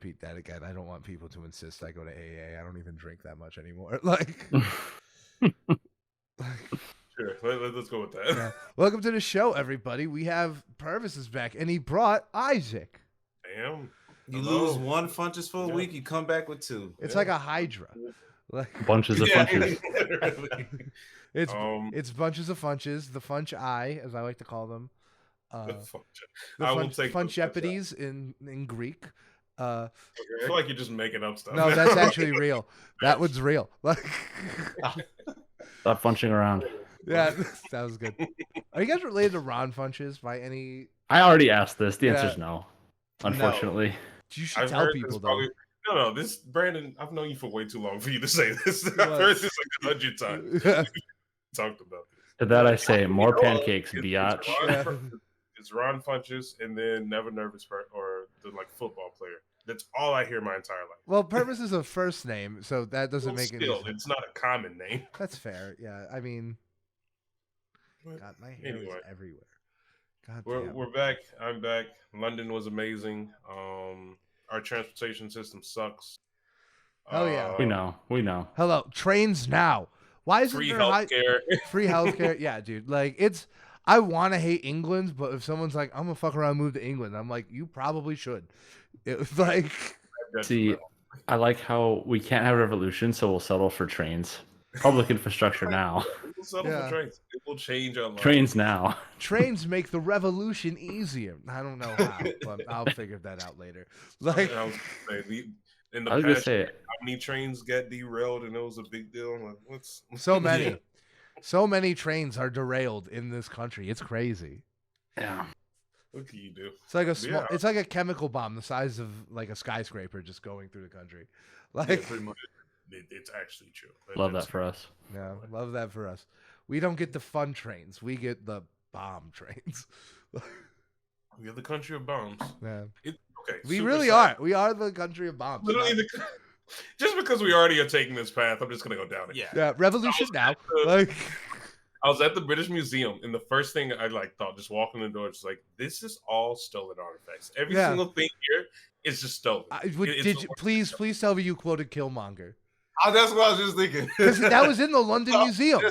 repeat that again. I don't want people to insist I go to AA. I don't even drink that much anymore. Like, Sure, let's go with that. yeah. Welcome to the show, everybody. We have Purvis is back, and he brought Isaac. Damn. You lose one Funches for a week, you come back with two. It's like a Hydra. Like Bunches of Funches. It's bunches of Funches, the Funch Eye, as I like to call them. The Funchepides in Greek. I feel like you're just making up stuff. No, that's actually real. That one's real. Like, Stop funching around. yeah, that was good. Are you guys related to Ron Funches by any? I already asked this. The answer's no. Unfortunately. No. You should tell people though. No, this Brandon, I've known you for way too long for you to say this. I've heard this like 100 times. Talked about this. To that I say, more pancakes, biatch. It's Ron Funches and then Never Nervous or the like football player. That's all I hear my entire life. Well, Purvis is a first name, so that doesn't make any sense. It's not a common name. That's fair. Yeah, I mean, God, my hair is everywhere. God damn. We're back. I'm back. London was amazing. Our transportation system sucks. Oh yeah, we know. Hello, trains now. Why isn't free there healthcare? Free healthcare? Yeah, dude. Like I want to hate England, but if someone's like, I'm gonna fuck around and move to England, I'm like, you probably should. It was like, see, I like how we can't have a revolution, so we'll settle for trains. Public infrastructure now. We'll settle for trains. It will change our life. Trains now. Trains make the revolution easier. I don't know how, but I'll figure that out later. Like, I was gonna say, how many trains got derailed and it was a big deal. I'm like, what's so many? Yeah. So many trains are derailed in this country. It's crazy. Yeah. What can you do? It's like it's like a chemical bomb the size of like a skyscraper just going through the country. Like, pretty much. It's actually true. Love that for us. Yeah, love that for us. We don't get the fun trains. We get the bomb trains. We are the country of bombs. Yeah. Okay. We really are. We are the country of bombs. Literally just because we already are taking this path, I'm just gonna go down it. Yeah. Revolution now. Like, I was at the British Museum, and the first thing I thought, just walking in the door, just like, this is all stolen artifacts. Every single thing here is just stolen. Please tell me you quoted Killmonger? Oh, that's what I was just thinking. Because that was in the London Museum.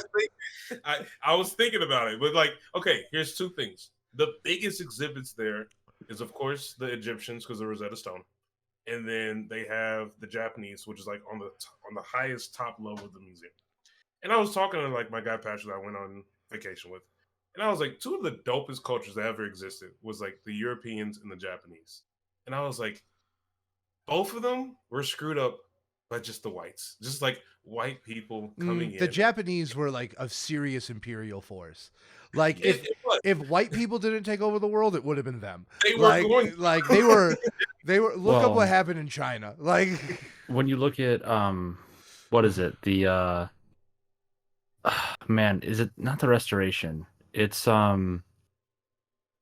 I was thinking about it, but like, okay, here's two things. The biggest exhibits there is, of course, the Egyptians because the Rosetta Stone, and then they have the Japanese, which is like on the highest top level of the museum. And I was talking to like my guy Patrick that I went on vacation with, and I was like, two of the dopest cultures that ever existed was like the Europeans and the Japanese, and I was like, both of them were screwed up. But just the whites, just like white people coming in. The Japanese were like a serious imperial force. Like if white people didn't take over the world, it would have been them. They were they were. Look up what happened in China. Like when you look at what is it? The man, is it not the Restoration? It's when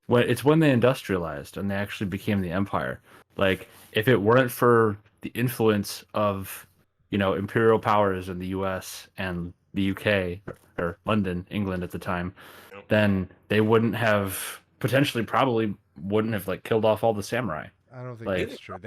they industrialized and they actually became the empire. Like if it weren't for the influence of, imperial powers in the U.S. and the U.K. or London, England at the time, then they wouldn't have probably wouldn't have like killed off all the samurai. I don't think that's true.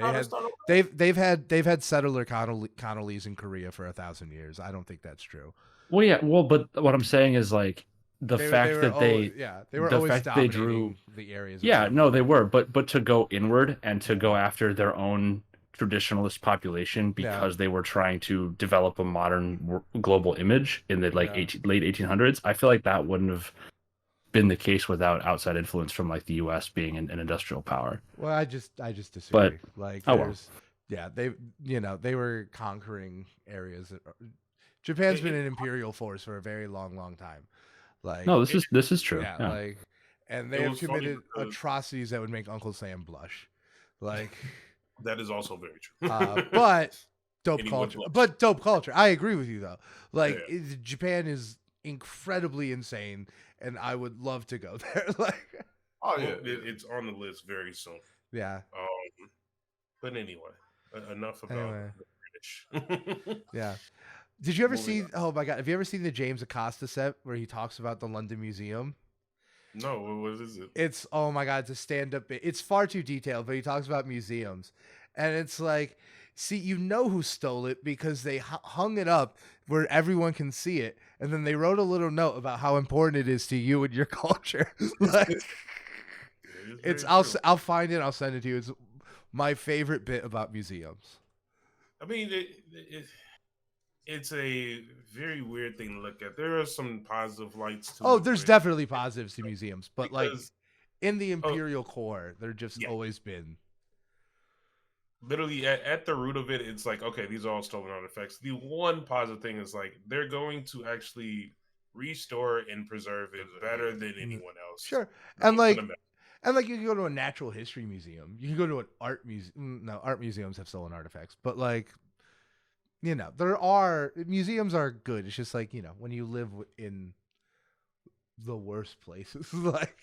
They've had settler colonies in Korea for 1,000 years. I don't think that's true. Well, yeah. Well, but what I'm saying is like the fact that they were always dominating the areas. Yeah, no, they were, but to go inward and to go after their own traditionalist population because they were trying to develop a modern global image in the late 1800s. I feel like that wouldn't have been the case without outside influence from like the U.S. being an industrial power. Well, I just disagree. But, they were conquering areas. Japan's been an imperial force for a very long time. Like, no, this is true. Yeah, like, and they have committed atrocities that would make Uncle Sam blush. Like. That is also very true. But dope culture. But dope culture. I agree with you though. Like Japan is incredibly insane, and I would love to go there. Like, it's on the list very soon. Yeah. But anyway, enough about the British. Yeah. Did you ever see? Oh my God! Have you ever seen the James Acosta set where he talks about the London Museum? No, what is it? It's, oh my God, it's a stand-up bit. It's far too detailed, but he talks about museums. And it's like, see, you know who stole it because they hung it up where everyone can see it, and then they wrote a little note about how important it is to you and your culture. Like, it's I'll find it. I'll send it to you. It's my favorite bit about museums. I mean, it's a very weird thing to look at. There are some positive lights to it. There's definitely positives to museums, but like in the Oh. imperial core, they're just always been. Literally at the root of it, it's like, okay, these are all stolen artifacts. The one positive thing is like they're going to actually restore and preserve it better than anyone else. Sure. And like you can go to a natural history museum. You can go to an art museum. No, art museums have stolen artifacts, but like, you know, museums are good. It's just like, you know, when you live in the worst places, like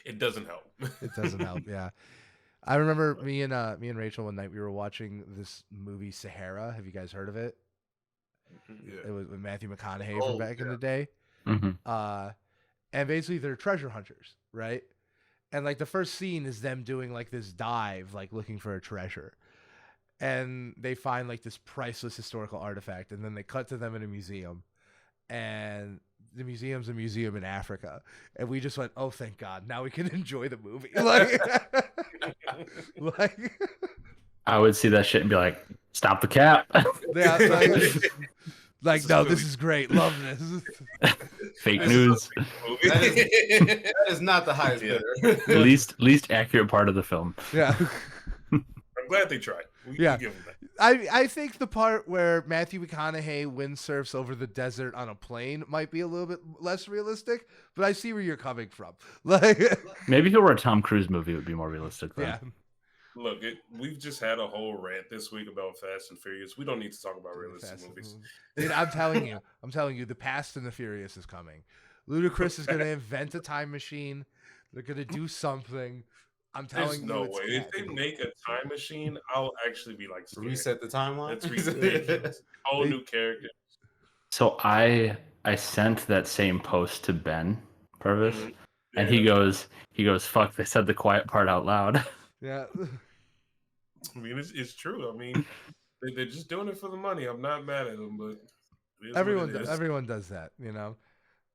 it doesn't help. It doesn't help. Yeah. I remember me and Rachel one night we were watching this movie Sahara. Have you guys heard of it? Yeah. It was with Matthew McConaughey from back in the day. Mm-hmm. And basically they're treasure hunters, right? And like the first scene is them doing like this dive, like looking for a treasure. And they find like this priceless historical artifact, and then they cut to them in a museum. And the museum's a museum in Africa. And we just went, oh, thank God. Now we can enjoy the movie. Like I would see that shit and be like, stop the cap. Yeah, like no, this is great. Love this. Fake news. That is not the highest bidder. least accurate part of the film. Yeah. I'm glad they tried. We give them that. I think the part where Matthew McConaughey windsurfs over the desert on a plane might be a little bit less realistic, but I see where you're coming from. Like, maybe if it were a Tom Cruise movie, it would be more realistic. Then. Yeah. Look, we've just had a whole rant this week about Fast and Furious. We don't need to talk about realistic movies. Dude, I'm telling you, the Fast and the Furious is coming. Ludacris is going to invent a time machine. They're going to do something. I'm telling you, no way. If they make a time machine, I'll actually be like, scared. Reset the timeline. That's ridiculous. Whole new character. So I sent that same post to Ben Purvis, Yeah. and he goes, fuck, they said the quiet part out loud. Yeah. I mean, it's true. I mean, they're just doing it for the money. I'm not mad at them, but everyone does that, you know.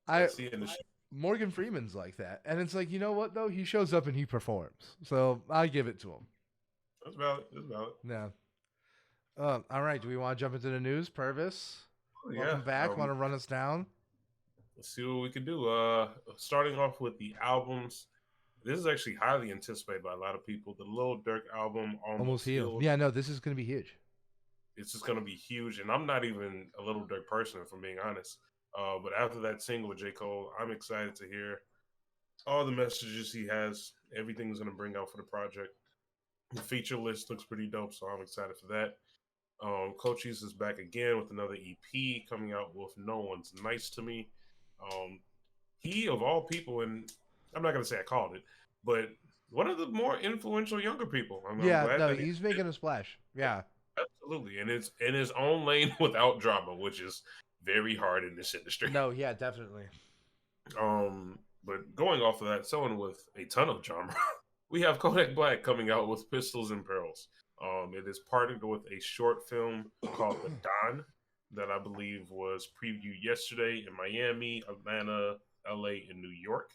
the Morgan Freeman's like that, and it's like, you know what though? He shows up and he performs, so I give it to him. That's valid. Yeah. All right. Do we want to jump into the news, Purvis? Welcome back. Want to run us down? Let's see what we can do. Starting off with the albums. This is actually highly anticipated by a lot of people. The Lil Durk album, Almost Healed. Yeah, no, this is going to be huge. It's just going to be huge. And I'm not even a Lil Durk person, if I'm being honest. But after that single with J. Cole, I'm excited to hear all the messages he has. Everything's going to bring out for the project. The feature list looks pretty dope, so I'm excited for that. Cochise is back again with another EP coming out with No One's Nice to Me. He, of all people, and I'm not going to say I called it, but one of the more influential younger people. I'm glad that he's making a splash. Yeah. Absolutely. And it's in his own lane without drama, which is very hard in this industry. No, yeah, definitely. But going off of that, someone with a ton of drama, we have Kodak Black coming out with Pistols and Pearls. It is partnered with a short film called The Don that I believe was previewed yesterday in Miami, Atlanta, LA, and New York.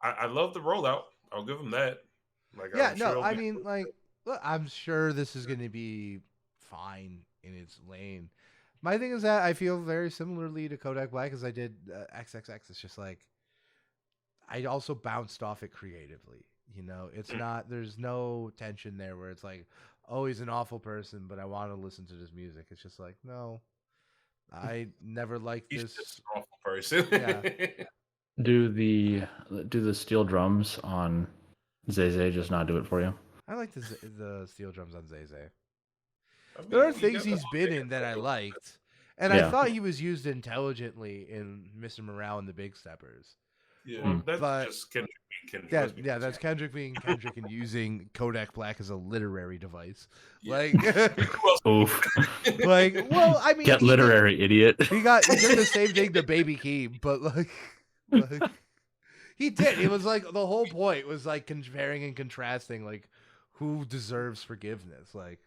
I love the rollout. I'll give him that. Like, look, I'm sure this is going to be fine in its lane. My thing is that I feel very similarly to Kodak Black as I did XXX. It's just like, I also bounced off it creatively. You know, it's not, there's no tension there where it's like, oh, he's an awful person, but I want to listen to this music. It's just like, no, I never liked this. He's just an awful person. Yeah. Do the steel drums on Zay just not do it for you? I like the steel drums on Zay. There are things he's been in that I liked, and I thought he was used intelligently in Mr. Morale and the Big Steppers. Yeah, that's just Kendrick being Kendrick. Yeah, that's Kendrick being Kendrick and using Kodak Black as a literary device. Yeah. Oof. Well, I mean, get literary, idiot. He did the same thing to Baby Keem, but like he did. It was like the whole point was like comparing and contrasting like who deserves forgiveness? Like,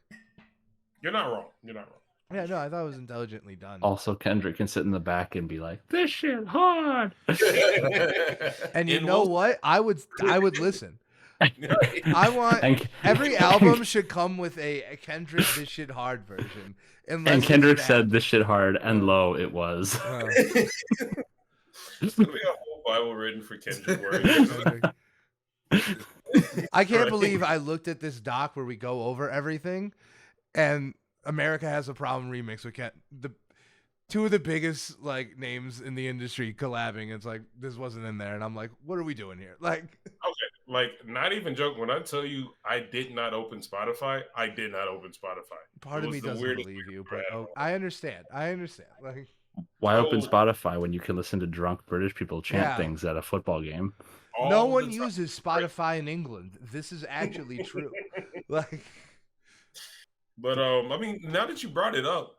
You're not wrong. You're not wrong. yeah, no, I thought it was intelligently done. Also, Kendrick can sit in the back and be like, "This shit hard." And you And know we'll- what? I would listen. I want And- every album should come with a Kendrick "This Shit Hard" version. Unless And it's Kendrick an said, "This shit hard," and lo, it was. album. There's gonna be a whole Bible written for Kendrick words. I can't Right. believe I looked at this doc where we go over everything, and America Has a Problem remix with the two of the biggest like names in the industry collabing. It's like this wasn't in there, and I'm like, what are we doing here? Like, Like, not even joking. When I tell you I did not open Spotify, I did not open Spotify. part It of me was the doesn't weirdest believe you, thing but I've ever I understand. Like, Why open So- Spotify when you can listen to drunk British people chant Yeah. things at a football game? no all one the time. uses Spotify in England. This is actually true. Like, But I mean, now that you brought it up,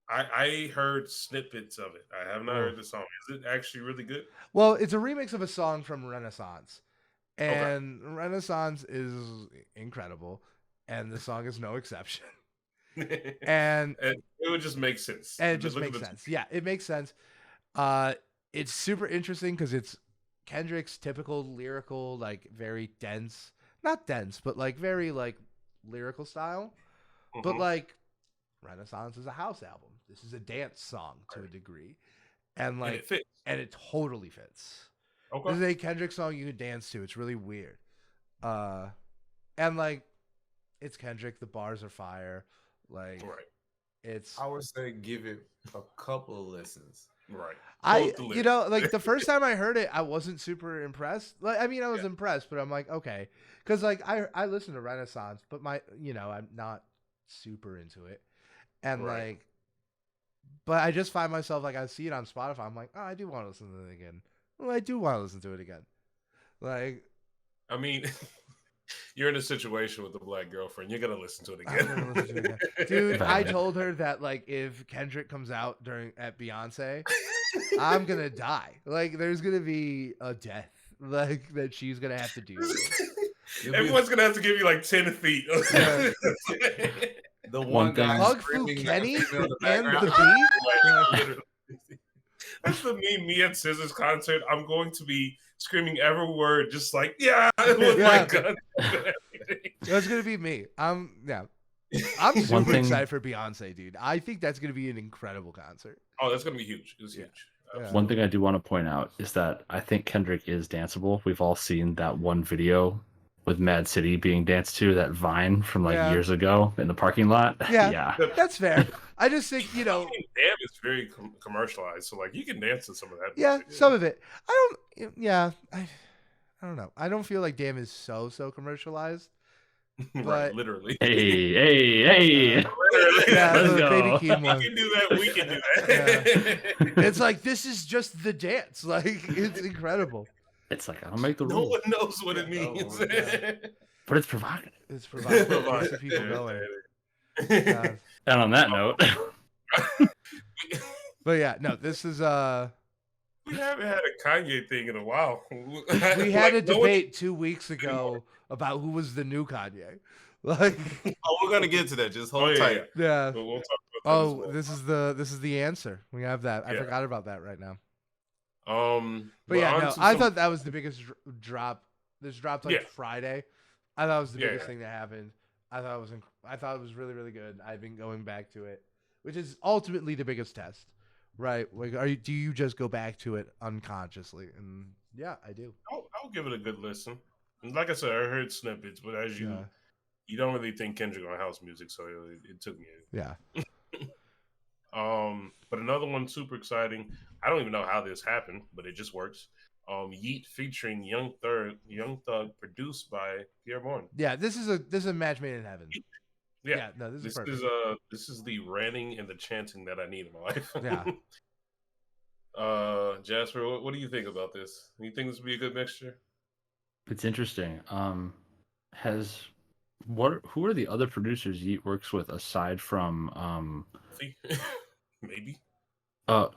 I heard snippets of it. I have not heard the song. Is it actually really good? well, it's a remix of a song from Renaissance, Okay. and Renaissance is incredible, and the song is no exception. And And it would just make sense. and it just Look at makes the- sense. Yeah, it makes sense. It's super interesting because it's Kendrick's typical lyrical, like very dense, not dense, but like very like lyrical style. But Mhm. like Renaissance is a house album. This is a dance song to a degree, and And like it fits. and it totally fits. This Okay. is a Kendrick song you can dance to. It's really weird. And like it's Kendrick. The bars are fire. Like Right. it's I would say give it a couple of listens. Right. I Quote the you lyrics. know like the first time I heard it, I wasn't super impressed. Like I mean, I was impressed, but I'm like okay, because like I listen to Renaissance, but I'm not super into it, and Right. like, but I just find myself like I see it on Spotify. I'm like, oh, I do want to listen to it again. Well, I do want to listen to it again. Like I mean, you're in a situation with a black girlfriend. You're gonna listen to it I'm again. gonna listen to it again. Dude, I Valid. told her that like if Kendrick comes out at Beyonce, I'm gonna die. Like there's gonna be a death like that she's gonna have to deal with. Everyone's gonna have to give you like 10 feet. The One one thing- guy Hug screaming Fu at Kenny the female in the and the background. beat. Like, literally. That's the me at Scissors concert. I'm going to be screaming every word, just like with Yeah. my gun. That's gonna be me. I'm super One thing- excited for Beyonce, dude. I think that's gonna be an incredible concert. Oh, that's gonna be huge. It's Yeah. huge. Yeah. One thing I do want to point out is that I think Kendrick is danceable. We've all seen that one video with Mad City being danced to, that Vine from like Yeah. years ago in the parking lot. Yeah. Yeah. That's fair. I just think I mean, Damn is very commercialized, so like you can dance to some of that. yeah, music, some of it. I don't know. I don't feel like Damn is so commercialized. right, but- literally. Hey. Literally. Yeah, Let's the go. Baby Keem You one. can do that. We can do that. It's like this is just the dance. Like it's incredible. It's like I don't make the No rules, one knows what it No means. one but it's provocative. It's provided keeps the people going. God. And on that note, But yeah, no, this is We haven't had a Kanye thing in a while. we had a debate 2 weeks ago about who was the new Kanye. Like Oh, we're gonna get to that. Just hold Oh, yeah, tight. yeah. But we'll talk about that Oh, as well. this is the answer. We have that. I Yeah. forgot about that right now. But yeah, on no, to I some- thought that was the biggest drop. This dropped like Yeah. Friday. I thought it was the Yeah, biggest yeah. thing that happened. I thought it was really really good. I've been going back to it, which is ultimately the biggest test, right? Like, do you just go back to it unconsciously? And yeah, I do. I'll give it a good listen. And like I said, I heard snippets, but as you Yeah. you don't really think Kendrick on house music, so it took me. Yeah. But another one super exciting. I don't even know how this happened, but it just works. Yeet featuring Young Thug, produced by Pierre Bourne. Yeah, this is a match made in heaven. Yeah, no, this is this perfect. is this is the ranting and the chanting that I need in my life. Yeah. Jasper, what do you think about this? You think this would be a good mixture? it's interesting. Who are the other producers Yeet works with aside from See? Maybe.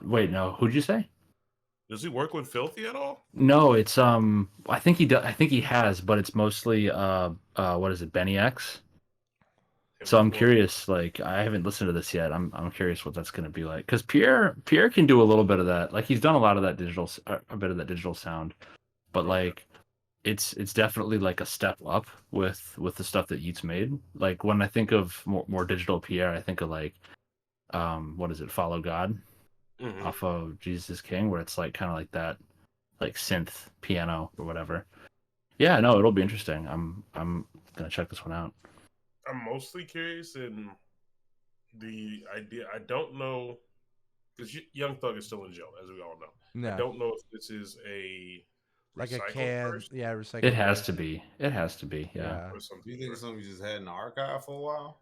wait, no, who'd you say? Does he work with Filthy at all? No, it's I think he does. I think he has, but it's mostly what is it, Benny X? So I'm curious. Like, I haven't listened to this yet. I'm curious what that's gonna be like. Because Pierre can do a little bit of that. Like, he's done a lot of that a bit of that digital sound, but like, it's definitely like a step up with the stuff that Yeats made. Like, when I think of more digital Pierre, I think of like, what is it, Follow God, off of Jesus is King, where it's like kind of like that, like synth piano or whatever. Yeah, no, it'll be interesting. I'm gonna check this one out. I'm mostly curious in the idea. I don't know because Young Thug is still in jail, as we all know. No. I don't know if this is a Like a recycled can, version yeah, recycled. It has version. to be. It has to be. Yeah. or something. Do you think it's something you just had in the archive for a while?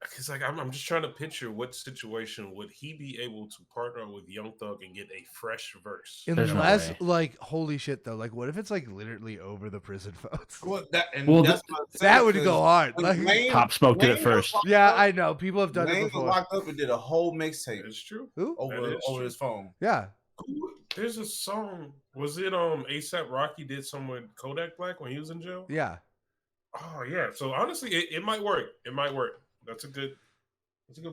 Because like I'm just trying to picture what situation would he be able to partner with Young Thug and get a fresh verse. There's no Unless, way. like, holy shit, though. Like, what if it's, like, literally over the prison phones? Well, that's Well, what I'm saying, That would 'cause go hard. when Like, Wayne- Pop Smoke did it Wayne was first. locked yeah, up- I know. People have done Wayne it was before. locked up and did a whole mixtape It's true. Who? over That is true. his phone. Yeah. There's a song. Was it ASAP Rocky did some with Kodak Black when he was in jail? Yeah. Oh yeah. So honestly, it might work. It might work. That's a good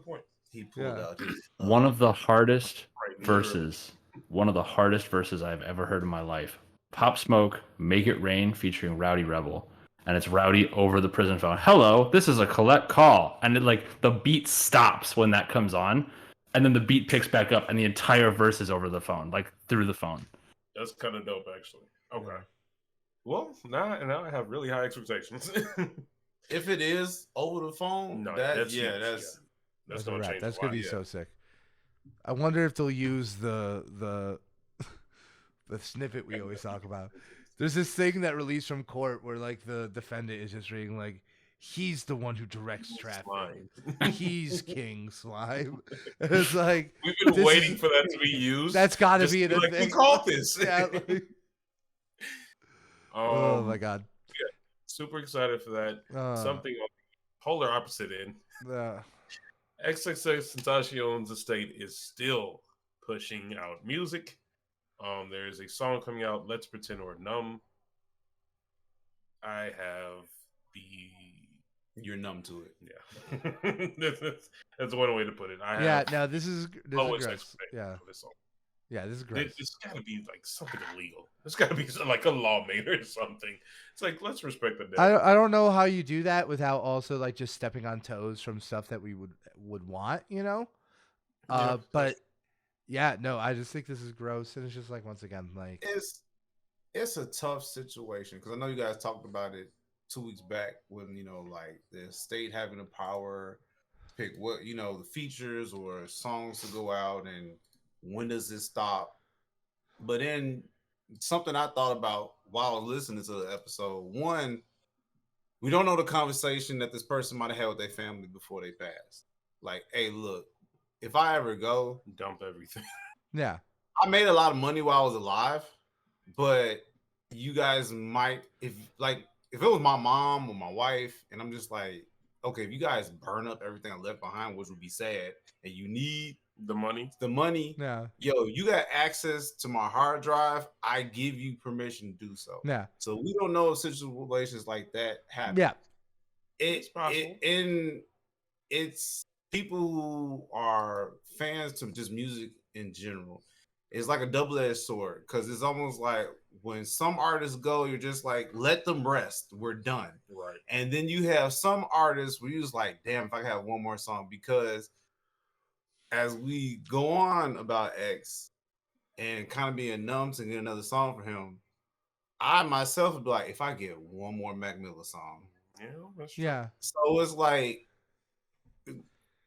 point. He pulled Yeah. out his One of the hardest Right, verses. One of the hardest verses I've ever heard in my life. Pop Smoke, Make It Rain, featuring Rowdy Rebel. And it's Rowdy over the prison phone. Hello, this is a collect call. And it, like, the beat stops when that comes on. And then the beat picks back up and the entire verse is over the phone, like through the phone. That's kind of dope, actually. Okay. Well, now I have really high expectations. If it is over the phone, No, that's huge, that's That's a gonna wrap. change. That's a gonna lot, be yeah. so sick. I wonder if they'll use the the snippet we always talk about. There's this thing that released from court where, like, the defendant is just reading, like, he's the one who directs traffic. Slime. He's King Slime. It's like, We've been this waiting is- for that to be used. that's got to Just be in a like, thing. we called this. Yeah, like- oh my god. Super excited for that. Something on the polar opposite end. XXX Tentacion's estate is still pushing out music. There is a song coming out, Let's Pretend We're Numb. I have you're numb to it. Yeah. that's one way to put it. I Yeah, have no, this is lowest gross. expectations Yeah, for this song. yeah, this is gross. It's got to be like something illegal. It's got to be like a lawmaker or something. It's like, let's respect the dead. I don't know how you do that without also, like, just stepping on toes from stuff that we would want, you know. Yeah. But yeah, no, I just think this is gross, and it's just like, once again, like, It's a tough situation because I know you guys talked about it 2 weeks back when like the state having the power to pick what the features or songs to go out and when does it stop. But then something I thought about while I was listening to the episode, one, we don't know the conversation that this person might have had with their family before they passed. Like, hey, look, if I ever go, Dump everything. yeah, I made a lot of money while I was alive, but you guys might, if it was my mom or my wife, and I'm just like, okay, if you guys burn up everything I left behind, which would be sad, and you need The money. yeah, yo, you got access to my hard drive, I give you permission to do so. yeah, So we don't know if situations like that happen. yeah, It's possible. It's people who are fans to just music in general. It's like a double-edged sword because it's almost like when some artists go, you're just like, let them rest. We're done. Right. And then you have some artists where you're just like, damn, if I could have one more song. Because as we go on about X and kind of being numb to get another song for him, I myself would be like, if I get one more Mac Miller song. Yeah, that's true. yeah. So it's like,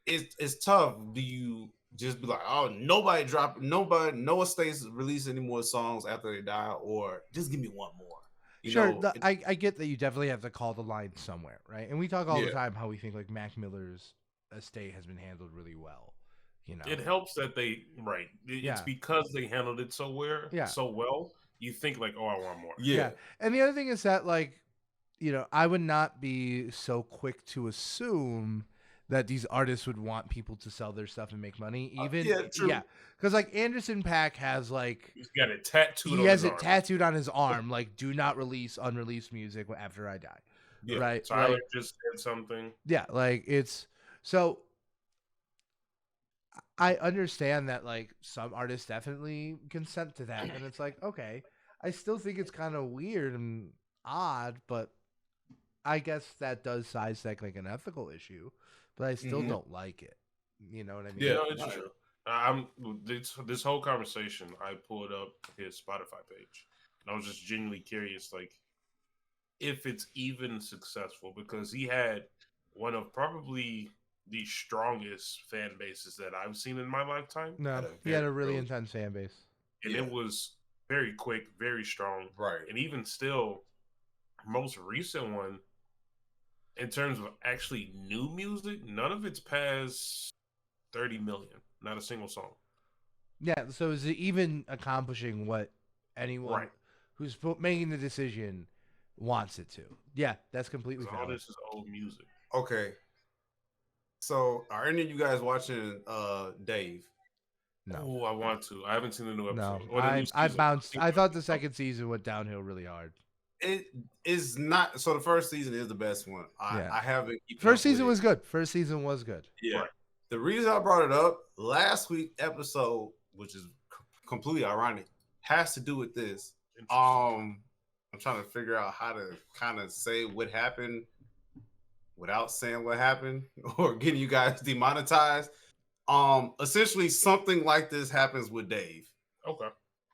it's tough. Do you just be like, oh, no estates release any more songs after they die, or just give me one more? I get that you definitely have to call the line somewhere, right? And we talk all the time how we think, like, Mac Miller's estate has been handled really well. You know, It helps that it's because they handled it so well. You think like, oh, I want more. Yeah. And the other thing is that, like, I would not be so quick to assume that these artists would want people to sell their stuff and make money. Even yeah, true. because like Anderson .Paak has like He's got it tattooed he on has his it arm. tattooed on his arm, like do not release unreleased music after I die. Yeah. Right? Tyler Like, just said something. yeah, like it's so. I understand that like some artists definitely consent to that, and it's like okay, I still think it's kind of weird and odd, but I guess that does sidestep like an ethical issue, but I still don't like it. You know what I mean? Yeah. No, it's true. I'm this whole conversation. I pulled up his Spotify page, and I was just genuinely curious, like if it's even successful, because he had one of probably the strongest fan bases that I've seen in my lifetime. No, Had a he had a very really real- intense fan base. And Yeah. it was very quick, very strong. Right. And even still, most recent one, in terms of actually new music, none of it's past 30 million. Not a single song. Yeah, so is it even accomplishing what anyone Right. who's making the decision wants it to? Yeah, that's completely All valid. this is old music. Okay. So, are any of you guys watching Dave? No, Oh, I want to. I haven't seen the new no, episode. Or the new I season. bounced. I thought the second season went downhill really hard. It is not. So the first season is the best one. Yeah. I haven't. keeping First up with season it. was good. First season was good. Yeah. Right. The reason I brought it up last week episode, which is completely ironic, has to do with this. I'm trying to figure out how to kind of say what happened without saying what happened or getting you guys demonetized. Essentially something like this happens with Dave. Okay.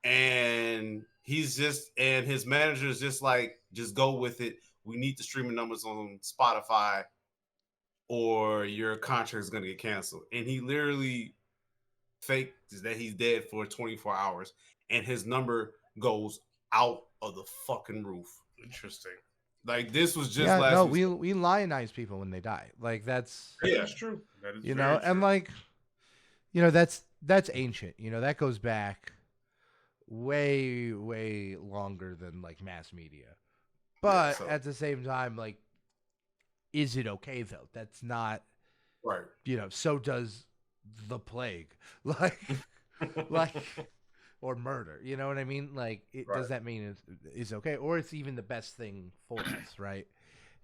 And he's just and his manager is just like, just go with it. We need the streaming numbers on Spotify or your contract is gonna get canceled. And he literally faked that he's dead for 24 hours and his number goes out of the fucking roof. Interesting. Like this was just Yeah, last no, week. we lionize people when they die. Like that's Yeah. That's true. That is you very know, and true. like you know that's ancient. You know that goes back way longer than like mass media. But so- at the same time, like, is it okay though? That's not Right. you know. So does the plague, like or murder. You know what I mean? Like, Right. does that mean it's okay, or it's even the best thing for us, right?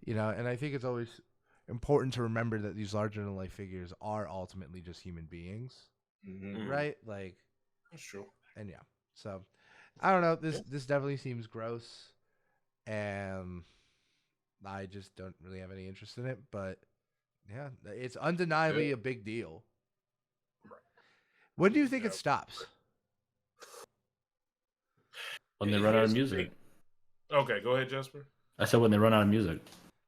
You know, and I think it's always important to remember that these larger than life figures are ultimately just human beings, Mhm. right? Like, That's true. and yeah, so I don't know. This definitely seems gross, and I just don't really have any interest in it. But yeah, it's undeniably a big deal. Right. When do you think Yeah. it stops? When they run out of Here's the music. thing. Okay, go ahead, Jasper. I said when they run out of music.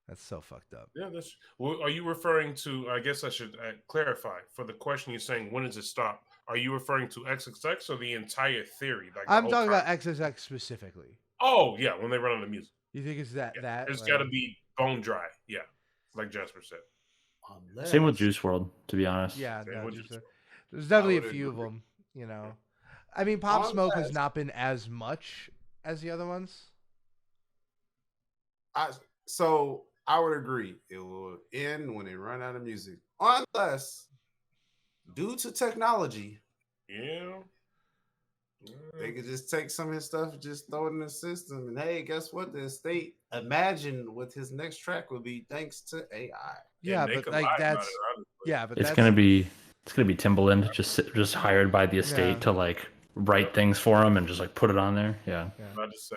That's so fucked up. Yeah, that's. Well, are you referring to? I guess I should clarify for the question you're saying. When does it stop? Are you referring to XXX or the entire theory? Like the I'm whole talking about time? XXX specifically. Oh yeah, when they run out of music. You think it's that Yeah. that? There's like- got to be bone dry. Yeah, like Jasper said. Unless- Same with Juice World, to be honest. Yeah, Same no, with just, Juice there's definitely a would few of agree. them. You know, I mean, Pop Smoke has Unless- not been as much as the other ones. So I would agree. It will end when they run out of music. Unless, due to technology, Yeah. they could just take some of his stuff, just throw it in the system, and hey, guess what? The estate imagined what his next track would be thanks to AI. Yeah, they but could like lie about that's it, honestly. yeah, but It's that's gonna be Timbaland just hired by the estate Yeah. to like write things for him and just like put it on there. Yeah. I'm about to say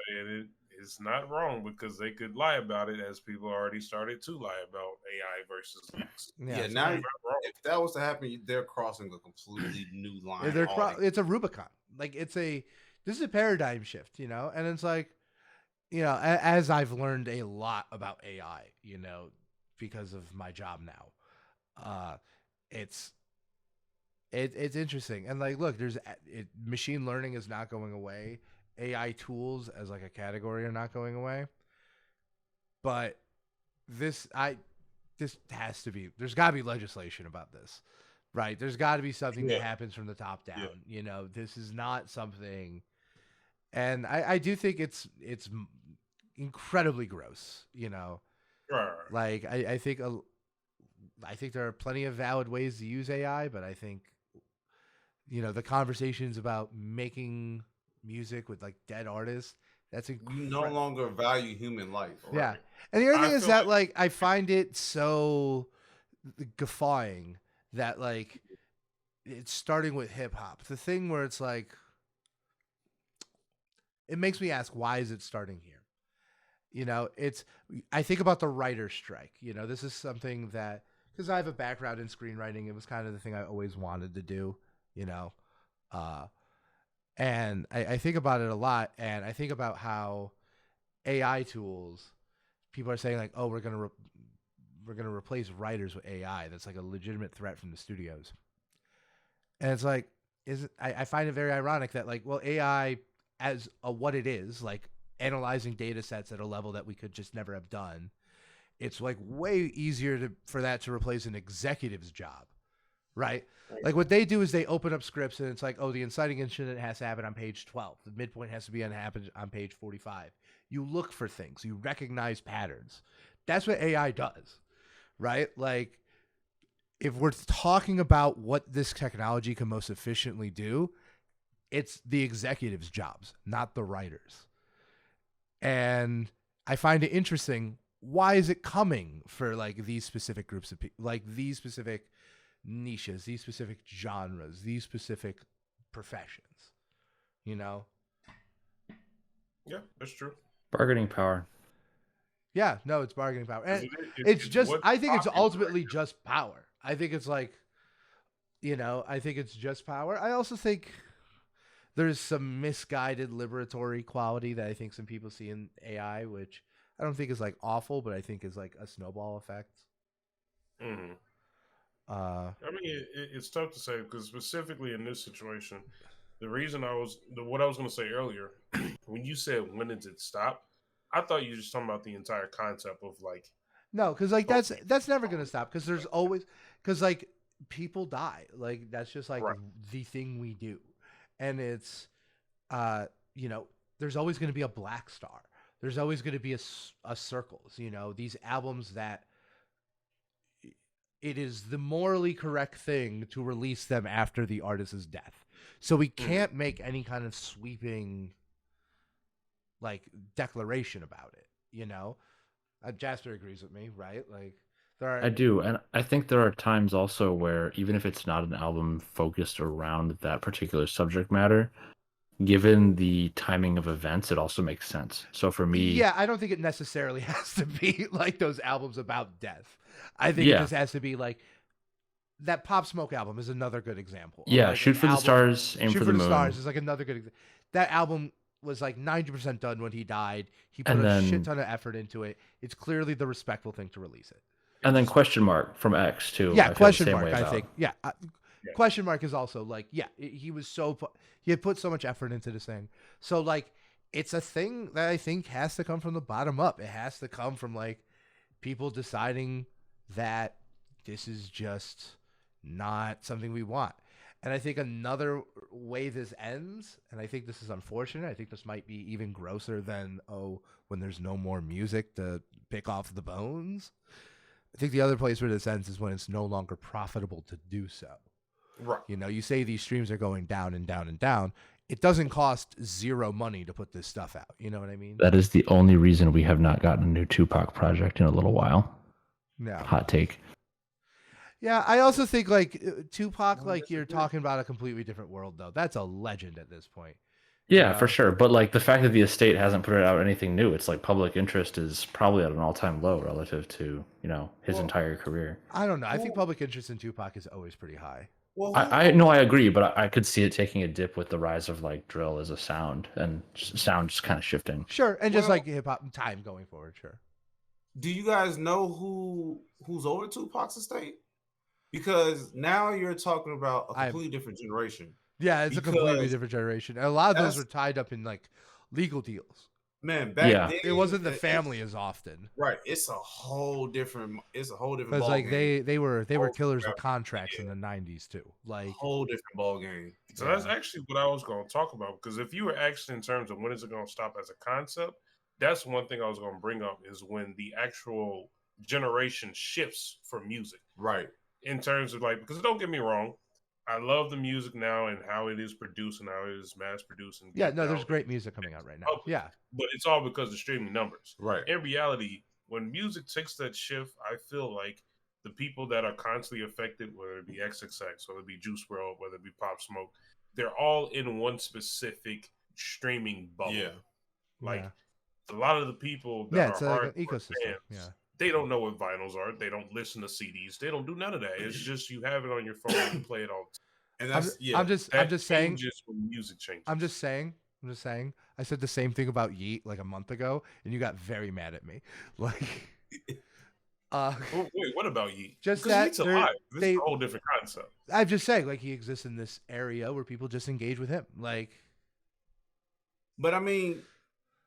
it's not wrong because they could lie about it, as people already started to lie about AI versus X. yeah. Yeah, so now Not wrong. if that was to happen, they're crossing a completely new line. they're altogether. it's a Rubicon. Like this is a paradigm shift, you know, and it's like, you know, as I've learned a lot about AI, you know, because of my job now, it's interesting, and like, look, machine learning is not going away. AI tools as like a category are not going away, but this has to be. There's got to be legislation about this, right? There's got to be something that happens from the top down. Yeah. You know, this is not something, and I do think it's incredibly gross. You know, Right. like I think I think there are plenty of valid ways to use AI, but I think the conversations about making music with like dead artists, that's You no longer value human life. yeah. Right. And the other I thing is feel that like I find it so guffawing that like it's starting with hip hop. The thing where it's like it makes me ask, why is it starting here? I think about the writer's strike. This is something that, because I have a background in screenwriting, it was kind of the thing I always wanted to do, and I think about it a lot, and I think about how AI tools, people are saying like, oh, we're gonna replace writers with AI. That's like a legitimate threat from the studios, and it's like, I find it very ironic that like, well, AI as what it is, like analyzing data sets at a level that we could just never have done, it's like way easier for that to replace an executive's job, right? Like what they do is they open up scripts and it's like, oh, the inciting incident has to happen on page 12. The midpoint has to be on page 45. You look for things. You recognize patterns. That's what AI does, right? Like if we're talking about what this technology can most efficiently do, it's the executives' jobs, not the writers. And I find it interesting. Why is it coming for like these specific groups of people, like these specific niches, these specific genres, these specific professions? Yeah, that's true. Bargaining power. Yeah, no, it's bargaining power. And it's just, what's I think it's popular. ultimately just power. I think it's like, I think it's just power. I also think there's some misguided liberatory quality that I think some people see in AI, which I don't think is like awful, but I think is like a snowball effect. Mm-hmm. I mean, it's tough to say because specifically in this situation, the reason what I was going to say earlier, when you said when did it stop, I thought you were just talking about the entire concept of like. No, because like that's never gonna stop. Because there's always like people die. Like that's just like the thing we do, and it's there's always gonna be a black star. There's always gonna be a circles. These albums that it is the morally correct thing to release them after the artist's death. So we can't make any kind of sweeping like declaration about it. Jasper agrees with me, right? Like I do, and I think there are times also where even if it's not an album focused around that particular subject matter, given the timing of events, it also makes sense. So for me, yeah, I don't think it necessarily has to be like those albums about death. I think it just has to be like that Pop Smoke album is another good example. Yeah, like Shoot for the Stars, Aim for the Moon. Stars is like another good example. That album was like 90% done when he died. He put a shit ton of effort into it. It's clearly the respectful thing to release it. And then Question Mark from X too. Yeah, Question Mark. I think. Yeah, Question Mark is also like, yeah, he had put so much effort into this thing. So like, it's a thing that I think has to come from the bottom up. It has to come from like people deciding that this is just not something we want. And I think another way this ends, and I think this is unfortunate, I think this might be even grosser than, when there's no more music to pick off the bones. I think the other place where this ends is when it's no longer profitable to do so. Right. You say these streams are going down and down and down. It doesn't cost zero money to put this stuff out. You know what I mean? That is the only reason we have not gotten a new Tupac project in a little while. No. Hot take. Yeah, I also think like Tupac, like you're talking about a completely different world though. That's a legend at this point. Yeah, for sure. But like the fact that the estate hasn't put out anything new, it's like public interest is probably at an all-time low relative to, his entire career. I don't know. I think public interest in Tupac is always pretty high. Well, I know, I agree, but I could see it taking a dip with the rise of like drill as a sound and sound just kind of shifting. Sure, and just like hip hop time going forward, sure. Do you guys know who's over Tupac's estate? Because now you're talking about a completely different generation. Yeah, it's a completely different generation. And a lot of those were tied up in like legal deals. Man, back then it wasn't the family as often. Right, it's a whole different. Because like they were killers with contracts in the 90s too. Like whole different ball game. So that's actually what I was going to talk about. Because if you were actually in terms of when is it going to stop as a concept, that's one thing I was going to bring up is when the actual generation shifts for music. Right. In terms of like, because don't get me wrong, I love the music now and how it is produced and how it is mass produced and Yeah, get no, there's out great music coming out right now. public. Yeah. But it's all because of streaming numbers. Right. In reality, when music takes that shift, I feel like the people that are constantly affected, whether it be XXX, whether it be Juice WRLD, whether it be Pop Smoke, they're all in one specific streaming bubble. Yeah. Like Yeah. a lot of the people that Yeah, are it's like an hardcore ecosystem. fans, Yeah. they don't know what vinyls are. They don't listen to CDs. They don't do none of that. It's just you have it on your phone and you play it all the time. And that's I'm just saying. Changes when music changes. I'm just saying. I said the same thing about Yeet like a month ago, and you got very mad at me. Like, wait, what about Yeet? Just because that Yeet's alive. This is a whole different concept. I'm just saying, like, he exists in this area where people just engage with him. Like, but I mean,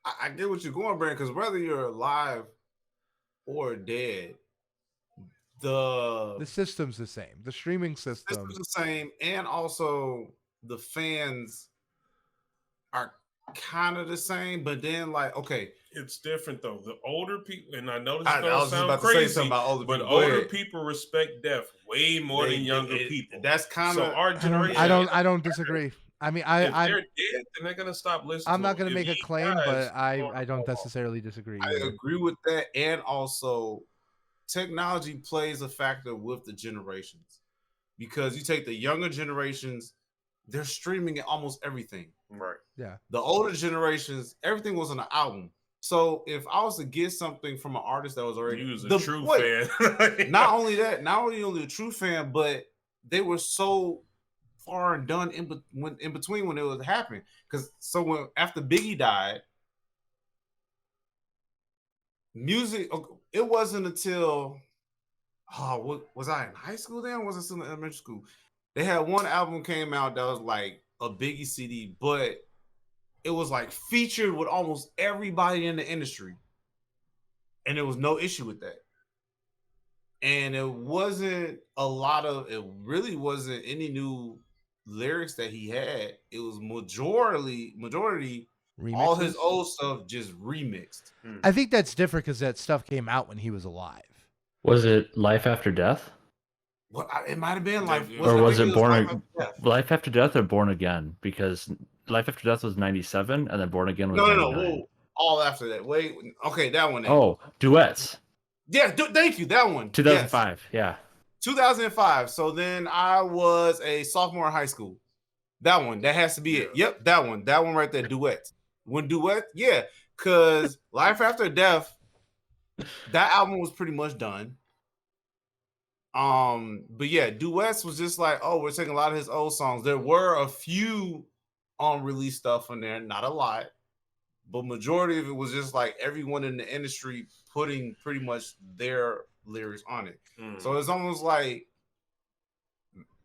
I get what you're going, Brandon, because whether you're alive or dead, the system's the same. The streaming system is the same, and also the fans are kind of the same. But then, like, okay, it's different though. The older people, and I know this I is gonna was sound about crazy, to say something about older but people. older people respect death way more than younger people. That's kind of so our generation. I don't disagree. I mean, if they're dead, then they're gonna stop listening. I'm not gonna make a claim, but I don't necessarily disagree. I agree with that, and also technology plays a factor with the generations, because you take the younger generations, they're streaming almost everything. Right. Yeah. The older generations, everything was on an album. So if I was to get something from an artist that was already a true fan, not only a true fan, but they were so far and done in between when it was happening. Because when after Biggie died, music, it wasn't until was I in high school then? Or was I still in elementary school? They had one album came out that was like a Biggie CD, but it was like featured with almost everybody in the industry, and there was no issue with that. And it really wasn't any new lyrics that he had. It was majority remixes? All his old stuff just remixed. I think that's different because that stuff came out when he was alive. Was it Life After Death? Well, it might have been Life. Or was it Life After Death or Born Again? Because Life After Death was 97, and then Born Again was 99. No. All after that. Wait, okay, that one. Oh, duets. Yeah, thank you. That one. 2005. Yes. Yeah. 2005. So then I was a sophomore in high school. That one. That has to be it. Yep, that one. That one right there. Duet. When duet, yeah, because Life After Death, that album was pretty much done. But yeah, duets was just like, oh, we're taking a lot of his old songs. There were a few unreleased stuff on there, not a lot, but majority of it was just like everyone in the industry putting pretty much their lyrics on it. So it's almost like,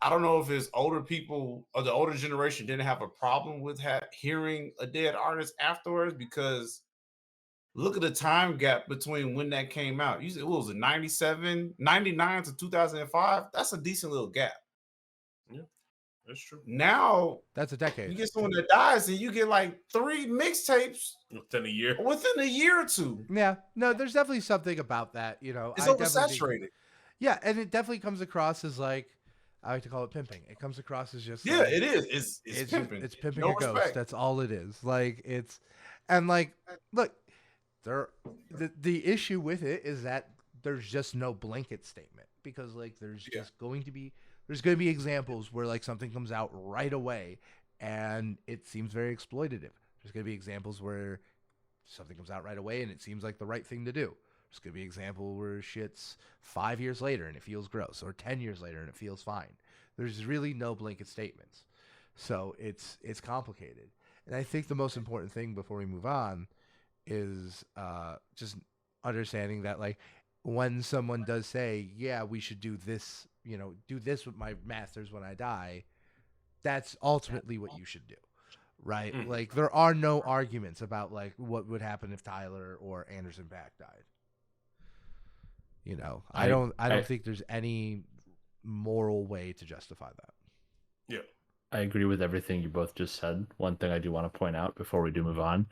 I don't know if it's older people or the older generation didn't have a problem with hearing a dead artist afterwards, because look at the time gap between when that came out. You said, what was it, 99 to 2005? That's a decent little gap. Yeah, that's true. Now, that's a decade. You get someone that dies and you get like 3 mixtapes within a year. Within a year or two. Yeah. No, there's definitely something about that. You know, it's oversaturated. Yeah, and it definitely comes across as like, I like to call it pimping. It comes across as just like, it is. It's pimping. It's pimping a ghost. That's all it is. Like it's, and like, look, the issue with it is that there's just no blanket statement, because like there's just going to be examples where like something comes out right away and it seems very exploitative. There's going to be examples where something comes out right away and it seems like the right thing to do. There's going to be an example where shit's 5 years later and it feels gross, or 10 years later and it feels fine. There's really no blanket statements. So it's complicated. And I think the most important thing before we move on is just understanding that, like, when someone does say, yeah, we should do this, you know, do this with my masters when I die, that's ultimately what you should do. Right? Like, there are no arguments about, like, what would happen if Tyler or Anderson .Paak died. You know, I don't think there's any moral way to justify that. Yeah. I agree with everything you both just said. One thing I do want to point out before we do move on.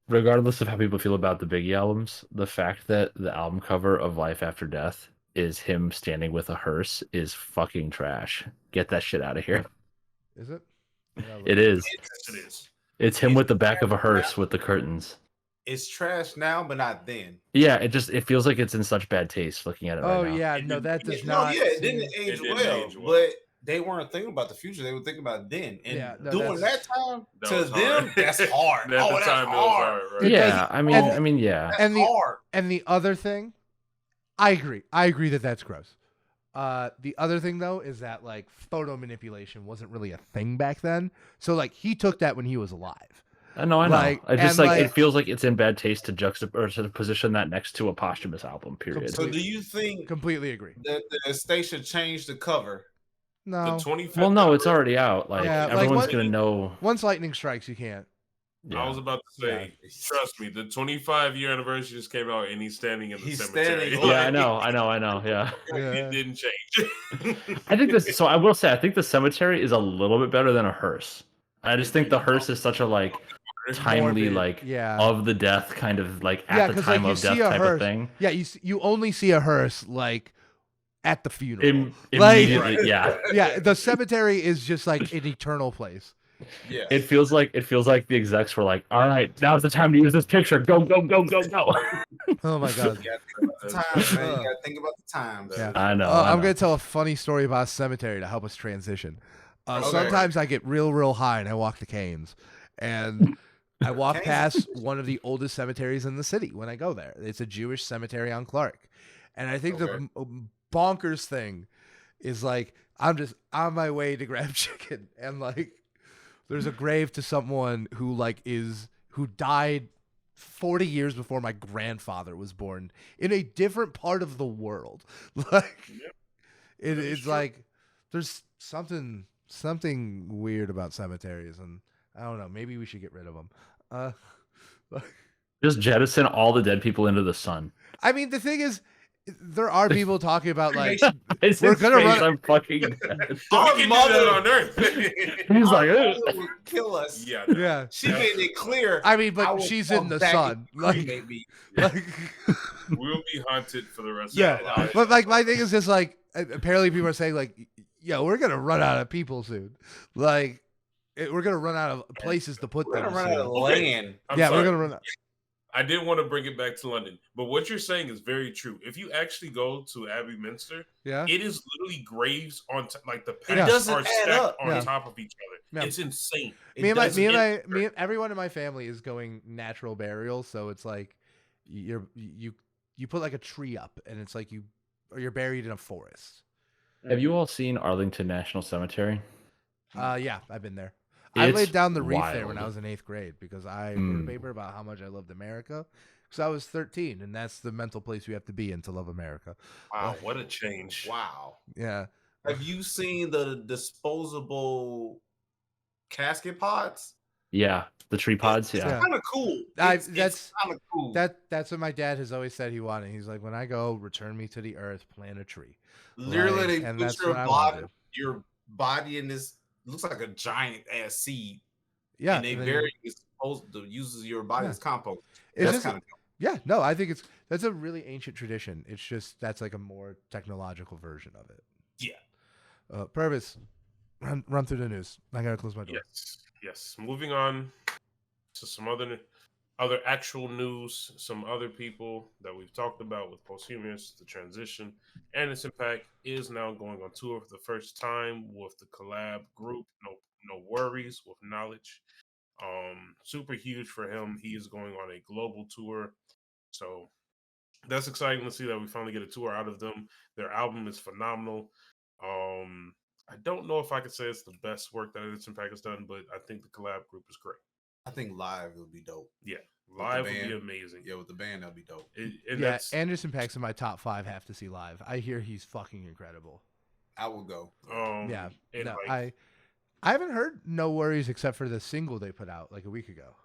regardless of how people feel about the Biggie albums, the fact that the album cover of Life After Death is him standing with a hearse is fucking trash. Get that shit out of here. Is it? I gotta look It at is. It is. It's him It's with the back of a trash hearse now. with the curtains. It's trash now, but not then. Yeah, it feels like it's in such bad taste looking at it Oh right now. yeah, It no, didn't- that does No, not. yeah, it seem- didn't age It didn't well, age well. but they weren't thinking about the future. They were thinking about then. And Yeah, no, during that's- that time, That to was them, hard. that's hard. At the Oh, that's time, that was hard. hard, right? It Yeah, does- I mean, and- yeah. That's And the- hard. And the other thing, I agree that that's gross. The other thing though is that like photo manipulation wasn't really a thing back then. So like he took that when he was alive. No, I know. Like, I just and, like like- it feels like it's in bad taste to to position that next to a posthumous album. Period. So, do you think Completely agree. that the estate should change the cover? No. The 25th. Well, no, it's anniversary- already out. Like Yeah, like, everyone's what- gonna know. Once lightning strikes, you can't. Yeah. I was about to say, trust me, the 25-year anniversary just came out, and he's standing in the He's cemetery. standing- Yeah, I know. Yeah, Yeah. It didn't change. I think this. So I will say, I think the cemetery is a little bit better than a hearse. I just think the hearse is such a like timely, Morbid, like yeah. of the death kind of like Yeah, at the 'cause, time like, you of death see a type hearse- of thing. Yeah, you only see a hearse like at the funeral. Like- Immediately, yeah. Yeah, the cemetery is just like an eternal place. Yeah. It feels like the execs were like, all right, now's the time to use this picture. Go. Oh my god. You gotta think about the times, man. You gotta think about the times. Yeah. I know. I'm gonna tell a funny story about a cemetery to help us transition. Okay. Sometimes I get real high and I walk the canes, and I walk Canes? past one of the oldest cemeteries in the city when I go there. It's a Jewish cemetery on Clark, and I think Okay. the bonkers thing is like I'm just on my way to grab chicken, and like there's a grave to someone who who died 40 years before my grandfather was born in a different part of the world. Like Yep. it's is true. like there's something weird about cemeteries, and I don't know, maybe we should get rid of them. Just jettison all the dead people into the sun. I mean, the thing is, there are people talking about like It's We're his gonna face, run- I'm fucking dead. We Our can do mother- that on Earth. He's like, Our "Ugh." mother would kill us. yeah. no. yeah. She made it clear. I mean, I but will she's come in the back sun. and Like, cremate me. like We'll be haunted for the rest Yeah, of our lives. but like my thing is just like apparently people are saying like, yo, we're gonna run out of people soon. Like we're gonna run out of places to put We're them. gonna run out of soon. land. I'm Yeah, sorry. we're gonna run out. I did want to bring it back to London, but what you're saying is very true. If you actually go to Abbey Minster, Yeah. it is literally graves on like the Yeah. paths doesn't are add stacked up. on Yeah. top of each other. Yeah. It's insane. It Me and doesn't- everyone in my family is going natural burial, so it's like you put like a tree up, and it's like you're buried in a forest. Have you all seen Arlington National Cemetery? Yeah, I've been there. I It's laid down the wreath there when I wild. was in 8th grade because I wrote a Mm. paper about how much I loved America. Because I was 13, and that's the mental place you have to be in to love America. Wow, what a change! Wow. Yeah. Have you seen the disposable casket pods? Yeah, the tree pods. Yeah. Yeah. Kind of cool. That's kind of cool. that's what my dad has always said he wanted. He's like, when I go, return me to the earth, plant a tree. Literally, Like, they and put that's your what I body, wanted. your body in this looks like a giant ass seed. Yeah. and they and then- very supposed to use your body Yeah. as compost. it's That's just- kind of yeah, no, I think that's a really ancient tradition. It's just that's like a more technological version of it. Yeah. Purvis, run through the news. I gotta close my door. Yes. Moving on to some other actual news. Some other people that we've talked about with Posthumous, the transition, and its impact is now going on tour for the first time with the collab group. No worries with knowledge. Super huge for him. He is going on a global tour, so that's exciting to see that we finally get a tour out of them. Their album is phenomenal. I don't know if I could say it's the best work that Its Impact has done, but I think the collab group is great. I think live would be dope. Live would be band. amazing. Yeah, with the band that'd be dope. And Yeah, that's Anderson Paak's in my top 5. Have to see live. I hear he's fucking incredible. I would go. Yeah, and no, like, I haven't heard No Worries except for the single they put out like a week ago.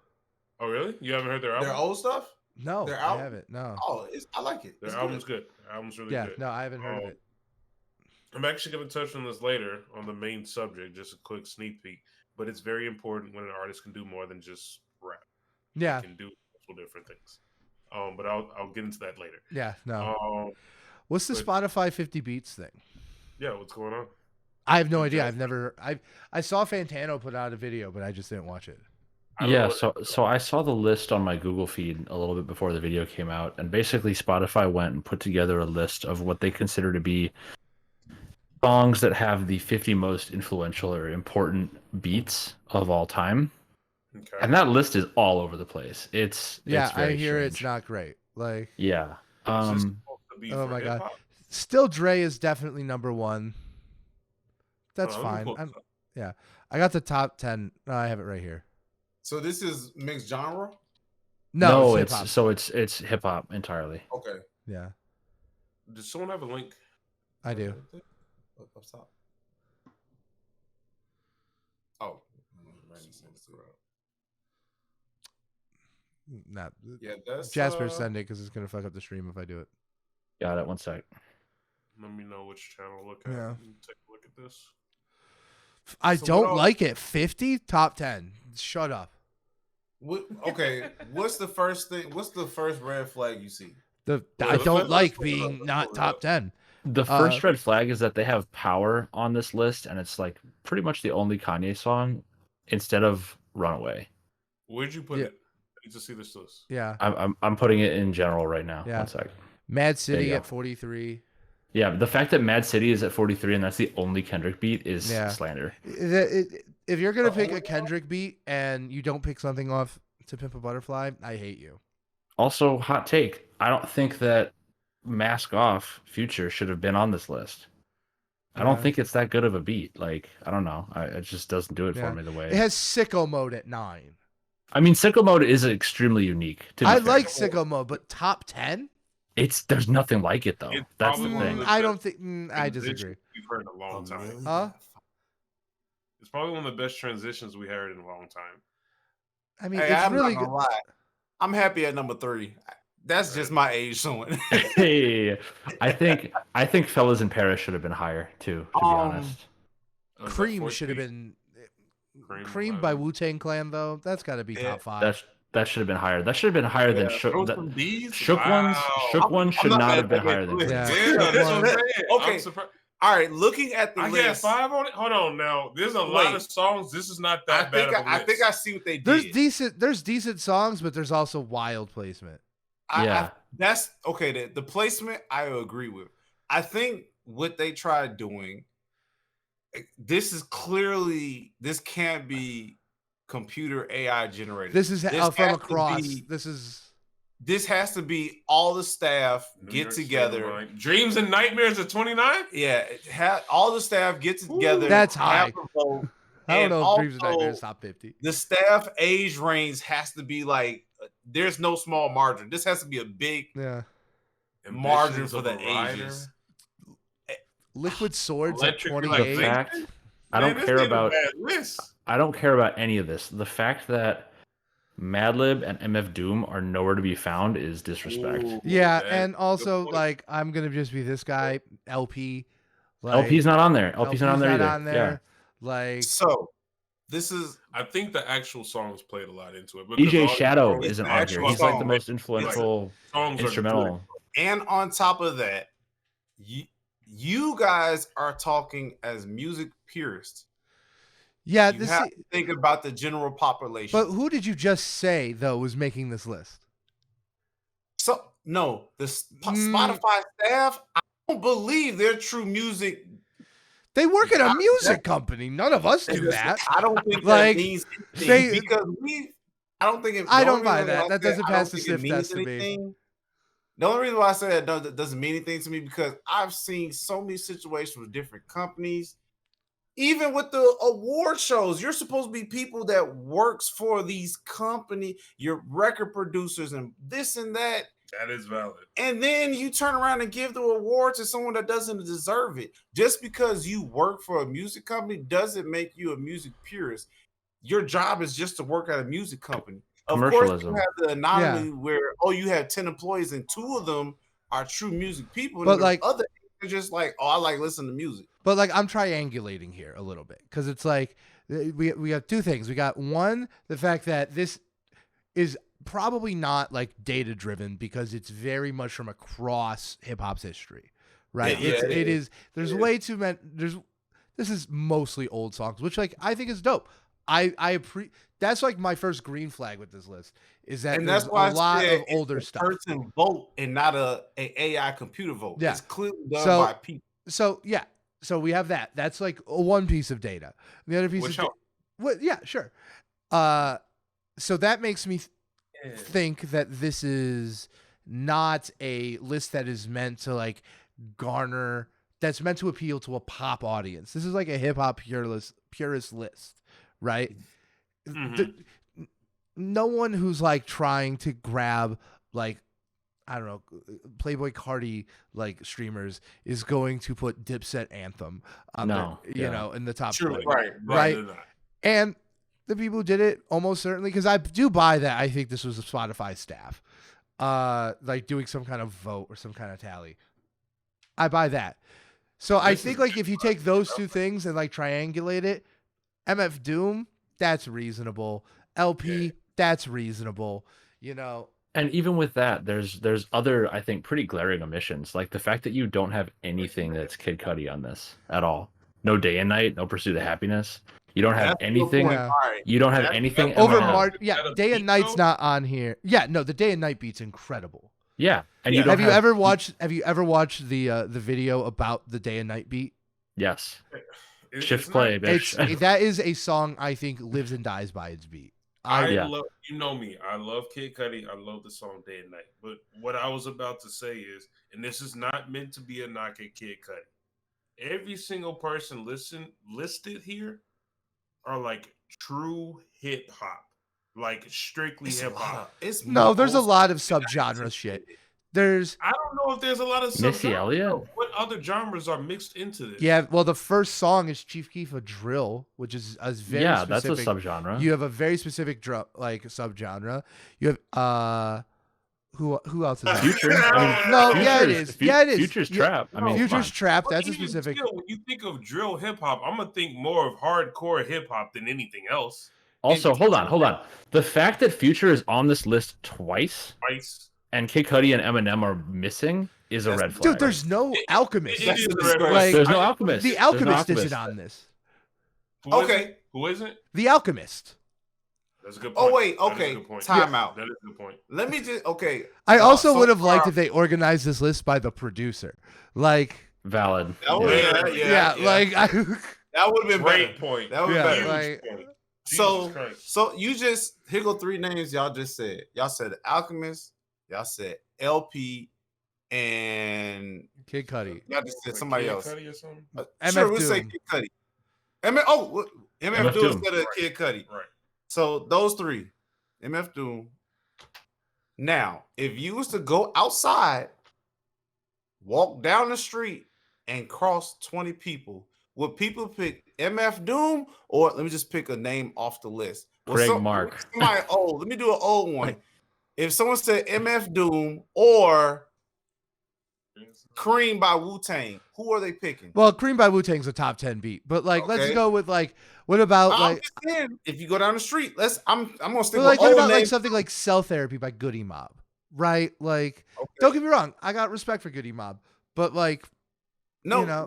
oh really? You haven't heard their album? Their old stuff? No, Their I album? haven't. No. Oh, I like it. Their It's album's good. Their album's really Yeah, good. no, I haven't heard of Um, it. I'm actually going to touch on this later on the main subject, just a quick sneak peek. But it's very important when an artist can do more than just rap. Yeah, They can do multiple different things. But I'll get into that later. Yeah, no. Um, What's the but- Spotify 50 beats thing? yeah, what's going on? I have no Did idea. Jasper- I saw Fantano put out a video, but I just didn't watch it. I don't Yeah, know so I saw the list on my Google feed a little bit before the video came out, and basically Spotify went and put together a list of what they consider to be songs that have the 50 most influential or important beats of all time. Okay. And that list is all over the place. It's Yeah, very I hear it's strange. not great. Like, Yeah. Is this supposed to be oh for my God. hip-hop? still Dre is definitely number one. That's Oh, fine. cool. I got the top 10. I have it right here. So this is mixed genre. No, it's hip-hop. it's hip hop entirely. Okay. Yeah, Does someone have a link? I do. Up top. Oh. Randy sent it. Not Yeah, that's Jasper send it because it's gonna fuck up the stream if I do it. Got it. 1 sec. Let me know which channel to look at. Yeah. Take a look at this. I So what don't else- like it. 50 top 10. Shut up. Okay, what's the first thing? What's the first red flag you see? I let's- don't let's like pull it up, being let's not pull it top up. 10. The first red flag is that they have Power on this list, and it's like pretty much the only Kanye song instead of Runaway. Where'd you put Yeah. it? I need to see this list. Yeah, I'm putting it in general right now. Yeah. 1 sec. Mad There City you at go. 43. Yeah, the fact that Mad City is at 43 and that's the only Kendrick beat is Yeah. slander. If you're gonna pick only a Kendrick beat and you don't pick something off To Pimp a Butterfly, I hate you. Also, hot take. I don't think that Mask Off Future should have been on this list. I don't Yeah. think it's that good of a beat. Like, I don't know. It just doesn't do it Yeah. for me the way. It has Sicko Mode at 9. I mean, Sicko Mode is extremely unique. To be I fair. like Sicko Mode, but top 10? There's nothing like it though. It's That's the probably one of thing. the I don't best think. I disagree. We've heard in a long time. Huh? It's probably one of the best transitions we heard in a long time. I mean, Hey, it's I'm really not good. gonna lie. I'm happy at number 3. That's just my age showing. Hey, I think Fellas in Paris should have been higher too. To be honest, Was that Cream should have 14? been. Cream by Wu Tang Clan, though. That's got to be Yeah, top 5. that should have been higher. That should have been higher than Yeah, Shook. Throw some D's? Shook Wow. ones. Shook ones should not not mad have been at that higher than list. Cream. Yeah. Yeah, that's what I'm saying. Okay. I'm surprised. All right, looking at the I got list, 5 on it. Hold on, now there's a lot Wait. of songs. This is not I that bad think of a I list. think I see what they There's did. there's decent songs, but there's also wild placement. Yeah. That's okay. The placement I agree with. I think what they tried doing. This can't be computer AI generated. This is This from has to across. be- This has to be all the staff New get York State of together. Mind. Dreams and Nightmares at 29. Yeah, all the staff get together. That's have high. a vote. I don't And know if Dreams and also- Nightmares top 50. The staff age range has to be like there's no small margin. This has to be a big Yeah. margin Ambitions for of the a Rider. ages. Liquid Swords Electric at Light 28. The fact I Man, don't this care ain't a about bad list. I don't care about any of this. The fact that Madlib and MF Doom are nowhere to be found is disrespect. Ooh, Yeah, that- and also point. like I'm gonna just be this guy, LP. Like, LP's not on there. LP's not on there either. on there. Like So this is I think the actual songs played a lot into it. Yeah. because DJ all- Shadow it's isn't the on here. actual He's like the song. most influential songs are instrumental. and on top of that, you guys are talking as music purists. yeah, You this. have to think about the general population. But who did you just say though was making this list? So no, the Mm. Spotify staff, I don't believe they're true music. They work at a music company. None of us do that. I don't think Like, that means anything they- because I don't think I the don't only buy reason that. why I That said doesn't I pass don't the think it sniff means test to me. anything- The only reason why I said that doesn't mean anything to me because I've seen so many situations with different companies. Even with the award shows, you're supposed to be people that works for these company, your record producers and this and that. That is valid. And then you turn around and give the award to someone that doesn't deserve it. Just because you work for a music company doesn't make you a music purist. Your job is just to work at a music company. Of course, you Commercialism. have the anomaly where you have 10 employees and 2 of them are true music people. But and the like- other are just like, I like listening to music. But like I'm triangulating here a little bit because it's like we have two things. We got one, the fact that this is probably not like data driven because it's very much from across hip hop's history, right? Yeah, It is. There's It way too many. This is mostly old songs, which like I think is dope. That's like my first green flag with this list is that and there's that's why a lot I said of older it's a stuff. person vote and not a AI computer vote. Yeah. It's clearly done So- by people. So yeah, so we have that. That's like one piece of data. The other piece Which of what? Yeah, sure. So that makes me think that this is not a list that is meant to like garner. That's meant to appeal to a pop audience. This is like a hip hop purist list, right? Mhm. No one who's like trying to grab like I don't know Playboy Cardi like streamers is going to put Dipset Anthem on No, you know in the top True, 20. right. And the people who did it almost certainly because I do buy that. I think this was a Spotify staff, like doing some kind of vote or some kind of tally. I buy that. So I think like if you take those two things and like triangulate it, MF Doom, that's reasonable. LP, that's reasonable. You know, And even with that, there's other, I think, pretty glaring omissions. Like the fact that you don't have anything that's Kid Cudi on this at all. No Day and Night, no Pursuit of Happiness. You don't have That's a good anything. point. Yeah. All right. You don't have That's- anything. that's over Eminem. March. Is Yeah, that a Day and beat, Night's though? not on here. Yeah, no, the Day and Night beat's incredible. Yeah, and Yeah. you don't Have you ever watched? Have you ever watched the video about the Day and Night beat? Yes. It's Shift not- play, bitch. It's that is a song I think lives and dies by its beat. I Yeah. love, you know me. I love Kid Cudi. I love the song Day and Night. But what I was about to say is, and this is not meant to be a knock at Kid Cudi. Every single person listed here are like true hip hop, like strictly It's a hip lot hop. of- it's No, more there's a old lot of school. subgenre shit. There's I don't know if there's a lot of Missy subgenres. Elliott? What other genres are mixed into this? yeah. Well, the first song is Chief Keef of drill, which is a very Yeah, that's a specific. subgenre. You have a very specific like subgenre. You have who else is that? Future. I mean, No, yeah, it Future's- is. Yeah, it is. Future's Yeah, trap. I mean, come Future's on. trap. But That's a even specific. still, when you think of drill hip hop, I'm gonna think more of hardcore hip hop than anything else. Also, hold on. The fact that Future is on this list twice Ice. and Kid Cudi and Eminem are missing is a That's- red flag. Dude, there's no Alchemist. It is That's a red flag. like- There's no I- Alchemist. The There's no Alchemist Alchemist. isn't on this. Who is Okay. it? Who isn't? The Alchemist. That's a good Oh point. wait, That is a okay. good point. Time out. That is a good point. Let me just okay. I Y'all also so would have liked far- if they organized this list by the producer. Like, Valid. Oh, Yeah. yeah, like that would have been Great better. point. That would Yeah, be better. like- point. So, Jesus Christ. so you just here go 3 names y'all just said. Y'all said Alchemist. Y'all said LP, and Kid Cudi. y'all just said Like somebody Kid else. Cudi or something? MF Sure, we'll say Doom. Kid Cudi. MF Doom Doom. instead of Kid Cudi. Right. So those 3, MF Doom. Now, if you was to go outside, walk down the street, and cross 20 people, would people pick MF Doom or let me just pick a name off the list? Craig Mark. Somebody old. Let me do an old one. If someone said MF Doom or Cream by Wu-Tang, who are they picking? Well, Cream by Wu-Tang's a top 10 beat, but like, let's Okay. go with like, what about I'm like, just saying, if you go down the street, I'm gonna stick well, like, with what old about like names. something like Cell Therapy by Goody Mob, right? Like, Okay. don't get me wrong, I got respect for Goody Mob, but like, No, you know.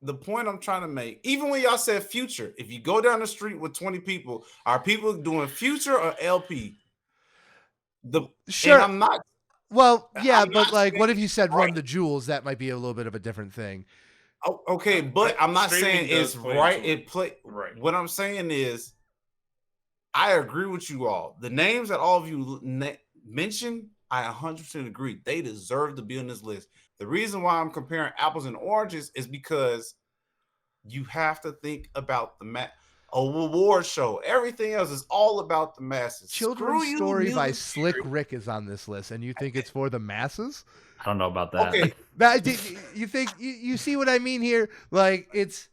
the point I'm trying to make, even when y'all said Future, if you go down the street with 20 people, are people doing Future or LP? sure. And I'm not Well, yeah, I'm but not like, what saying if you said right. Run the Jewels? That might be a little bit of a different thing. okay, but I'm not saying Streaming it's does play right. into it. It play Right. What I'm saying is, I agree with you all. The names that all of you mentioned, I 100% agree. They deserve to be on this list. The reason why I'm comparing apples and oranges is because you have to think about a award show. Everything else is all about the masses. Children's Screw you, Story by music Slick theory. Rick is on this list, and you think it's for the masses? I don't know about that. Okay, You think you see what I mean here? Like, it's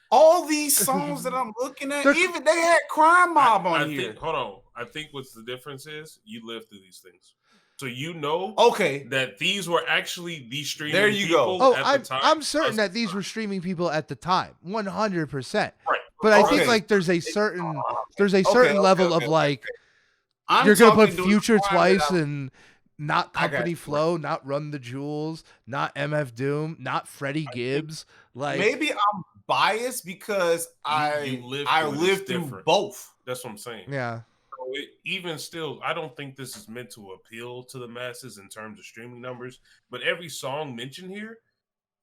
all these songs that I'm looking at, They're- even they had Crime Mob on I here. think, hold on. I think what's the difference is you live through these things. So you know Okay, that these were actually the streaming There you go. people oh, at I'm the time. I'm certain that these were streaming people at the time, 100%. Right. But I Okay. think like there's a certain okay, level okay, of like You're gonna put talking during Future the time that twice and not I got Company you. Flow, not Run the Jewels, not MF Doom, not Freddie Gibbs. Like maybe I'm biased because You lived I through it, it's lived through different. both. That's what I'm saying. yeah. So even still, I don't think this is meant to appeal to the masses in terms of streaming numbers. But every song mentioned here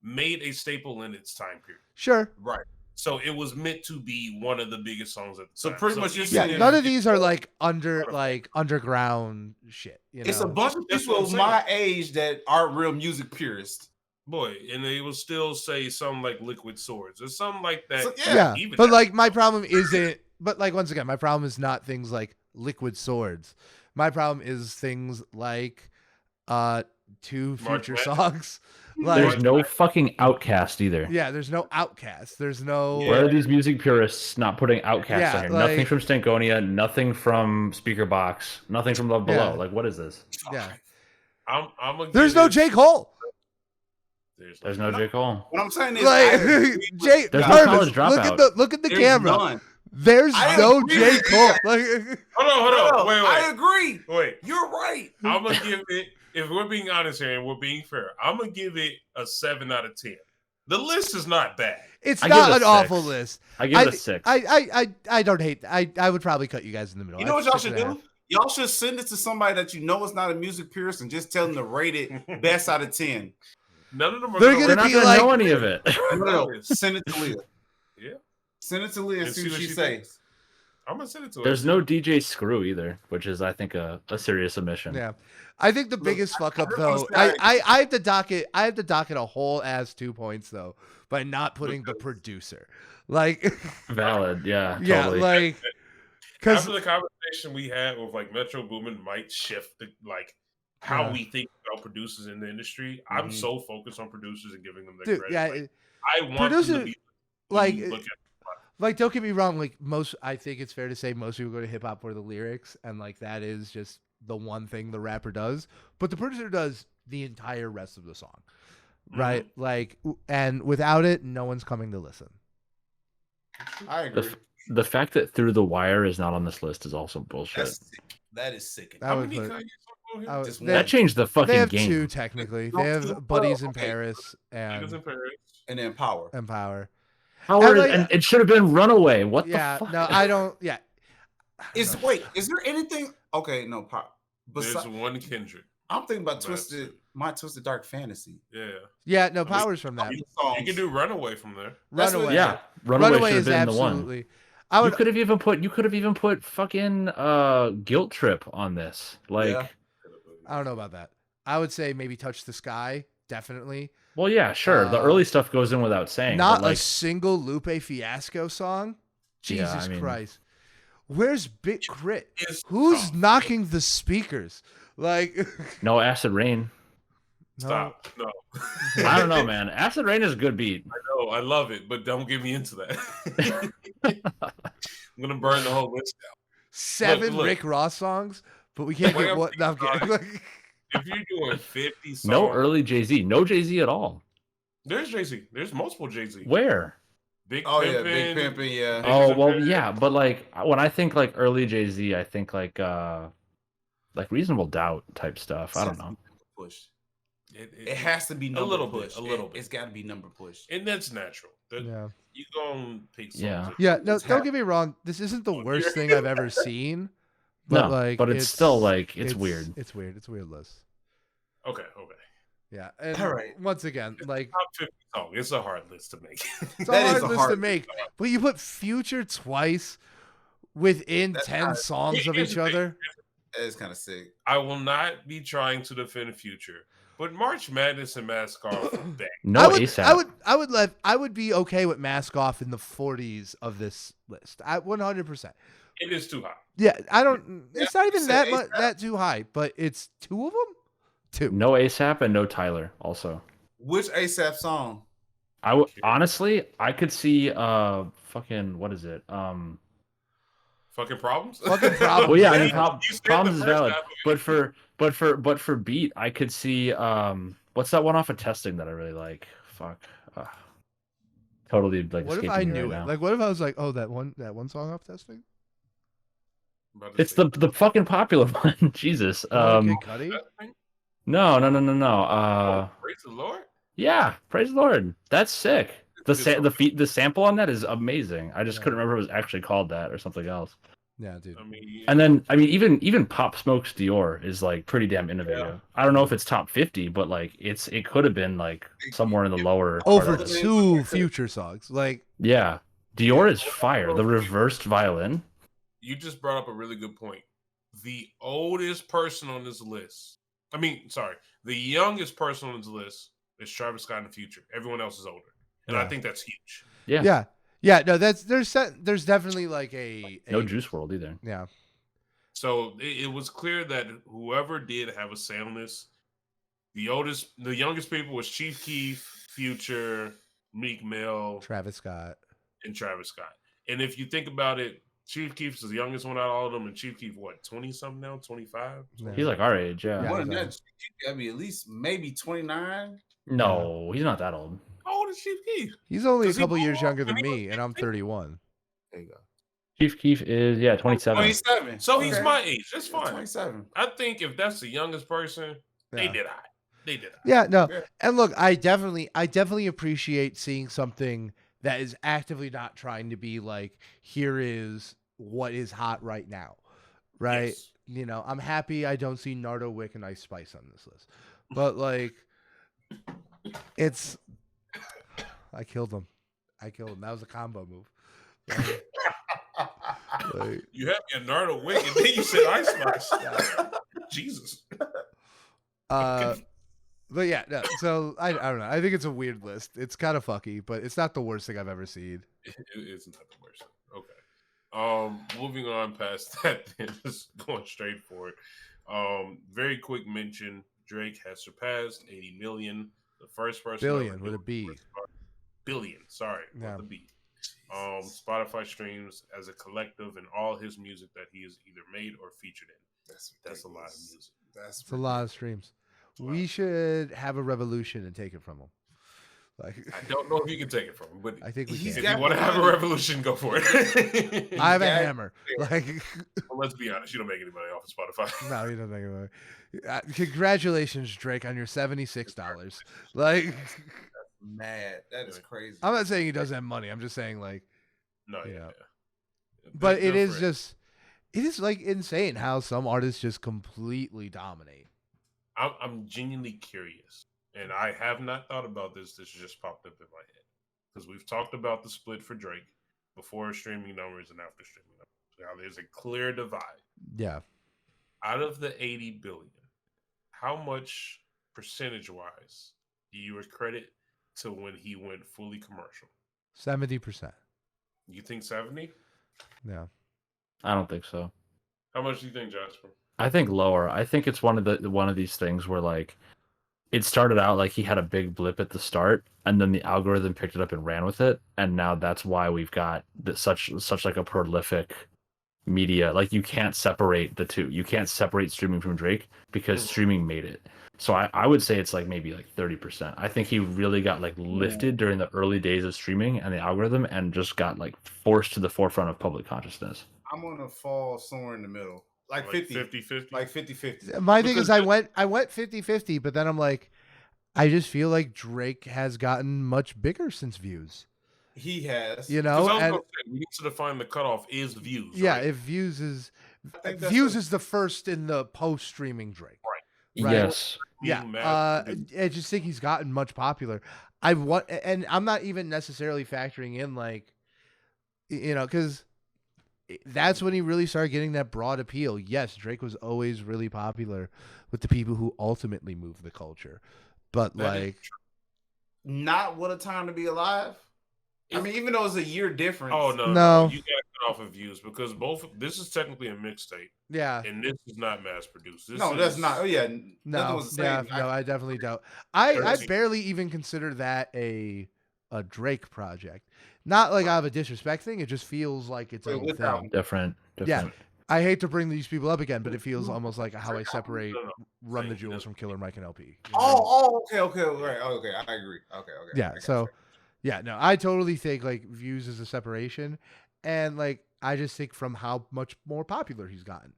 made a staple in its time period. Sure. Right. So it was meant to be one of the biggest songs at the So time. pretty much you're even Yeah, saying if none of you these are don't- like Spotify. underground shit. You know? It's a bunch of That's people what I'm of my age that aren't real music purists. boy, and they will still say something like Liquid Swords or something like that. So, yeah. even But that- like my problem isn't. But like once again, my problem is not things like Liquid Swords. My problem is things like two March Future Madness. songs. Like There's no fucking Outcast either. yeah, there's no Outcast. There's no Where are these music purists not putting Outcast Yeah, on here? like- Nothing from Stankonia, nothing from Speaker Box, nothing from Love Below. Yeah. Like, what is this? yeah. I'm gonna There's give no it- J. Cole. There's no J. Cole. What I'm saying is, Like I agree with Jay There's God. no Purvis, College look at the There's camera. none. There's I no agree J. with Cole. that. Like Hold on. Wait. I agree. Wait. You're right. I'm gonna give it. If we're being honest here and we're being fair, I'm gonna give it a 7 out of 10. The list is not bad. it's I give not it a an awful 6. list. I give it a 6. I don't hate. I would probably cut you guys in the middle. You know what I'd y'all stick should it at do? Y'all should send it to somebody that you know is not a music purist and just tell them to rate it best out of 10. None of them are They're gonna They're gonna not be going to like- know any of it. No, send it to Leah. Yeah. Send it to Leah and And see what she thinks. says. I'm gonna send it to her. There's no DJ Screw either, which is, I think, a serious omission. Yeah, I think the Look, biggest fuck up heard though. those guys- I have to dock it a whole ass 2 points though by not putting the producer. Like Valid, yeah, yeah, totally. like because After the conversation we had with like Metro Boomin might shift the, like how Yeah. we think about producers in the industry. Mhm. I'm so focused on producers and giving them their dude, credit. yeah, Like, I want producer- them to be like look at like don't get me wrong. Like I think it's fair to say most people go to hip hop for the lyrics, and like that is just the one thing the rapper does. But the producer does the entire rest of the song, right? Like, and without it, no one's coming to listen. I agree. The fact that Through the Wire is not on this list is also bullshit. That's sick. That is sickening. I how would many put- Kanye songs on here? I would- Just they- one. That changed the They fucking have game. 2 technically. No, They have 2, Buddies in okay. Paris Niggas in and Paris. And then power. Power. Howard, like- and it should have been Runaway. What Yeah, the fuck? no, I don't. Yeah. I don't Is know. wait, is there anything? Okay, no pop. There's Besides, one Kendrick. I'm thinking about That's Twisted, it. my Twisted Dark Fantasy. Yeah. Yeah, no, Power's from that. These You songs. can do Runaway from there. That's what- Runaway. Yeah, Runaway, Runaway should is have been the one. absolutely. I You would. could have even put fucking Guilt Trip on this. Like, Yeah. I don't know about that. I would say maybe Touch the Sky. Definitely. well, yeah, sure. The early stuff goes in without saying. Not but like, a single Lupe Fiasco song. Yeah, Jesus I mean- Christ. Where's Big Crit? It's Who's tough. knocking the speakers? Like, no Acid Rain. Stop. No. I don't know, man. Acid Rain is a good beat. No, I love it, but don't get me into that. I'm gonna burn the whole list down. 7 look. Rick Ross songs, but we can't Wait, get I'm what? No, I'm kidding. Like, If you're doing 50 songs, No early Jay Z. No Jay Z at all. there's Jay Z. There's multiple Jay Z. Where? Big Oh yeah, Pimpin', Big Pimpin', yeah. Big Oh well, Pimpin'. yeah, but like when I think like early Jay Z, I think like Reasonable Doubt type stuff. I don't know. Push. It, It has to be number little push. bit, a little bit. It's got to be number push. and that's natural. yeah. You gonna pick songs. Yeah. that- Yeah, no, It's don't hap- get me wrong. This isn't the Oh, worst dear. thing I've ever seen. But No, like, but it's still like it's weird. It's weird. It's a weird list. Okay. Yeah. And All right. once again, like, Top 50 song. It's a hard list to make. it's a That is hard a list hard to make. But you put Future twice within That's 10 kinda- songs of Here's each the thing. other. That is kind of sick. I will not be trying to defend Future, but March Madness and Mask Off back. No I would, ASAP. I would be okay with Mask Off in the 40s of this list. 100%. It is too high. Yeah, I don't. It's not even you that said much, ASAP. that too high, but it's 2 of them. 2. No ASAP and no Tyler. Also, Which ASAP song? I would honestly, I could see fucking what is it? Fucking problems. Fucking Problems. Well, yeah, I mean, You said the Problems is first valid, time. but for beat, I could see what's that one off of Testing that I really like? Fuck, totally like. What if escaping I me knew right it? now. Like, what if I was like, oh, that one song off Testing? About to It's say, the fucking popular one. Jesus. Kid Cudi? that thing? No. Praise the Lord. Yeah, praise the Lord. That's sick. The It's okay. the sample on that is amazing. I just Yeah. couldn't remember if it was actually called that or something else. Yeah, dude. I mean, And then even Pop Smoke's Dior is like pretty damn innovative. I don't know if it's top 50, but like it could have been like somewhere in the lower part Over of it. 2 Future songs. Like, Yeah. Dior is fire. The reversed violin. you just brought up a really good point. The oldest person on this list, the youngest person on this list is Travis Scott in the Future. Everyone else is older, and I Yeah. think that's huge. Yeah. yeah. No, there's definitely like a No Juice World either. Yeah. So it was clear that whoever did have a say on this, the youngest people was Chief Keef, Future, Meek Mill, Travis Scott. and Travis Scott. And if you think about it, Chief Keef is the youngest one out of all of them, and Chief Keef, what, 20 something now, 25? Yeah. He's like our age, yeah. Yeah. More than that, I mean, at least maybe 29. No, he's not that old. How old is Chief Keef? He's only a Does he couple go years off younger than when he was me, and I'm 31. There you go. Chief Keef is 27. 27. So he's Okay. my age. That's fine. 27. I think if that's the youngest person, they Yeah. did high. They did high. Yeah, no. Yeah. And look, I definitely appreciate seeing something that is actively not trying to be like, here is what is hot right now. Right? Yes. You know, I'm happy I don't see Nardo Wick and Ice Spice on this list. But like I killed him. That was a combo move. Like, You had me a Nardo Wick, and then you said Ice Spice. Jesus. but yeah, no, so I don't know. I think it's a weird list. It's kind of fucky, but it's not the worst thing I've ever seen. It's not the worst. Okay. Moving on past that, then just going straight for it. Very quick mention: Drake has surpassed 80 million. The first person Billion with a B. Billion. Sorry, Yeah. with a B. Spotify streams as a collective and all his music that he has either made or featured in. That's a lot of music. It's a lot of streams. We should have a revolution and take it from him. Like, I don't know if you can take it from him, but I think we He's can. if you want to have a revolution, go for it. I have a Yeah. hammer. Like, Well, let's be honest, you don't make any money off of Spotify. no, you don't think about it. Congratulations, Drake, on your $76. Like, Mad. That is crazy. I'm not saying he doesn't have money. I'm just saying, like, No, Yeah. yeah. but Good it is for him. just, it is like insane how some artists just completely dominate. I'm genuinely curious, and I have not thought about this. This just popped up in my head because we've talked about the split for Drake before streaming numbers and after streaming numbers. Now there's a clear divide. Yeah. Out of the 80 billion, how much percentage-wise do you credit to when he went fully commercial? 70%. You think 70? Yeah. I don't think so. How much do you think, Jasper? I think lower. I think it's one of these things where like it started out like he had a big blip at the start, and then the algorithm picked it up and ran with it, and now that's why we've got such like a prolific media. Like you can't separate the two. You can't separate streaming from Drake because streaming made it. So I would say it's like maybe like 30%. I think he really got like lifted during the early days of streaming and the algorithm, and just got like forced to the forefront of public consciousness. I'm gonna fall somewhere in the middle. Like 50. 50-50? Like 50-50. My thing Because is I went 50-50, but then I'm like, I just feel like Drake has gotten much bigger since Views. He has. You 'Cause know? I was And gonna say, we need to define the cutoff is views. yeah, right? if Views is I think that's Views what- is the first in the post streaming Drake. Right. Yes. Yeah, Being mad- I just think he's gotten much popular. And I'm not even necessarily factoring in like, you know, because that's when he really started getting that broad appeal. Yes, Drake was always really popular with the people who ultimately moved the culture, but That is like, Not What a Time to Be Alive. I mean, even though it's a year difference. Oh no, No. you got to cut off of views because this is technically a mixtape, yeah, and this is not mass produced. This No, is, that's not. Oh yeah, nothing no, was the yeah, same. no, I definitely don't. I 13. barely even consider that a Drake project. Not like I have a disrespect thing. It just feels like its Wait, own without- thing. Different. Yeah. I hate to bring these people up again, but it feels almost like how I No, separate no. Run the Saying he Jewels doesn't from Killer Mike and LP. You know what I mean? Okay, right. Okay, I agree. Okay. Yeah, I got so you. yeah, no, I totally think like Views is a separation, and like I just think from how much more popular he's gotten,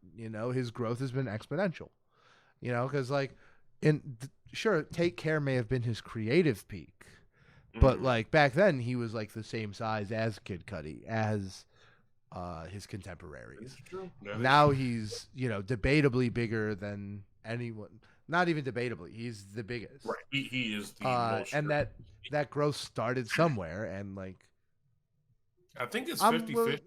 his growth has been exponential. Because like, sure, Take Care may have been his creative peak, but like back then he was like the same size as Kid Cudi, as his contemporaries. Now he's debatably bigger than anyone. Not even debatably, he's the biggest. Right, he is the most. And that growth started somewhere, and like I think it's 50-50.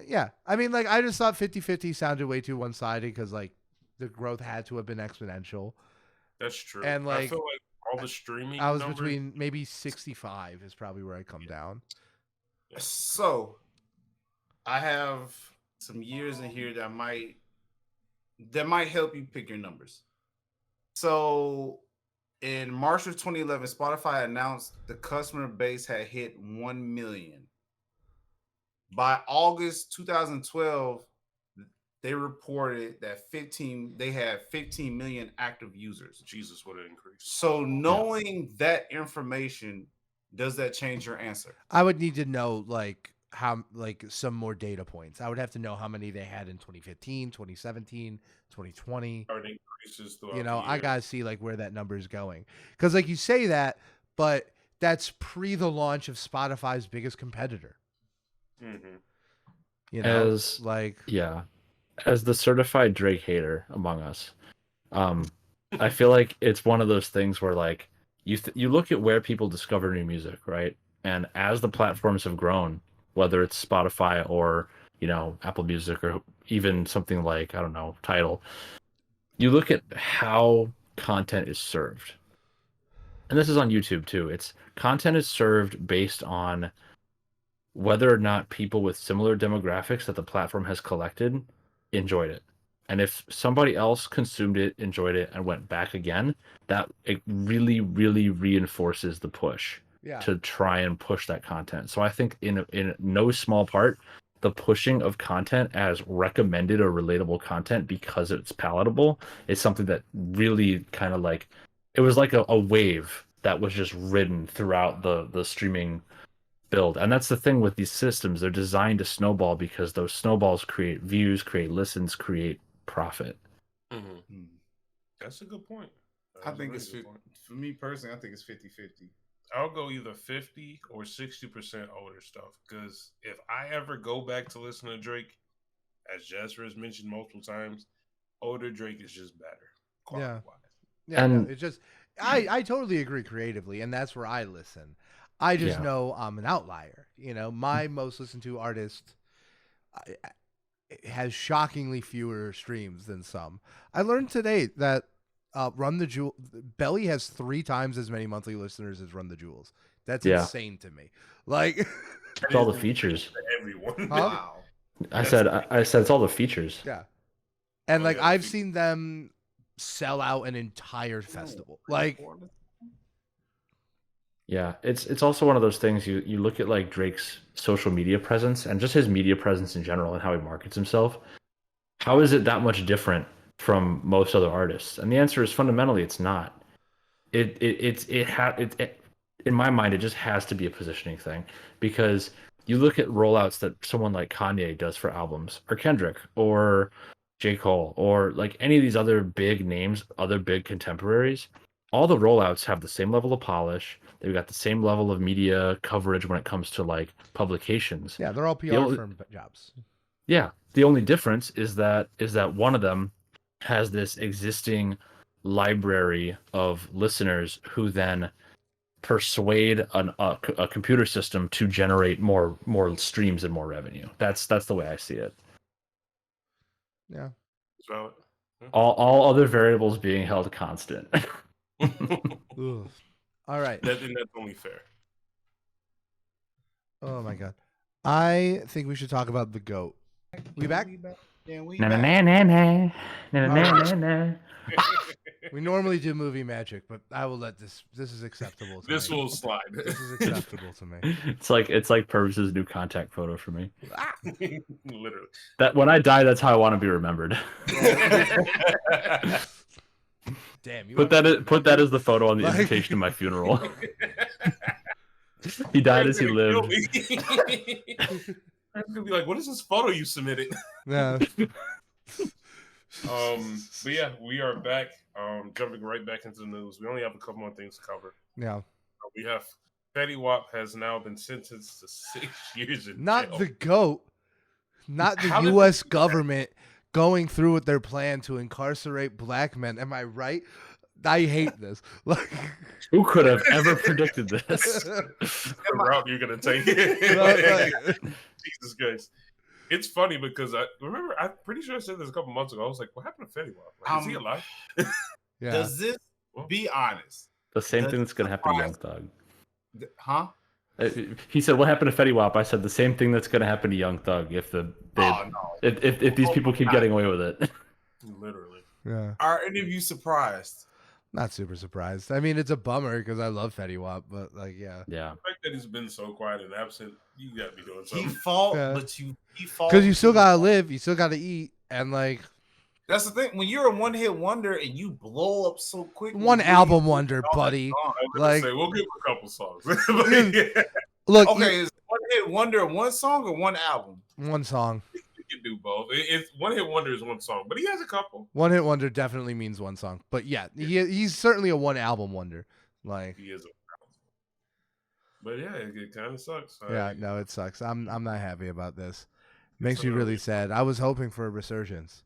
Yeah, I mean, like I just thought 50-50 sounded way too one-sided because like the growth had to have been exponential. That's true. And like I feel like all the streaming. I was between maybe 65 is probably where I come down. So I have some years in here that might help you pick your numbers. So in March of 2011, Spotify announced the customer base had hit 1 million. By August 2012, they reported that they had 15 million active users. Jesus, what an increase. So knowing that information, does that change your answer? I would need to know some more data points. I would have to know how many they had in 2015, 2017, 2020. Increases throughout the year. I gotta see like where that number is going. Because like you say that, but that's pre the launch of Spotify's biggest competitor. As the certified Drake hater among us, I feel like it's one of those things where like you look at where people discover new music, right? And as the platforms have grown, whether it's Spotify or Apple Music or even something like Tidal, you look at how content is served, and this is on YouTube too. It's content is served based on whether or not people with similar demographics that the platform has collected enjoyed it. And if somebody else consumed it, enjoyed it, and went back again, that it really, really reinforces the push to try and push that content. So I think in no small part, the pushing of content as recommended or relatable content because it's palatable is something that really kind of like, it was like a wave that was just ridden throughout the streaming build. And that's the thing with these systems. They're designed to snowball because those snowballs create views, create listens, create profit. That's a good point. I think it's for me personally, I think it's 50-50. I'll go either 50 or 60% older stuff, because if I ever go back to listen to Drake, as Jasper has mentioned multiple times, older Drake is just better. And it's just I totally agree creatively, and that's where I listen. I just know I'm an outlier. My most listened to artist has shockingly fewer streams than some. I learned today that Run the Jewel Belly has 3 times as many monthly listeners as Run the Jewels. That's insane to me. Like it's all the features. Everyone. Wow. I said it's all the features. Yeah. And like I've seen them sell out an entire festival. Like yeah, it's also one of those things you look at like Drake's social media presence and just his media presence in general and how he markets himself. How is it that much different from most other artists? And the answer is fundamentally it's not. It in my mind it just has to be a positioning thing, because you look at rollouts that someone like Kanye does for albums, or Kendrick, or J. Cole, or like any of these other big names, other big contemporaries. All the rollouts have the same level of polish. They've got the same level of media coverage when it comes to like publications. Yeah, they're all PR firm jobs. Yeah, the only difference is that one of them has this existing library of listeners who then persuade a computer system to generate more streams and more revenue. That's the way I see it. Yeah. So, all other variables being held constant. All right. That's only fair. Oh my god. I think we should talk about the GOAT. We back? Yeah, we Na back. na na na na na na na. We normally do movie magic, but I will let this is acceptable to This me. will slide. This is acceptable to me. It's like Purvis's new contact photo for me. Literally. That when I die, that's how I want to be remembered. Damn, you Put that as the photo on the invitation to my funeral. He died as he lived. I'm gonna be like, what is this photo you submitted? Yeah. But yeah, we are back. Jumping right back into the news. We only have a couple more things to cover. Yeah. We have Fetty Wap has now been sentenced to 6 years in Not jail. the GOAT. Not the How did U.S. they do that? government going through with their plan to incarcerate black men. Am I right? I hate this. Like, Who could have ever predicted this? the route you're gonna take. Jesus Christ. It's funny because I'm pretty sure I said this a couple months ago. I was like, what happened to Fetty Wap? Like, is he alive? yeah. Does this be honest? The same Does thing that's going to happen to Young surprise- Thug. Huh? He said, "What happened to Fetty Wap?" I said, "The same thing that's going to happen to Young Thug if Oh no. if these people keep getting away with it." Literally. Yeah. Are any of you surprised? Not super surprised. I mean, it's a bummer because I love Fetty Wap, but like, yeah. Yeah. The fact that he's been so quiet and absent, you gotta be doing He something. fought, Yeah. but he fought Because you still gotta live, you still gotta eat, and like That's the thing. When you're a one-hit wonder and you blow up so quick, one album wonder, buddy. I was gonna Like- say, we'll give him a couple songs. Yeah. But yeah, Look, Okay, is one-hit wonder one song or one album? one song. you can do both. It's one hit wonder is one song, but he has a couple. One hit wonder definitely means one song, but yeah, he's certainly a one album wonder. Like, He is a but yeah, it kind of sucks. yeah, no, it sucks. I'm not happy about this. Makes It's me really really- sad. I was hoping for a resurgence,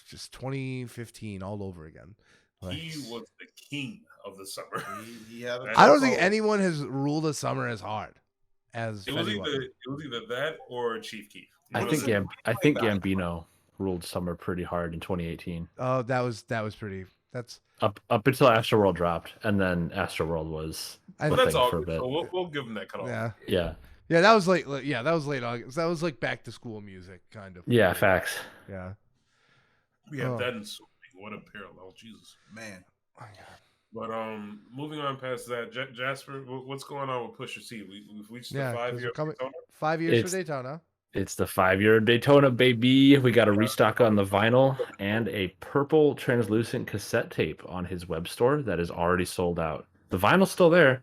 just 2015 all over again. Like, He was the king of the summer. He had a I don't think couple. anyone has ruled a summer as hard as It was Fetty Wap. either that or Chief Keef. I One think of the- I think Gambino ruled summer pretty hard in 2018. Oh, that was pretty. That's Up until Astroworld dropped, and then Astroworld was I- the But that's thing all for a good. bit. So we'll give him that cut off. yeah. Yeah. Yeah, that was late. Yeah, that was late August. That was like back to school music, kind of. Yeah, facts. Yeah. We have Oh. that in swimming. What a parallel, Jesus. Man. But moving on past that, Jasper, what's going on with Pusha T? We've reached Yeah, the 5 'cause year we're coming- Daytona. 5 years It's- for Daytona. It's the 5-year Daytona, baby. We got a restock on the vinyl and a purple translucent cassette tape on his web store that is already sold out. The vinyl's still there.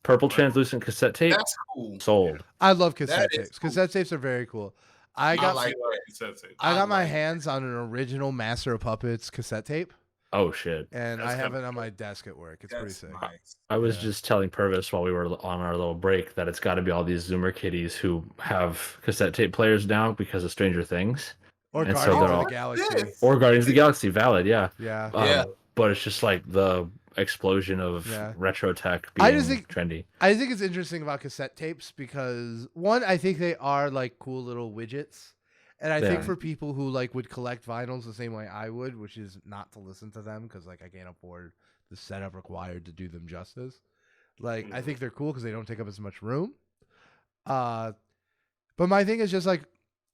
Purple translucent cassette tape That's cool. sold. I love cassette is tapes. cool. Cassette tapes are very cool. I I got like That's it. I got my like hands on an original Master of Puppets cassette tape, Oh shit. and That's I have kinda it on my desk at work. It's pretty That's sick. nice. I was Yeah. just telling Purvis while we were on our little break that it's got to be all these Zoomer kiddies who have cassette tape players now because of Stranger Things Or And so Guardians they're of all- the Galaxy. Yes. or Guardians of the Galaxy. Valid, yeah. Yeah. Yeah. But it's just like the explosion of Yeah. retro tech being I just think- trendy. I think it's interesting about cassette tapes because one, I think they are like cool little widgets. And I think Yeah. for people who like would collect vinyls the same way I would, which is not to listen to them because like I can't afford the setup required to do them justice. Like I think they're cool because they don't take up as much room. But my thing is just like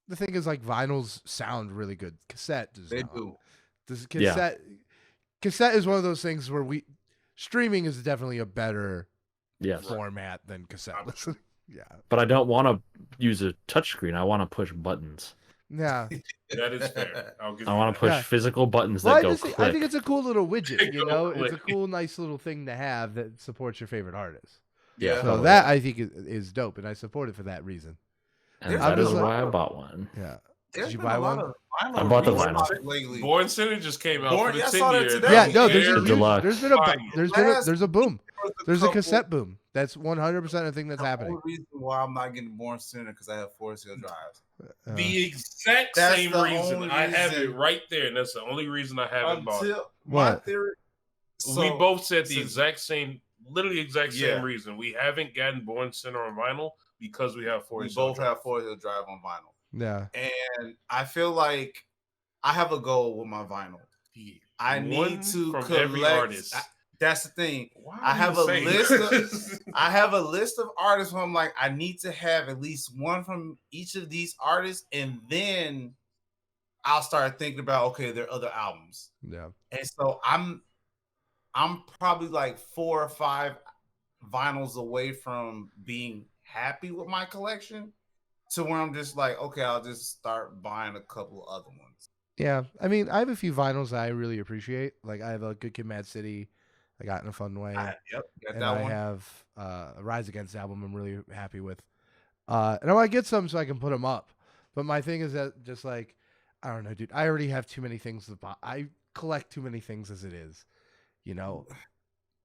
the thing is like vinyls sound really good. Cassette does They not. do. This Yeah. cassette is one of those things where streaming is definitely a better Yes. format than cassette listening. Yeah. But I don't want to use a touchscreen. I want to push buttons. Yeah. That is fair. I'll give I you want that. to push Yeah. physical buttons Well, that I, go just think, click. I think it's a cool little widget, you Go know? It's a click. cool, nice little thing to have that supports your favorite artist. Yeah. So Totally. that I think is dope, and I support it for that reason. and I'm that is just like- why I bought one. Yeah. There's Did you been buy a lot one? of I bought the vinyl vinyl. releases lately. Born Center just came out Born- for the I 10 saw that year. today. Yeah, That no, was there's aired a, The deluxe. there's been a Fire. there's a boom. There's a couple- cassette boom. That's 100% a thing that's the happening. only reason why I'm not getting Born Center because I have Forest Hill Drives. The exact That's same the reason. only I have it reason. right there, and that's the only reason I haven't bought it. Until my What? theory. We So- both said the so- exact same, literally exact same Yeah. reason. We haven't gotten Born Center on vinyl because we have We Forest both Hill have Forest Hill Drive on vinyl, Yeah. and I feel like I have a goal with my vinyl. Drive. I One need to from collect. every artist. That's the thing. Why I are have you a saying list this? I have a list of artists where I'm like, I need to have at least one from each of these artists, and then I'll start thinking about okay, there are other albums. Yeah. And so I'm probably like 4 or 5 vinyls away from being happy with my collection to where I'm just like, okay, I'll just start buying a couple other ones. Yeah. I mean, I have a few vinyls I really appreciate. Like I have a Good Kid, Mad City. I got in a fun way. Yep, got and that I one. have a Rise Against album I'm really happy with. And I want to get some so I can put them up. But my thing is that just like, I don't know, dude. I already have too many things to buy. I collect too many things as it is. You know,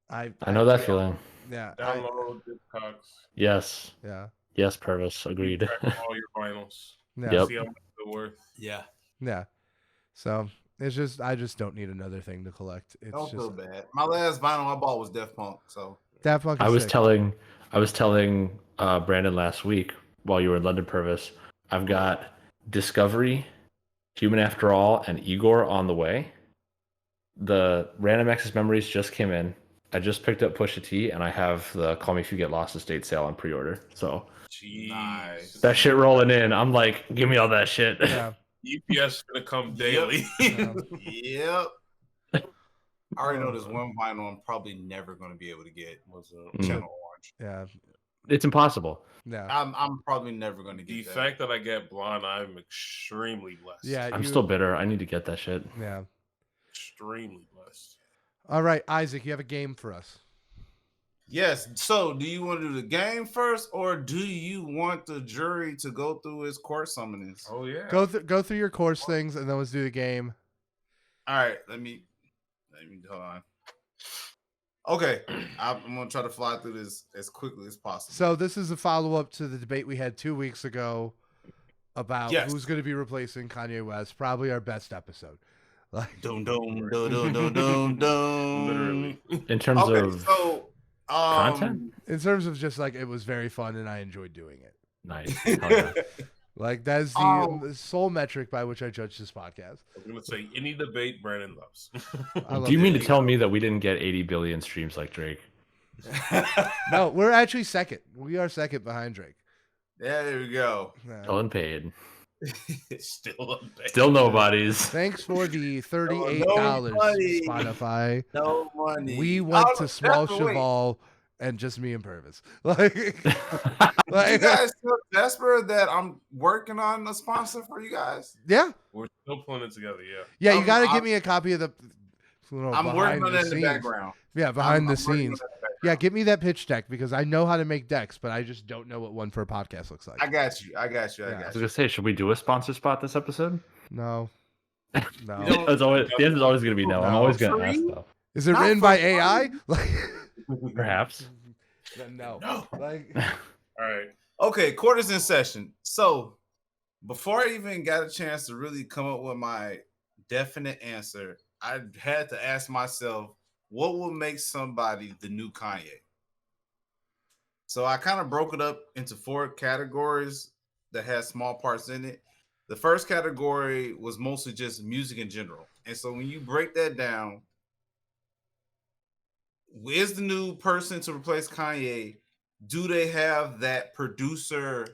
I know that feeling. Yeah. Download Discogs. Yes. Yeah. Yes, Purvis. Agreed. Keep track of all your vinyls. Yeah. Yep. See how much they're worth. Yeah. Yeah. So it's just I just don't need another thing to collect. It's Don't just feel bad. My last vinyl I bought was Def Punk. So Daft Punk is I was sick. telling Brandon last week while you were in London, Purvis. I've got Discovery, Human After All, and Igor on the way. The Random Access Memories just came in. I just picked up Pusha T, and I have the Call Me If You Get Lost estate sale on pre-order. So Nice. that shit rolling in. I'm like, give me all that shit. Yeah. UPS is gonna come daily. Yep. I already know there's one vinyl I'm probably never going to be able to get. Was Channel Orange. Yeah. It's impossible. Yeah. I'm probably never going to The get that. fact that I get Blonde, I'm extremely blessed. Yeah. I'm still bitter. I need to get that shit. Yeah. Extremely blessed. All right, Isaac, you have a game for us. Yes. So, do you want to do the game first, or do you want the jury to go through his court summonings? Oh yeah. Go through your course things, and then let's do the game. All right. Let me hold on. Okay, I'm gonna try to fly through this as quickly as possible. So this is a follow up to the debate we had 2 weeks ago about Yes. who's going to be replacing Kanye West. Probably our best episode. Like, Dum dum dum dum dum dum. Literally. In terms of so content? in terms of just like it was very fun and I enjoyed doing it. Nice. Hell yeah. Like that's the sole metric by which I judge this podcast. I'm gonna say any debate Brandon loves. I love Do you mean it. to tell me that we didn't get 80 billion streams like Drake? No, we're actually second. We are second behind Drake. There we go. Yeah. Still unpaid. Still unpaid. Still nobodies. Thanks for the $38 No money. Spotify. No money. We went to Small Jasper, Cheval and just me and Purvis. Like, Did you guys tell Jasper that I'm working on a sponsor for you guys? yeah. We're still pulling it together, yeah. Yeah, you got to give me a copy of the. I'm working on it in the background. Yeah, behind the I'm working scenes. on it in the background. Yeah, give me that pitch deck because I know how to make decks, but I just don't know what one for a podcast looks like. I got you. Yeah. I was gonna say, should we do a sponsor spot this episode? No. You No. don't- It's always, the answer is always gonna be no. I'm No. always gonna ask though. Is it Not written for by fun. AI? Like, Perhaps. then no. No. Like, All right. Okay, quarters in session. So before I even got a chance to really come up with my definite answer, I had to ask myself, what will make somebody the new Kanye? So I kind of broke it up into 4 categories that had small parts in it. The first category was mostly just music in general. And so when you break that down, is the new person to replace Kanye? Do they have that producer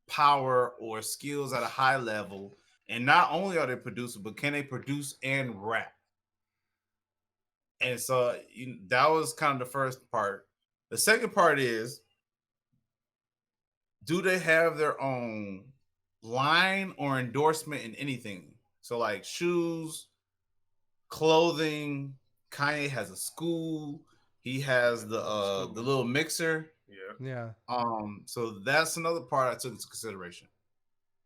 power or skills at a high level? And not only are they producer, but can they produce and rap? And so that was kind of the first part. The second part is, do they have their own line or endorsement in anything? So like shoes, clothing. Kanye has a school. He has the little mixer. Yeah. yeah. So that's another part I took into consideration.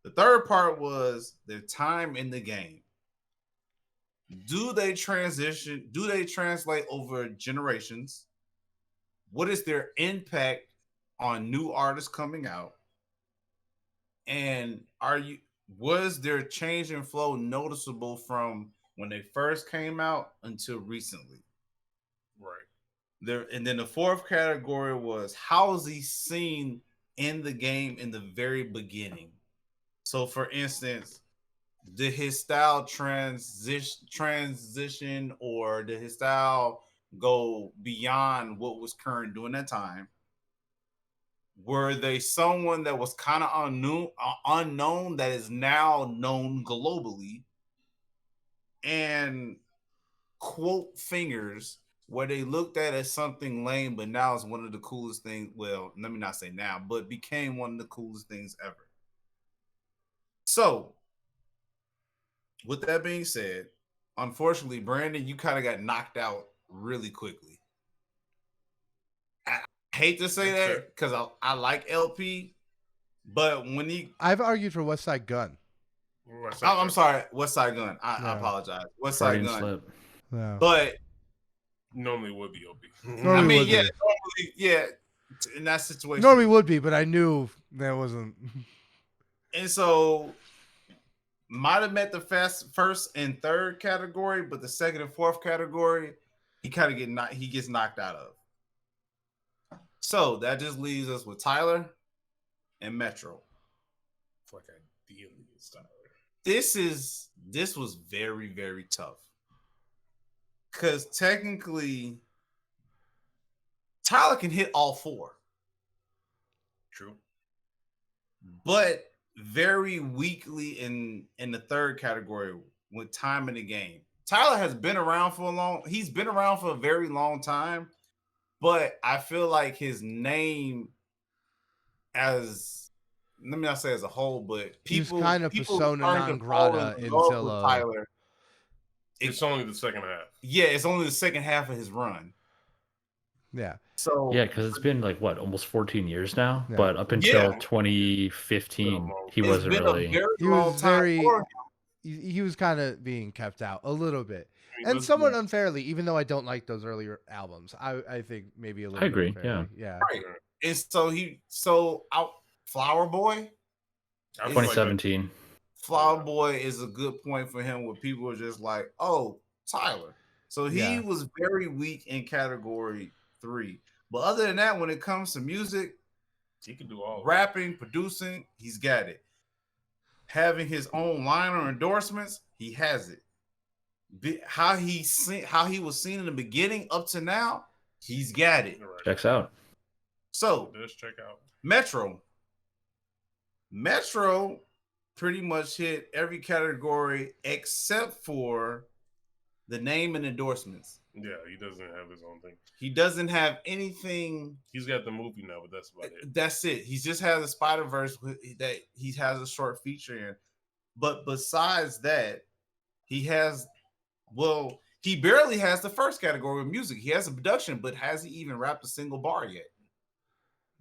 The third part was their time in the game. Do they transition? Do they translate over generations? What is their impact on new artists coming out? And was their change in flow noticeable from when they first came out until recently? Right. And then the fourth category was, how is he seen in the game in the very beginning? So for instance, did his style transition or did his style go beyond what was current during that time? Were they someone that was kind of unknown that is now known globally? And quote fingers, where they looked at as something lame, but now it's one of the coolest things. Well, let me not say now, but became one of the coolest things ever. So, with that being said, unfortunately, Brandon, you kind of got knocked out really quickly. hate to say That's that because I like LP, but when I've argued for West Side Gun. I'm sorry, West Side Gun. I Yeah. apologize, West Side Freudian Gun. slip. Yeah. But normally would be OP. Normally I mean, would yeah, be. normally, yeah, in that situation, Normally would be, but I knew that wasn't. and so might have met the first and third category, but the second and fourth category, he kind of gets knocked out of. So that just leaves us with Tyler and Metro. Like ideally, it's Tyler. This was very, very tough because technically Tyler can hit all four. True. But very weakly in the third category with time in the game. Tyler has been around he's been around for a very long time, but I feel like his name let me not say as a whole, but people He's kind of persona non grata until Tyler. It's only the second half. Yeah, it's only the second half of his run. Yeah. So Yeah, because it's been like what, almost 14 years now. Yeah. But up until Yeah. 2015, he it's wasn't been really. a very He long was time very. for him. He was kind of being kept out a little bit, I mean, and let's somewhat be- unfairly. Even though I don't like those earlier albums, I think maybe a little. I agree, bit unfairly. Yeah. Right. And so out Flower Boy. I feel like 2017. Flower Boy is a good point for him where people are just like, oh, Tyler. So he Yeah. was very weak in category 3. But other than that, when it comes to music, he can do all. rapping, producing, he's got it. Having his own line or endorsements, he has it. How he was seen in the beginning up to now, he's got it. Right. Checks out. So It does check out. Metro pretty much hit every category except for the name and endorsements. Yeah, he doesn't have his own thing. He doesn't have anything. He's got the movie now, but that's about it. That's it. He just has a Spider-Verse that he has a short feature in. But besides that, he barely has the first category of music. He has a production, but has he even rapped a single bar yet?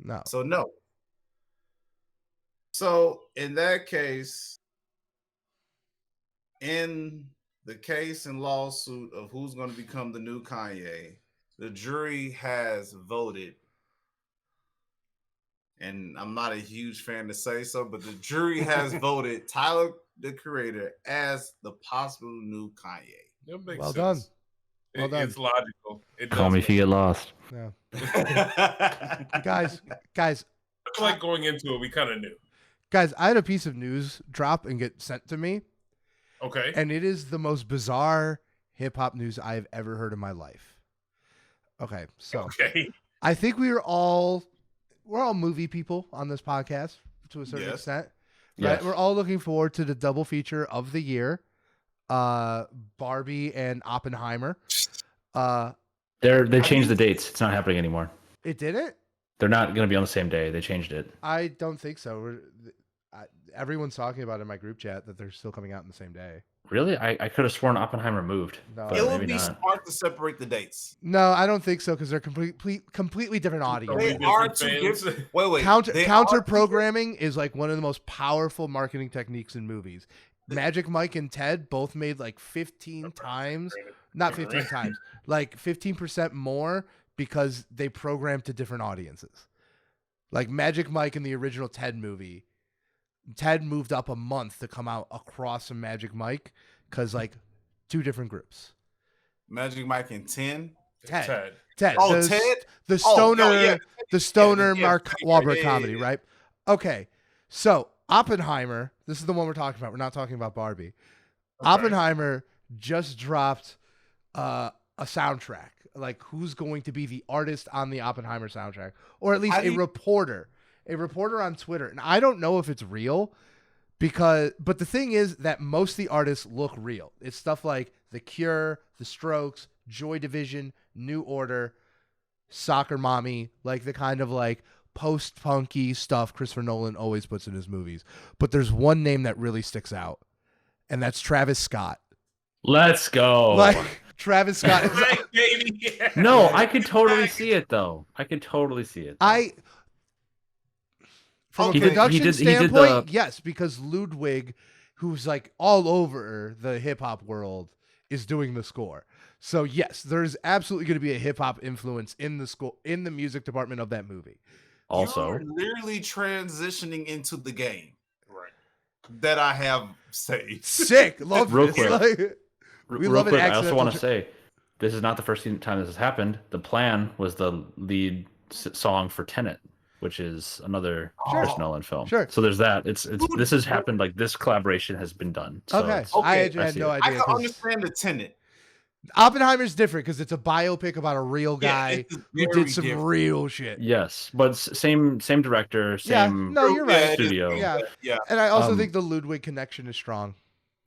No. So no. So in that case, in the case and lawsuit of who's going to become the new Kanye, the jury has voted, and I'm not a huge fan to say so, but the jury has voted Tyler, the Creator, as the possible new Kanye. That makes Well sense. done. Well done. It's logical. It Call does me make if you get lost. Yeah. Guys, Guys, I feel like going into it, we kind of knew. I had a piece of news drop and get sent to me, Okay. and it is the most bizarre hip hop news I've ever heard in my life. Okay, so Okay. I think we're all movie people on this podcast to a certain Yes. extent. Yes. Right? We're all looking forward to the double feature of the year, Barbie and Oppenheimer. They changed the dates. It's not happening anymore. It didn't? They're not going to be on the same day. They changed it. I don't think so. Everyone's talking about it in my group chat that they're still coming out on the same day. Really? I could have sworn Oppenheimer moved. No. but it would maybe be not. smart to separate the dates. No, I don't think so because they're completely different audiences. They are different two fans. different. Wait. Counter they counter are two programming is like one of the most powerful marketing techniques in movies. Magic Mike and Ted both made like 15 times, not 15 times, like 15% more because they programmed to different audiences. Like Magic Mike in the original Ted movie, Ted moved up a month to come out across from Magic Mike because like two different groups. Magic Mike and 10. Ted. Ted. Oh, the, Ted? The Oh, stoner, no, yeah. the stoner Yeah, Mark yeah, Wahlberg yeah, comedy, yeah. right? Okay, so Oppenheimer. This is the one we're talking about. We're not talking about Barbie. Okay. Oppenheimer just dropped a soundtrack. Like, who's going to be the artist on the Oppenheimer soundtrack, or at least a reporter on Twitter? And I don't know if it's real, but the thing is that most of the artists look real. It's stuff like The Cure, The Strokes, Joy Division, New Order, Soccer Mommy, like the kind of like post-punky stuff Christopher Nolan always puts in his movies. But there's one name that really sticks out, and that's Travis Scott. Let's go. Like Travis Scott is. Right, baby. Yeah. No, I could totally see it though. I could totally see it. though. From He a did- production he did standpoint, the- yes, because Ludwig, who's like all over the hip hop world, is doing the score. So yes, there's absolutely going to be a hip hop influence in the score, in the music department of that movie. Also, You're literally transitioning into the game Right. that I have saved. Sick, love Real this. quick. Like, we real love an quick, I also accidental want to say this is not the first time this has happened. The Plan was the lead song for Tenet, which is another Sure. Chris Nolan film. Sure. So there's that. It's this has happened. Like this collaboration has been done. So Okay, it's- I Okay, had see no it. idea. I can 'cause understand the Tenet. Oppenheimer's different because it's a biopic about a real guy it's who very did some different. real shit. Yes, but same director, Yeah, same no, you're Yeah, right. it is. studio. Yeah. Yeah. And I also Um, think the Ludwig connection is strong.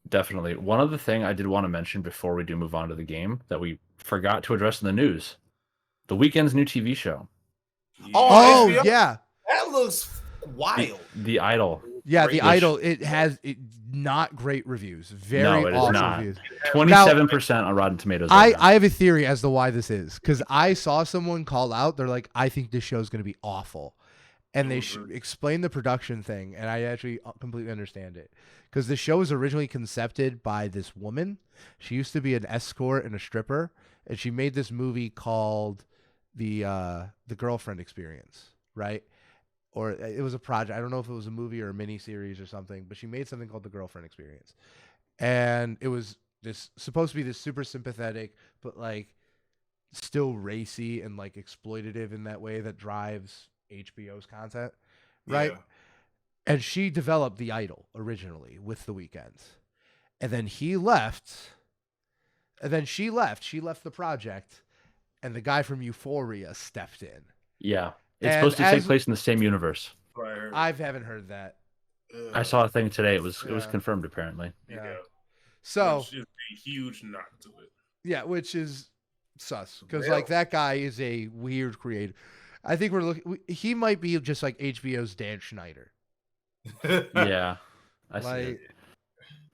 Definitely. One other thing I did want to mention before we do move on to the game that we forgot to address in the news: the Weekend's new TV show, Oh, HBO? yeah. That looks wild. The Idol. Yeah, Great. The Idol, it has not great reviews. Very No, it is awful not. reviews. 27% on Rotten Tomatoes. right now. I have a theory as to why this is because I saw someone call out. They're like, I think this show is going to be awful, and they explain the production thing, and I actually completely understand it because the show was originally concepted by this woman. She used to be an escort and a stripper, and she made this movie called the Girlfriend Experience, right? Or it was a project. I don't know if it was a movie or a mini series or something, but she made something called the Girlfriend Experience, and it was this supposed to be this super sympathetic, but like still racy and like exploitative in that way that drives HBO's content, right? Yeah. And she developed The Idol originally with The Weeknd, and then he left, and then she left. She left the project, and the guy from Euphoria stepped in. Yeah. It's And supposed to take as- place in the same universe. Right. I haven't heard that. I saw a thing today. It was Yeah. confirmed apparently. Yeah. So Which is a huge knock to it. yeah, which is sus because Well. like that guy is a weird creator. I think we're looking. He might be just like HBO's Dan Schneider. Yeah. I see Like, it.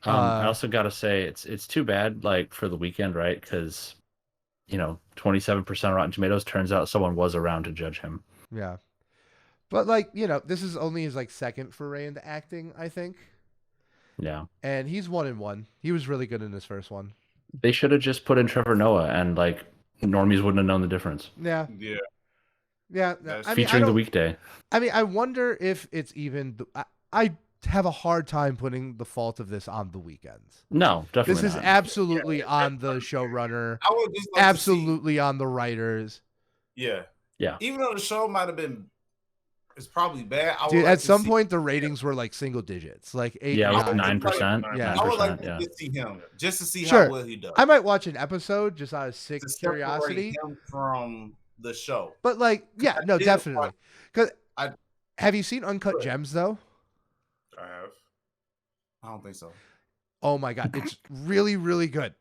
I also got to say it's too bad like for the Weekend, right? Cuz 27% Rotten Tomatoes turns out someone was around to judge him. yeah, but like this is only his like second foray into acting, I think, Yeah. and he's 1-1. He was really good in his first one. They should have just put in Trevor Noah and like normies wouldn't have known the difference. Yeah, Yeah. yeah. That's I mean, Featuring I the don't- weekday. I mean, I wonder if it's even. I have a hard time putting the fault of this on the Weekends. No, definitely This is not. absolutely on the showrunner. I would just like to see- Absolutely on the writers. yeah. Yeah. Even though the show might have been, it's probably bad. I would Dude, like at to some see- point the ratings were like single digits, like 8. Yeah, it was 9. 9%. Yeah. I would like 9%, to yeah. just see him, just to see Sure. how well he does. I might watch an episode just out of sick To separate curiosity. him from the show. But like, yeah, I no, did definitely. watch- Because I- have you seen Uncut Good. Gems though? I have. I don't think so. Oh my god, it's really, really good.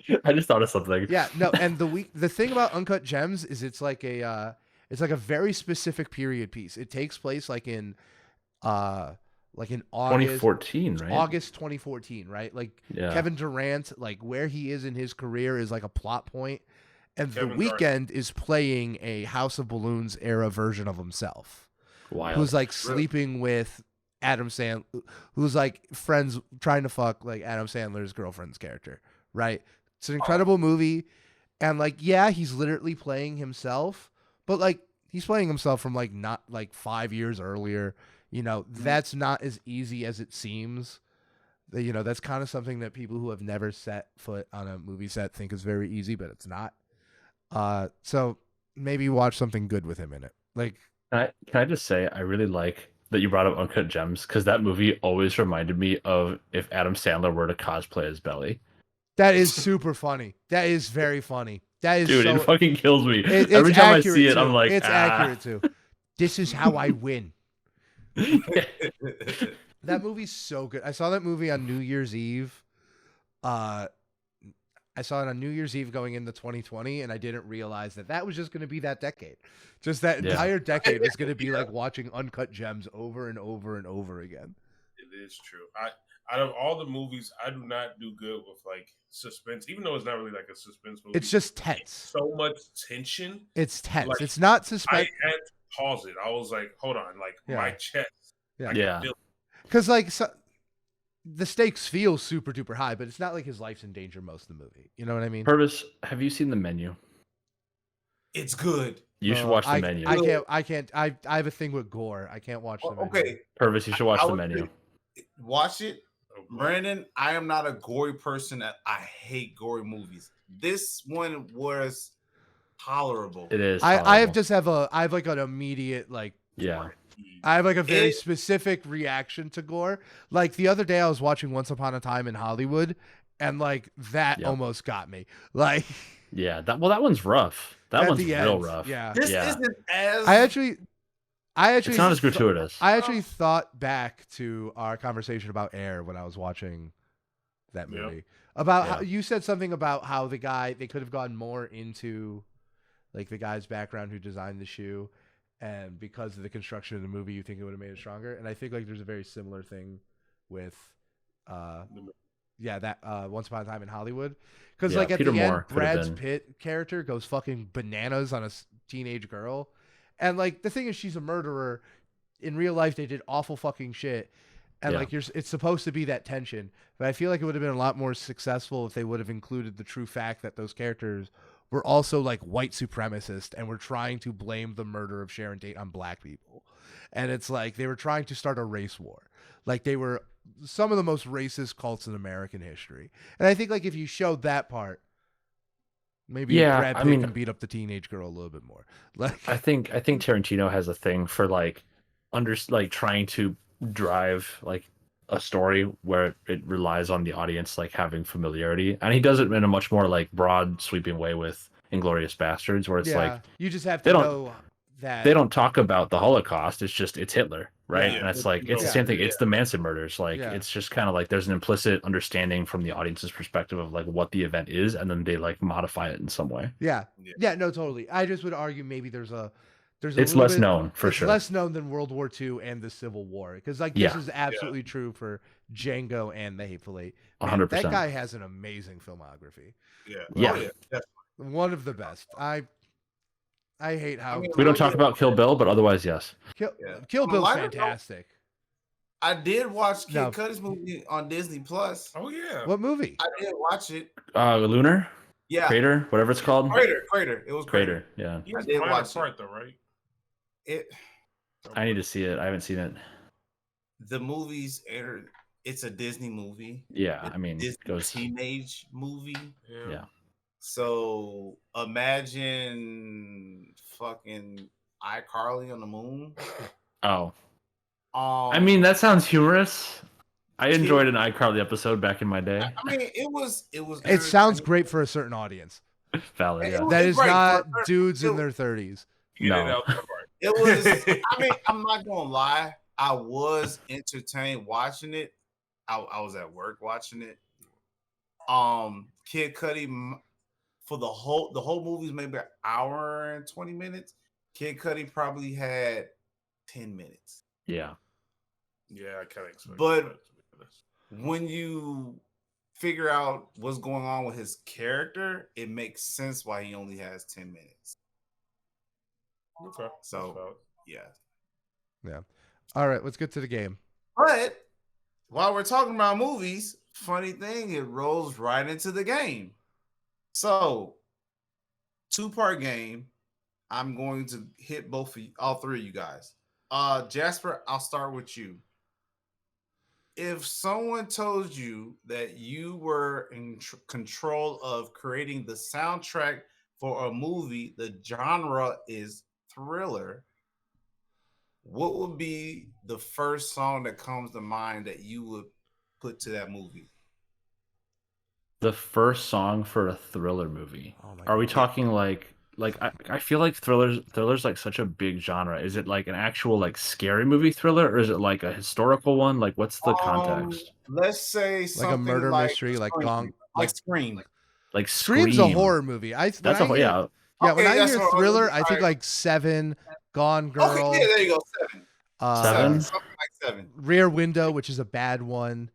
Like, I just thought of something. yeah, no, and the thing about Uncut Gems is it's like a very specific period piece. It takes place like in August 2014, right? August 2014, right? Like Yeah. Kevin Durant, like where he is in his career is like a plot point, and Kevin The Durant. Weeknd is playing a House of Balloons era version of himself, Wild. who's like sleeping with Adam Sandler, who's like friends trying to fuck like Adam Sandler's girlfriend's character, right? It's an incredible movie, and like yeah, he's literally playing himself, but like he's playing himself from like not like 5 years earlier. That's not as easy as it seems. That's kind of something that people who have never set foot on a movie set think is very easy, but it's not. So maybe watch something good with him in it. Like, Can I just say I really like that you brought up Uncut Gems because that movie always reminded me of if Adam Sandler were to cosplay as Belly. that is super funny. That is very funny. That is Dude, so, it fucking kills me. it's Every time I accurate see it, too. I'm like, it's ah. accurate too. This is how I win. That movie's so good. I saw that movie on New Year's Eve. I saw it on New Year's Eve going into 2020, and I didn't realize that was just going to be that decade. Just that Yeah. entire decade was going to be like watching Uncut Gems over and over and over again. It is true. Out of all the movies, I do not do good with like suspense, even though it's not really like a suspense movie. It's just tense. So much tension. It's tense. Like, It's not I suspense. had to pause it. I was like, hold on, like my chest. Yeah. I can feel it. Because like the stakes feel super duper high, but it's not like his life's in danger most of the movie. You know what I mean? Purvis, have you seen The Menu? It's good. You should watch The Menu. I can't. I have a thing with gore. I can't watch The Menu. Okay, Purvis, you should watch The Menu. Watch it. Oh, boy. Brandon, I am not a gory person. I hate gory movies. This one was tolerable. It is. I have like an immediate like. Yeah. I have like a very specific reaction to gore. Like the other day, I was watching Once Upon a Time in Hollywood, and like that almost got me. Like, yeah, that one's rough. That one's real rough. Yeah, this isn't as. I actually. It's not as gratuitous. I actually thought back to our conversation about Air when I was watching that movie. About how you said something about how they could have gone more into like the guy's background who designed the shoe, and because of the construction of the movie, you think it would have made it stronger. And I think like there's a very similar thing with Once Upon a Time in Hollywood, because like at Peter the Moore end, Brad's Pitt character goes fucking bananas on a teenage girl. And like the thing is, she's a murderer. In real life, they did awful fucking shit, and like it's supposed to be that tension. But I feel like it would have been a lot more successful if they would have included the true fact that those characters were also like white supremacists and were trying to blame the murder of Sharon Tate on black people. And it's like they were trying to start a race war. Like they were some of the most racist cults in American history. And I think like if you showed that part. Maybe Brad Pitt can beat up the teenage girl a little bit more. Like I think Tarantino has a thing for like trying to drive like a story where it relies on the audience like having familiarity, and he does it in a much more like broad sweeping way with Inglourious Bastards, where it's like you just have to know that they don't talk about the Holocaust. It's Hitler, right? And it's like it's the same thing. It's the Manson murders. Like it's just kind of like there's an implicit understanding from the audience's perspective of like what the event is, and then they like modify it in some way. Yeah, no, totally. I just would argue maybe there's it's less known for sure. Less known than World War II and the Civil War, because like this is absolutely true for Django and The Hateful Eight. 100%. That guy has an amazing filmography. Yeah. One of the best. I hate how we don't talk about Kill Bill, but otherwise, yes. Kill Bill's fantastic. I did watch Kid Cudi's movie on Disney Plus. Oh yeah, what movie? I did watch it. Lunar. Yeah, Crater, whatever it's called. Crater. It was Crater. Yeah, I did watch it though, right? I need to see it. I haven't seen it. The movie's aired. It's a Disney movie. Yeah, I mean, it goes teenage movie. Yeah. So imagine fucking iCarly on the moon. Oh. I mean, that sounds humorous. I enjoyed an iCarly episode back in my day. I mean, it was. It sounds great for a certain audience. Valid, yeah. That is not dudes in their 30s. No. It was. I mean, I'm not gonna lie. I was entertained watching it. I was at work watching it. Kid Cudi for the whole movie's maybe an hour and 20 minutes. Kid Cudi probably had 10 minutes. Yeah. Yeah, I kind of expect But that. When you figure out what's going on with his character, it makes sense why he only has 10 minutes. Okay. So, yeah. All right, let's get to the game. But while we're talking about movies, funny thing, it rolls right into the game. So, 2-part game. I'm going to hit all three of you guys. Jasper, I'll start with you. If someone told you that you were in control of creating the soundtrack for a movie, the genre is thriller, what would be the first song that comes to mind that you would put to that movie? The first song for a thriller movie. Are we talking like I feel like thriller's like such a big genre. Is it like an actual like scary movie thriller, or is it like a historical one? Like what's the context? Let's say something like a murder mystery, like Scream. Like Scream's a horror movie. When I hear thriller, I think like Seven, Gone Girl. Okay, yeah, there you go. 7. Seven? Something like 7. Rear Window, which is a bad one.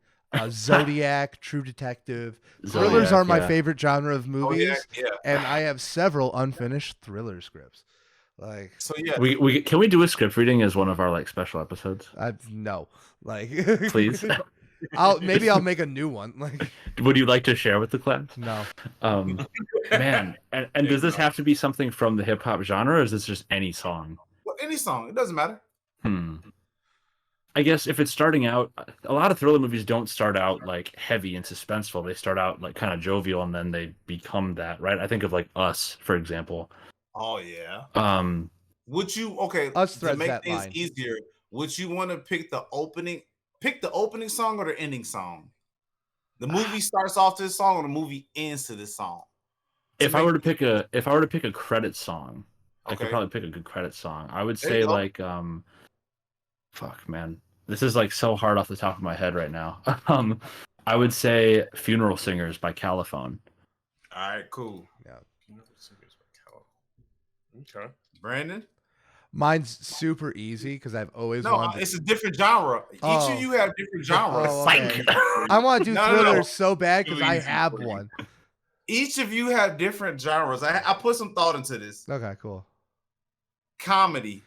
Zodiac, True Detective. Thrillers Zodiac, are my yeah. favorite genre of Oh, movies, yeah. and I have several unfinished thriller scripts. Like, So yeah, We can we do a script reading as one of our like special episodes, no, like, please? I'll make a new one. Like, Would you like to share with the class? no, Man, and does this have to be something from the hip hop genre, or is this just any song? well, any song, it doesn't matter. I guess if it's starting out, a lot of thriller movies don't start out like heavy and suspenseful. They start out like kind of jovial, and then they become that, right? I think of like Us, for example. Oh yeah. Would you Us to threads make that things line. easier? Would you want to pick the opening song or the ending song? The movie starts off to this song, or the movie ends to this song. If I were to pick a credit song, I could Okay. probably pick a good credit song. I would There you say go. like fuck man, this is like so hard off the top of my head right now. I would say Funeral Singers by Caliphone. All right, cool. Okay. Brandon? mine's super easy because I've always No, wanted. it's a different genre. Each Oh. of you have different genres. Oh, okay. I want to do No. thrillers so bad because Really I easy have for you. one. Each of you have different genres. I put some thought into this. Okay, cool. Comedy.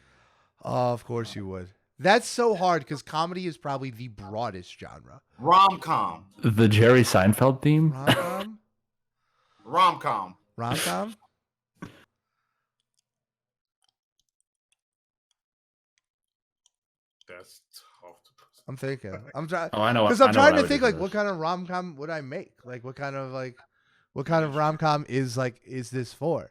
Oh, of course you would. That's so hard because comedy is probably the broadest genre. Rom-com. The Jerry Seinfeld theme. Rom-com? Rom-com. Rom-com? That's tough to put. I'm thinking. I'm trying Oh, I know. because I I'm know trying what I to would think do for like what this. kind of rom-com would I make? Like what kind of rom-com is this for?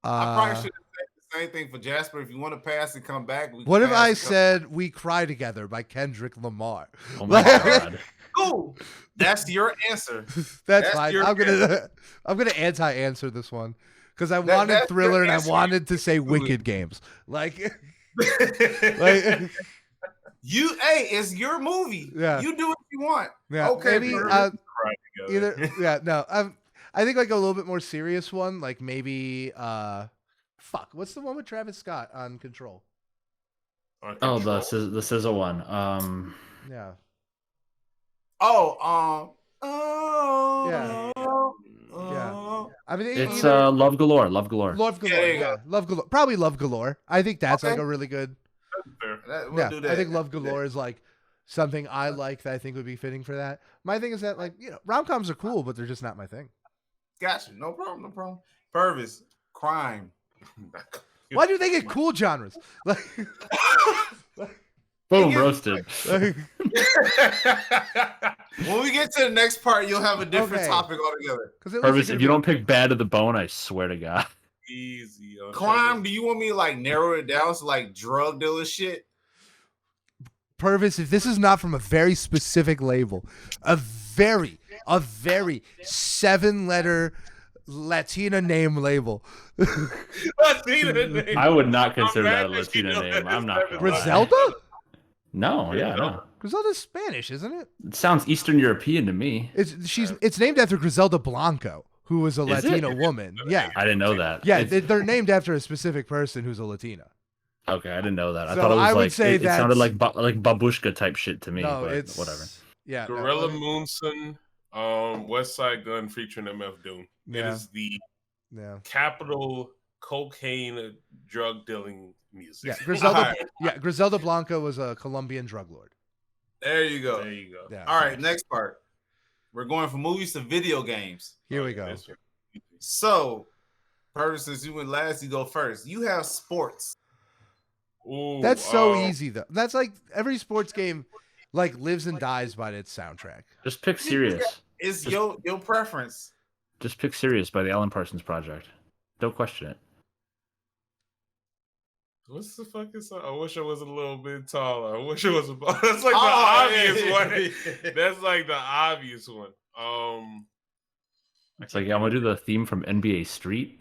I probably should have said the same thing for Jasper. If you want to pass and come back, we can What if pass I and come- said "We Cry Together" by Kendrick Lamar? Oh my god. Cool. That's your answer. That's That's fine. your I'm gonna anti-answer this one because I That- wanted that's your thriller and I answer. wanted to say do it. Wicked Games. Like, like It's your movie. Yeah. You do what you want. yeah, Okay, maybe Purvis. Cry together. either yeah no I think like a little bit more serious one like maybe fuck what's the one with Travis Scott on Control? On Oh, Control. the SZA one. Yeah. Yeah. I mean It's either Love Galore. Love Galore. Love Galore. there you Yeah, Love Galore. Probably Love Galore. I think that's like Okay. a really good. Fair. We'll do that. I think Love Galore is like something I like that I think would be fitting for that. My thing is that like rom-coms are cool, but they're just not my thing. Gotcha. No problem. Purvis. Crime. Why do they get cool genres? Like, Boom, roasted. like When we get to the next part, you'll have a different Okay. topic altogether. because Purvis, if you don't pick Bad to the Bone, I swear to God. Easy. Crime. Do you want me to like narrow it down to like drug dealer shit? Purvis, if this is not from a very specific label, a very 7-letter Latina name label, I would not consider that a Latina name. I'm not gonna lie. Griselda? No, yeah, no. Griselda's Spanish, isn't it? It sounds Eastern European to me. It's named after Griselda Blanco, who was a Is it? Latina woman. Yeah. I didn't know that. Yeah, It's- they're named after a specific person who's a Latina. okay, I didn't know that. I So thought it was I would like say it sounded that's- like babushka type shit to me. No, but it's whatever. Yeah. no, Gorilla Moonson, West Side Gun featuring MF Doom. It Yeah. is the Yeah. capital cocaine drug dealing music. Yeah, Griselda. Alright. Yeah, Griselda Blanco was a Colombian drug lord. There you go. There you go. Yeah. All right, next part. We're going from movies to video games. Here we go. This one. So, Purvis, since you went last, you go first. You have sports. Ooh, That's so easy though. That's like every sports game like lives and dies by its soundtrack. Just pick Serious. It's your preference. Just pick Serious by the Alan Parsons Project. Don't question it. What's the fucking song? I wish I was a little bit taller. I wish it was a. That's like the Oh, obvious yeah. one. That's like the obvious one. It's like, yeah, I'm gonna do the theme from NBA Street.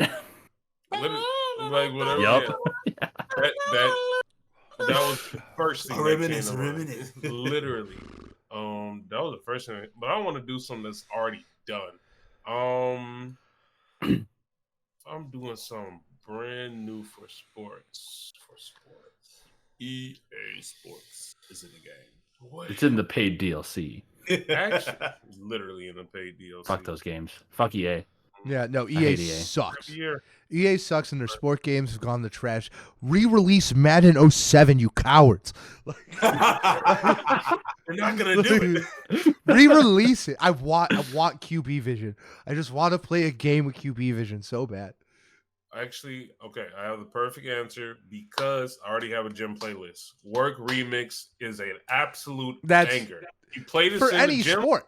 Literally, like whatever. Yup. yeah. That was the first thing. that came to mind. reminisce. Literally. That was the first thing. But I want to do something that's already done. I'm doing something brand new for sports. EA Sports is in the game. What? It's in the paid DLC. Actually, it's literally in a paid DLC. Fuck those games. Fuck EA. Yeah, no, EA hate EA. sucks. Year. EA sucks and their sport games have gone to trash. Re-release Madden 07, you cowards. We're not gonna do it. Re-release it. I want QB vision. I just want to play a game with QB vision so bad. Actually, okay, I have the perfect answer because I already have a gym playlist. Work Remix is an absolute banger. You play this for in any the gym, sport.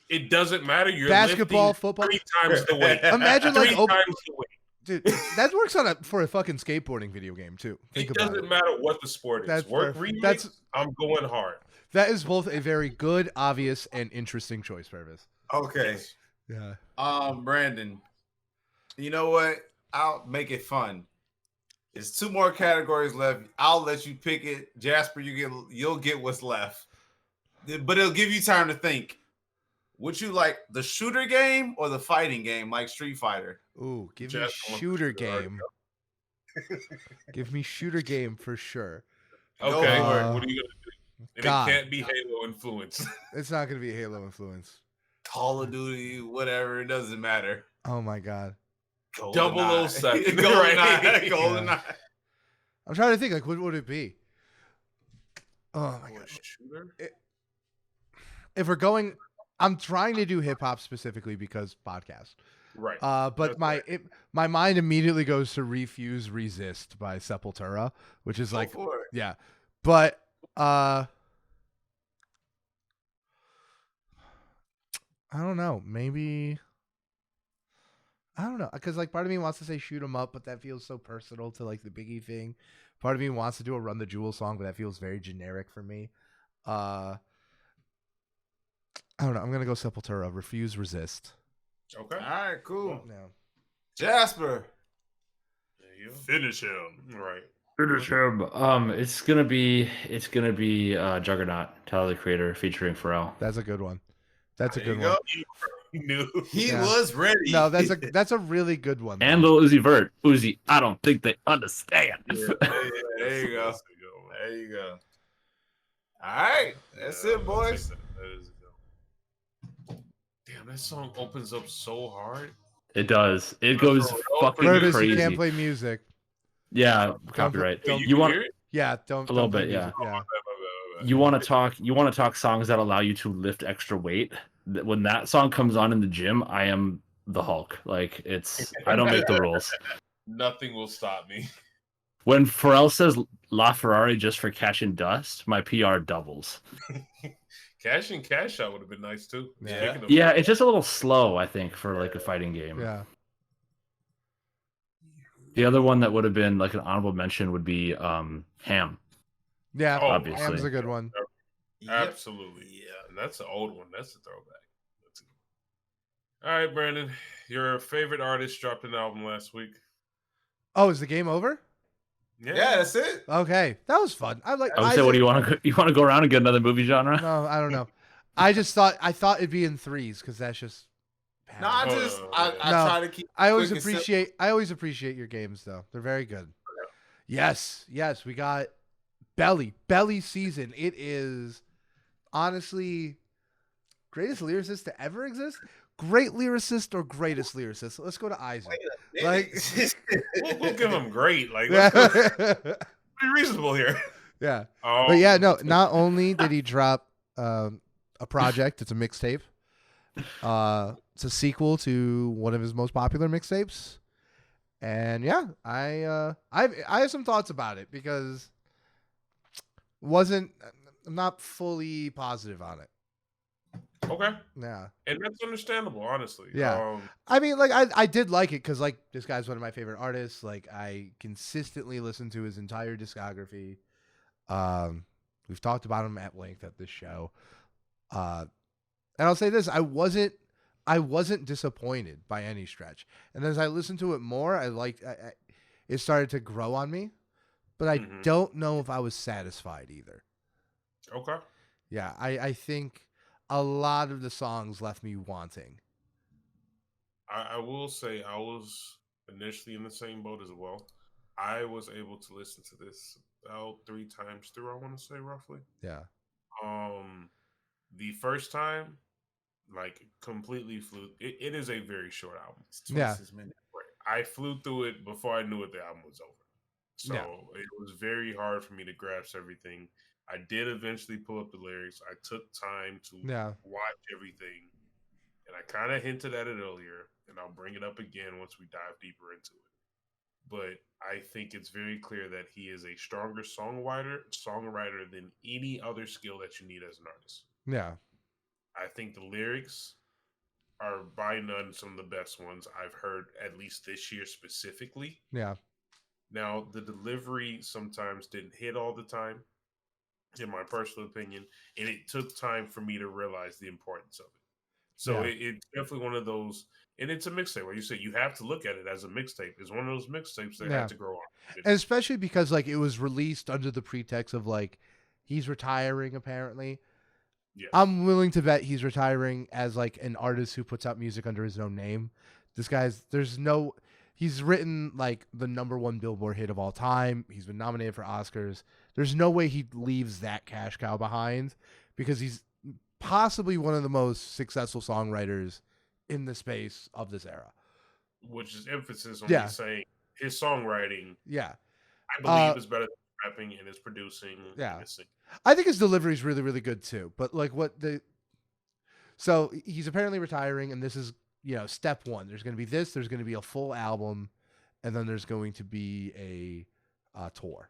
It doesn't matter. You're Basketball, lifting football. 3 times the weight. Imagine three like times the weight. dude, that works for a fucking skateboarding video game too. Think It about doesn't it. matter what the sport is. That's Work perfect. Remix. I'm going hard. That is both a very good, obvious, and interesting choice, Purvis. Okay. Yeah. Brandon, you know what? I'll make it fun. There's 2 more categories left. I'll let you pick it. Jasper, you'll get what's left. But it'll give you time to think. Would you like the shooter game or the fighting game like Street Fighter? Ooh, give Jasper me wants shooter to go. game. Give me shooter game for sure. Okay, Uh, what are you gonna do? And God. it can't be Halo influence. It's not gonna be a Halo influence. Call of Duty, whatever, it doesn't matter. Oh my god. 007. GoldenEye. Right. GoldenEye. I'm trying to think, like, what would it be? Oh my god. Shooter? If we're going, I'm trying to do hip hop specifically because podcast. Right. But That's my mind immediately goes to Refuse Resist by Sepultura, which is like, Go for it. yeah. But I don't know. Maybe I don't know, because like part of me wants to say shoot 'em up, but that feels so personal to like the Biggie thing. Part of me wants to do a Run the Jewel song, but that feels very generic for me. I don't know. I'm gonna go Sepultura. Refuse Resist. Okay. All right, cool. No. Jasper. Finish him. Right. Finish him. It's gonna be Juggernaut, Tyler the Creator, featuring Pharrell. That's a good one. That's a There good you one. go. He knew. He Yeah. was ready. No, that's a really good one. And Lil Uzi Vert. Uzi, I don't think they understand. Yeah, there you go. There you go. All right. That's it, boys. Damn, that song opens up so hard. It does. It goes fucking Purvis, crazy. you can't play music. Yeah, copyright. don't- You want hear it? Yeah, don't. A little don't play bit, yeah. music. Yeah. you want to talk songs that allow you to lift extra weight. When that song comes on in the gym, I am the Hulk. Like I don't make the rules. Nothing will stop me. When Pharrell says La Ferrari just for cash and dust, my PR doubles. Cash in Cash Out would have been nice too. Yeah. Speaking of- Yeah, it's just a little slow, I think, for like a fighting game. Yeah. The other one that would have been like an honorable mention would be Ham. Yeah. Oh, obviously. Ham's a good one. Absolutely. Yeah. And that's an old one. That's a throwback. That's a... All right, Brandon. Your favorite artist dropped an album last week. Oh, is the game over? Yeah, that's it. Okay, that was fun. I like. I would say, what do you want to go? You want to go around and get another movie genre? No, I don't know. I thought it'd be in threes because that's just. No, I pattern. just No. try to keep. I always quick and simple. appreciate your games though. They're very good. Yes, we got Belly season. It is honestly greatest lyricist to ever exist. Great lyricist or greatest lyricist? Let's go to Isaac. Like, We'll give him great. Like, yeah, let's go. Be reasonable here. yeah. Oh, But yeah, no. Not only did he drop a project, it's a mixtape. It's a sequel to one of his most popular mixtapes, and yeah, I have some thoughts about it because I'm not fully positive on it. Okay. Yeah, And that's understandable, honestly. Yeah. I mean, like I did like it because like this guy's one of my favorite artists. Like I consistently listen to his entire discography. We've talked about him at length at this show. And I'll say this: I wasn't disappointed by any stretch. And as I listened to it more, it started to grow on me. But I don't know if I was satisfied either. Okay. Yeah, I think a lot of the songs left me wanting. I will say I was initially in the same boat as well. I was able to listen to this about 3 times through, I want to say roughly. Yeah. The first time, like completely flew. It is a very short album. It's Yeah. 26 minutes. I flew through it before I knew it. The album was over, so Yeah. it was very hard for me to grasp everything. I did eventually pull up the lyrics. I took time to Yeah. watch everything, and I kind of hinted at it earlier, and I'll bring it up again once we dive deeper into it. But I think it's very clear that he is a stronger songwriter than any other skill that you need as an artist. Yeah. I think the lyrics are by none some of the best ones I've heard, at least this year specifically. Yeah. Now, the delivery sometimes didn't hit all the time, in my personal opinion, and it took time for me to realize the importance of it. So Yeah. it's definitely one of those, and it's a mixtape. Where you say you have to look at it as a mixtape. It's one of those mixtapes that Yeah. had to grow on. And especially because like it was released under the pretext of like he's retiring apparently. Yes. I'm willing to bet he's retiring as like an artist who puts out music under his own name. This guy's he's written like the #1 Billboard hit of all time. He's been nominated for Oscars. There's no way he leaves that cash cow behind because he's possibly one of the most successful songwriters in the space of this era. Which is emphasis on Yeah. me saying his songwriting, Yeah. I believe, is better than rapping and his producing. Yeah. And his singing. I think his delivery is really, really good too. But like so he's apparently retiring, and this is, step one. There's going to be this. There's going to be a full album, and then there's going to be a tour,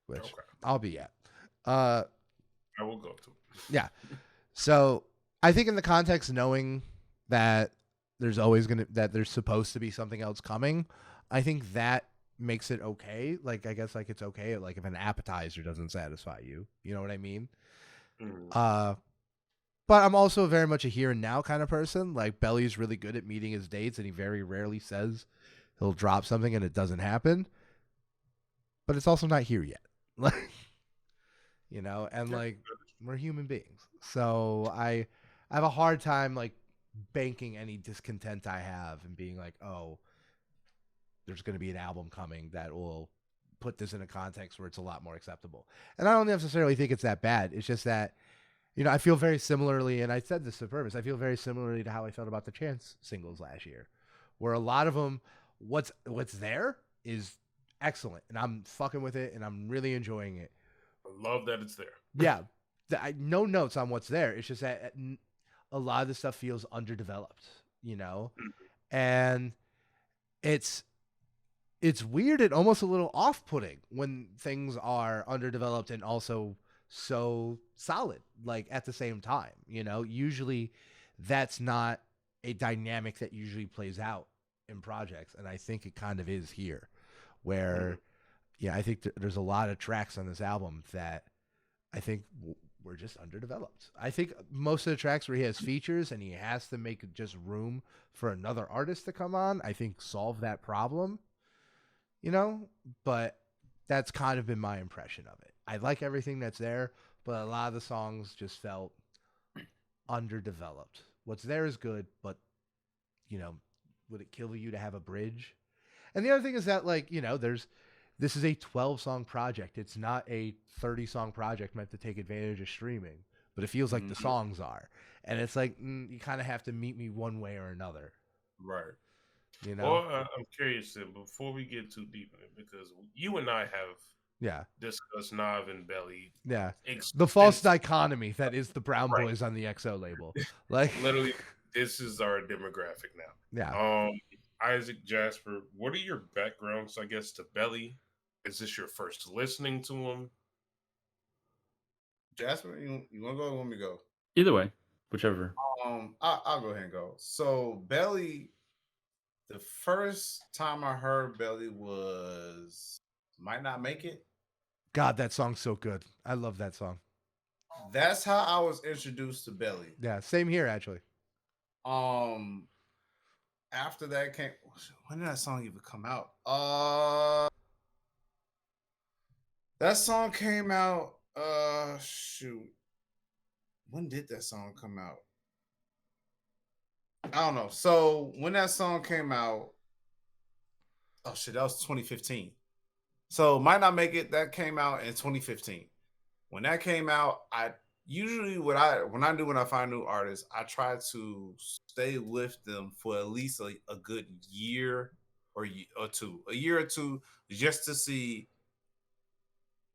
which Okay. I'll be at. I will go to. Yeah. So I think in the context, knowing that there's supposed to be something else coming, I think that makes it okay. Like, I guess like it's okay. Like if an appetizer doesn't satisfy you, you know what I mean? Mm. But I'm also very much a here and now kind of person. Like Belly's really good at meeting his dates, and he very rarely says he'll drop something and it doesn't happen. But it's also not here yet. Like, and like we're human beings. So I have a hard time like banking any discontent I have and being like, oh, there's going to be an album coming that will put this in a context where it's a lot more acceptable. And I don't necessarily think it's that bad. It's just that, I feel very similarly, and I said this to Purvis, I feel very similarly to how I felt about the Chance singles last year, where a lot of them, what's there is excellent, and I'm fucking with it, and I'm really enjoying it. I love that it's there. Yeah. No notes on what's there. It's just that a lot of the stuff feels underdeveloped, and it's weird and almost a little off-putting when things are underdeveloped and also so solid, like at the same time. Usually that's not a dynamic that usually plays out in projects, and I think it kind of is here, where I think there's a lot of tracks on this album that I think were just underdeveloped. I think most of the tracks where he has features and he has to make just room for another artist to come on, I think solve that problem, but that's kind of been my impression of it. I like everything that's there, but a lot of the songs just felt underdeveloped. What's there is good, but, would it kill you to have a bridge? And the other thing is that, like, this is a 12-song project. It's not a 30-song project meant to take advantage of streaming, but it feels like the songs are. And it's like, you kind of have to meet me one way or another. Right. Well, I'm curious, before we get too deep in it, because you and I have discussed Nav and Belly. Yeah. The false dichotomy that is the Brown Right. Boys on the XO label. Like, literally, this is our demographic now. Yeah. Issac, Jasper, what are your backgrounds, I guess, to Belly? Is this your first listening to him? Jasper, you want to go or want me to go? Either way, whichever. I'll go ahead and go. So Belly, the first time I heard Belly was Might Not Make It. God, that song's so good. I love that song. That's how I was introduced to Belly. Yeah, same here, actually. After that came, when did that song even come out? That song came out, shoot. When did that song come out? I don't know. So when that song came out, oh shit, that was 2015. So Might Not Make It, that came out in 2015. When that came out, I usually when I find new artists, I try to stay with them for at least a good year or two, a year or two, just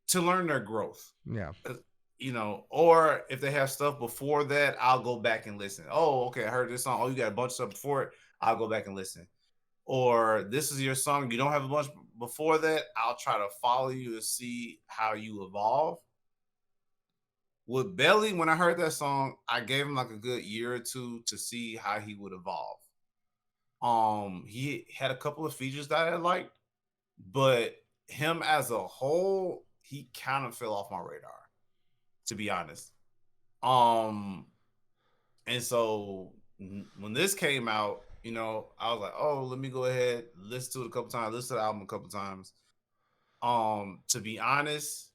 to learn their growth. Yeah. Or if they have stuff before that, I'll go back and listen. Oh, okay, I heard this song. Oh, you got a bunch of stuff before it. I'll go back and listen. Or this is your song. You don't have a bunch before that. I'll try to follow you to see how you evolve. With Belly, when I heard that song, I gave him like a good year or two to see how he would evolve. He had a couple of features that I liked, but him as a whole, he kind of fell off my radar, to be honest. And so when this came out, I was like, oh, let me go ahead, listen to it a couple times, listen to the album a couple times. To be honest,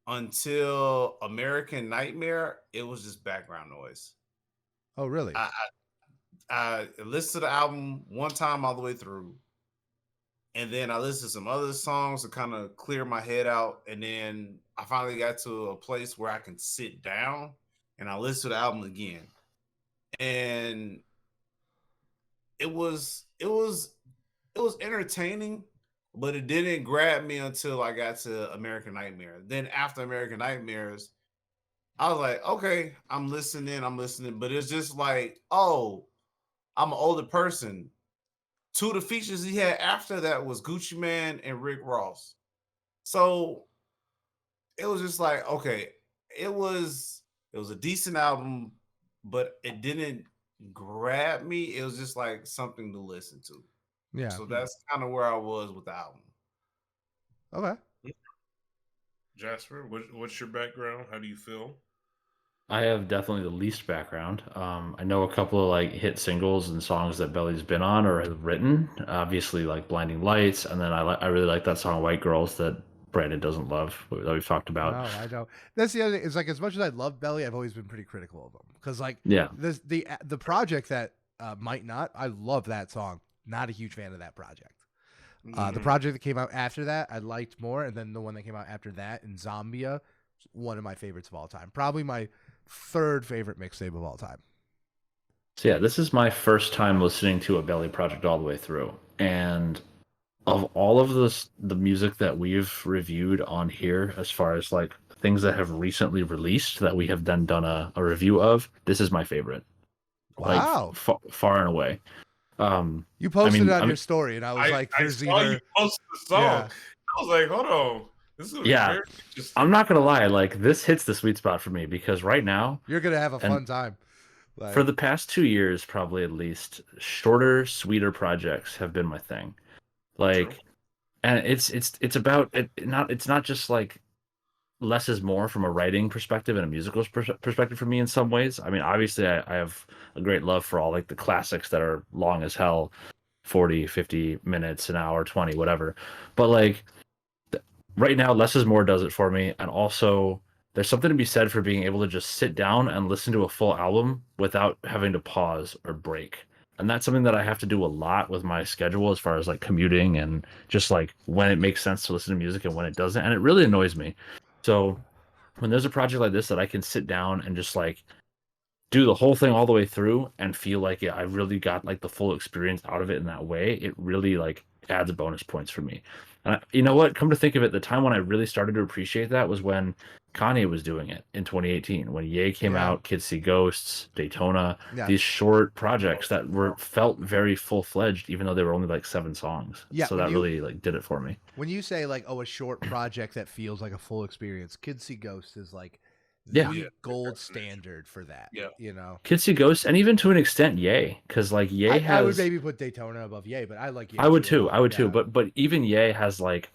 until American Nightmare, it was just background noise. Oh, really? I listened to the album one time all the way through, and then I listened to some other songs to kind of clear my head out, and then I finally got to a place where I can sit down and I listened to the album again, and it was entertaining, but it didn't grab me until I got to American Nightmare. Then after American Nightmares, I was like, okay, I'm listening, but it's just like, oh, I'm an older person. Two of the features he had after that was Gucci Mane and Rick Ross. So it was just like, okay, it was a decent album, but it didn't grab me. It was just like something to listen to. Yeah. So that's kind of where I was with the album. Okay. Jasper, what's your background? How do you feel? I have definitely the least background. I know a couple of like hit singles and songs that Belly's been on or has written. Obviously, like "Blinding Lights," and then I really like that song "White Girls" that Brandon doesn't love that we've talked about. No, I don't. That's the other thing. It's like as much as I love Belly, I've always been pretty critical of him because like Yeah, the project that Might Not, I love that song. Not a huge fan of that project. The project that came out after that, I liked more, and then the one that came out after that, in Zambia, one of my favorites of all time. Probably my third favorite mixtape of all time. So yeah, this is my first time listening to a Belly project all the way through, and of all of the music that we've reviewed on here, as far as like things that have recently released that we have then done a review of, this is my favorite. Wow, like far and away. You posted it on your story, and I was like, "There's either you posted the song." Yeah. I was like, "Hold on, this is Yeah. I'm not gonna lie, like this hits the sweet spot for me because right now you're gonna have a fun time. Like, for the past 2 years, probably at least, shorter, sweeter projects have been my thing. Like, True. and it's about it. It's not just like less is more from a writing perspective and a musical perspective for me in some ways. I mean, obviously, I have a great love for all like the classics that are long as hell, 40, 50 minutes, an hour, 20, whatever. But like right now, less is more does it for me. And also, there's something to be said for being able to just sit down and listen to a full album without having to pause or break. And that's something that I have to do a lot with my schedule as far as like commuting and just like when it makes sense to listen to music and when it doesn't. And it really annoys me. So when there's a project like this that I can sit down and just like do the whole thing all the way through and feel like I really got like the full experience out of it in that way, it really like adds bonus points for me. And you know what? Come to think of it, the time when I really started to appreciate that was when Kanye was doing it in 2018. When Ye came out, Kids See Ghosts, Daytona, these short projects that felt very full fledged, even though they were only like 7 songs. Yeah, so that really like did it for me. When you say like, oh, a short project that feels like a full experience, Kids See Ghosts is like the gold standard for that. Yeah. You know, Kids See Ghosts, and even to an extent, Ye, because like Ye has. I would maybe put Daytona above Ye, but I like Ye. I would too. But even Ye has like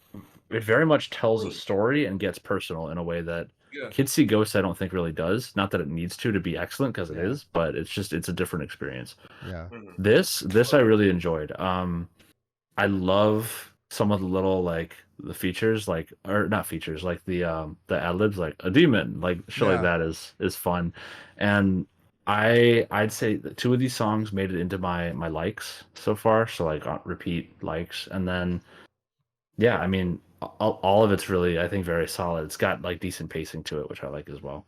it very much tells a story and gets personal in a way that Kids See Ghosts I don't think really does. Not that it needs to be excellent because it is, but it's a different experience. Yeah. This I really enjoyed. I love some of the little like the features like or not features like the ad libs like a demon like shit like that is fun, and I'd say that 2 of these songs made it into my likes so far, so like on repeat likes, and then I mean all of it's really, I think, very solid. It's got like decent pacing to it, which I like as well.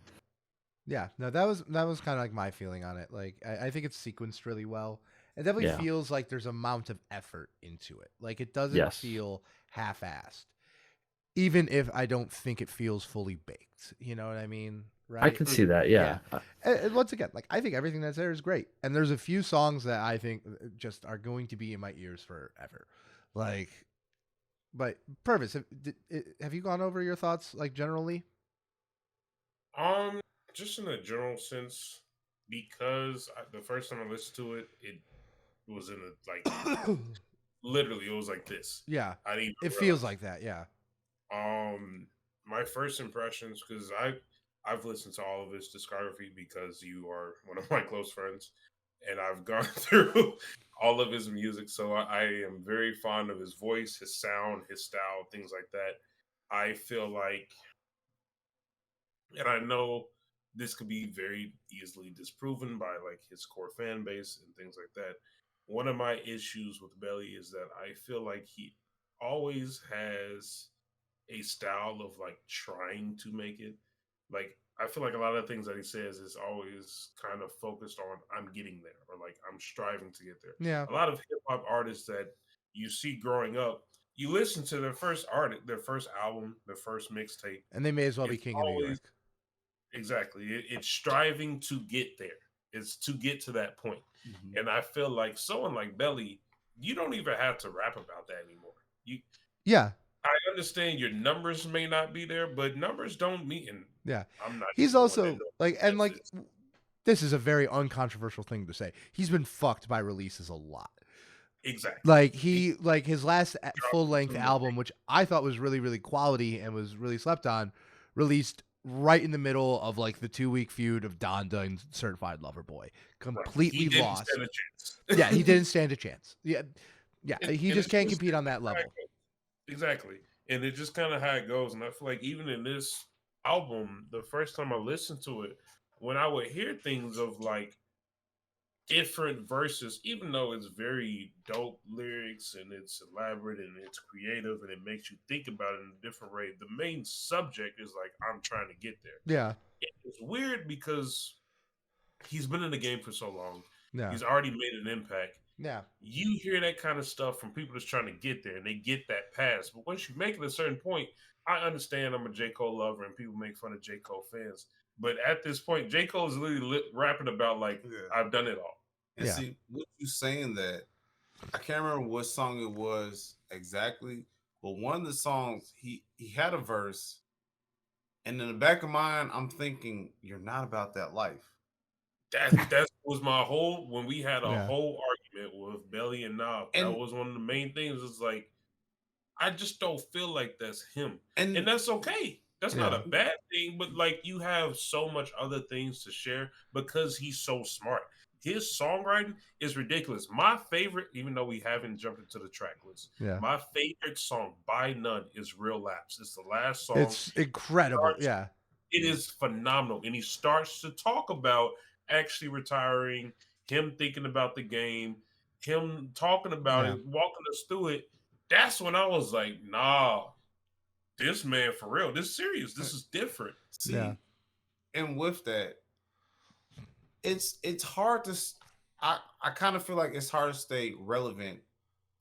Yeah, no, that was kind of like my feeling on it. Like, I think it's sequenced really well. It definitely Yeah. feels like there's amount of effort into it. Like, it doesn't Yes. feel half-assed, even if I don't think it feels fully baked. You know what I mean? I Right? can see that. Yeah. And once again, like, I think everything that's there is great, and there's a few songs that I think just are going to be in my ears forever. Like, but Purvis, have you gone over your thoughts like generally? Um, just in a general sense, because the first time I listened to it, it was in a literally it was like this. Yeah, I didn't it even feels realize. like that. Yeah, My first impressions, because I've listened to all of his discography because you are one of my close friends, and I've gone through all of his music, so I am very fond of his voice, his sound, his style, things like that. I feel like, and I know this could be very easily disproven by like his core fan base and things like that. One of my issues with Belly is that I feel like he always has a style of like trying to make it. Like I feel like a lot of the things that he says is always kind of focused on I'm getting there or like I'm striving to get there. yeah, A lot of hip hop artists that you see growing up, you listen to their first album, their first mixtape. and they may as well be It's king of New always York. exactly it's striving to get there. It's to get to that point. Mhm. And I feel like someone like Belly, you don't even have to rap about that anymore. You Yeah, I understand your numbers may not be there, but numbers don't mean. And yeah. I'm not He's even the one that also knows like, and that like, this. this is a very uncontroversial thing to say. He's been fucked by releases a lot. Exactly. Like, He like his last dropped full length some. album, which I thought was really, really quality and was really slept on, released right in the middle of like the 2 week feud of Donda and Certified Lover Boy. Right. He Completely didn't lost. stand a chance. Yeah, he didn't stand a chance. Yeah, yeah, he And just it's can't just compete on that how it level. goes. Exactly. And it's just kind of how it goes. And I feel like even in this album, the first time I listened to it, when I would hear things of like different verses, even though it's very dope lyrics and it's elaborate and it's creative and it makes you think about it in a different way. The main subject is like, I'm trying to get there. Yeah, It's weird because he's been in the game for so long. yeah, He's already made an impact. yeah, You hear that kind of stuff from people that's trying to get there and they get that pass. But once you make it a certain point, I understand I'm a J. Cole lover and people make fun of J. Cole fans. But at this point, J. Cole is literally rapping about like, Yeah. I've done it all. And Yeah. see, what you saying that I can't remember what song it was exactly, but one of the songs he had a verse, and in the back of mine, I'm thinking, you're not about that life. That was my whole when we had a Yeah. whole argument with Belly and Knob. That And- was one of the main things. It's like I just don't feel like that's him, And and that's okay. That's not Yeah. a bad thing. But like you have so much other things to share because he's so smart. His songwriting is ridiculous. My favorite, even though we haven't jumped into the track list, yeah. my favorite song by none is Real Lapse. It's the last song. It's incredible. starts- Yeah, It is phenomenal. And he starts to talk about actually retiring, him thinking about the game, him talking about Yeah. it, walking us through it. That's when I was like, nah, this man for real. This is serious. This is different. see, Yeah. and with that, it's hard to. I kind of feel like it's hard to stay relevant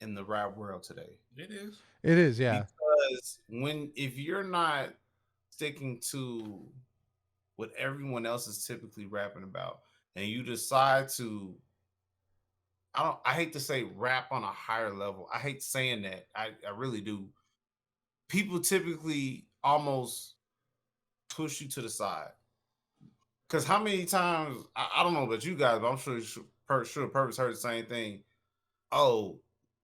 in the rap world today. It is. it is. Yeah, Because if you're not sticking to what everyone else is typically rapping about, and you decide to, I hate to say rap on a higher level. I hate saying that. I really do. People typically almost push you to the side. Because how many times, I don't know about you guys, but I'm sure Purvis heard the same thing. Oh,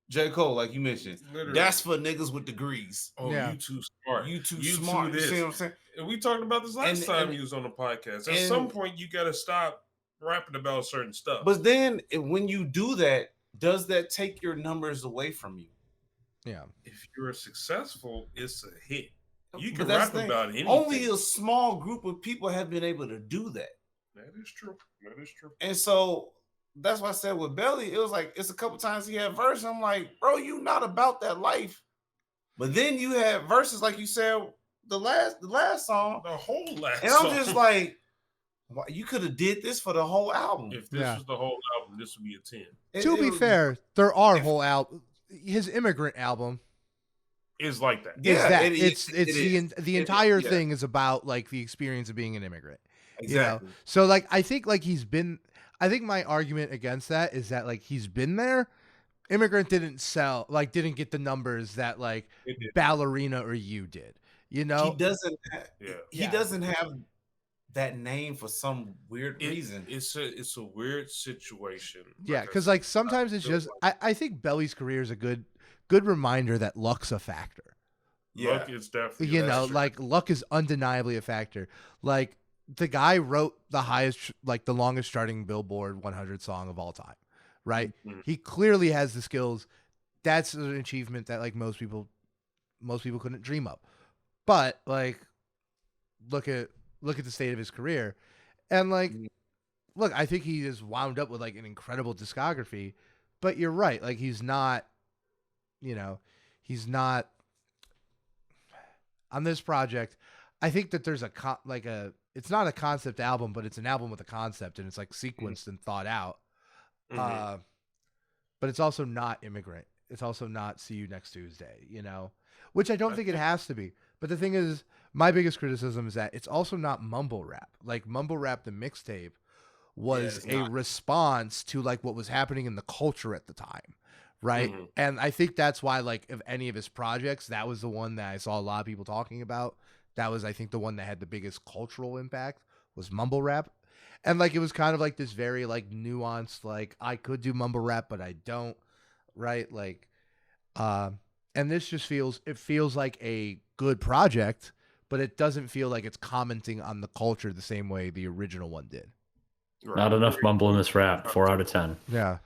J. Cole, like you mentioned, Literally. that's for niggas with degrees. Oh, Yeah. you too smart. You too You smart. too You see this. what I'm saying? And we talked about this last And- time and- he was on the podcast. At and- some point, you got to stop rapping about certain stuff. But then when you do that, does that take your numbers away from you? yeah, if you're successful, it's a hit. You But can that's rap the thing. about anything. Only a small group of people have been able to do that. That is true. That is true. And so that's why I said with Belly, it was like it's a couple times he had verse. I'm like, bro, you not about that life. But then you have verses like you said, the last song, The whole last and song. I'm just like, you could have did this for the whole album. If this was the whole album, this would be a 10. To be fair, there are whole album. His Immigrant album is like that. is Yeah, that it it's is. the entire thing is about like the experience of being an immigrant. Exactly. You know? So like I think like I think my argument against that is that like he's been there. Immigrant didn't didn't get the numbers that like Ballerina or You did. You know? He doesn't he doesn't have that name for some weird reason. It's a weird situation. Yeah, because like sometimes it's just I think Belly's career is a good reminder that luck's a factor. Yeah. Luck is definitely like luck is undeniably a factor. Like the guy wrote the longest charting Billboard 100 song of all time, right? Mm-hmm. He clearly has the skills. That's an achievement that like most people couldn't dream of. But like look at the state of his career, and like look, I think he is wound up with like an incredible discography. But you're right, like he's not on this project. I think that there's it's not a concept album, but it's an album with a concept, and it's like sequenced and thought out. Mm-hmm. But it's also not Immigrant. It's also not See You Next Tuesday, which I don't think it has to be. But the thing is, my biggest criticism is that it's also not mumble rap. Like Mumble Rap, the mixtape, was a response to like what was happening in the culture at the time. Right. Mm-hmm. And I think that's why, like, of any of his projects, that was the one that I saw a lot of people talking about. That was, I think, the one that had the biggest cultural impact was Mumble Rap. And like, it was kind of like this very like nuanced, like I could do mumble rap, but I don't. Right. Like, and this just feels like a good project, but it doesn't feel like it's commenting on the culture the same way the original one did. Right. Not enough mumble in this rap. 4 out of 10. Yeah.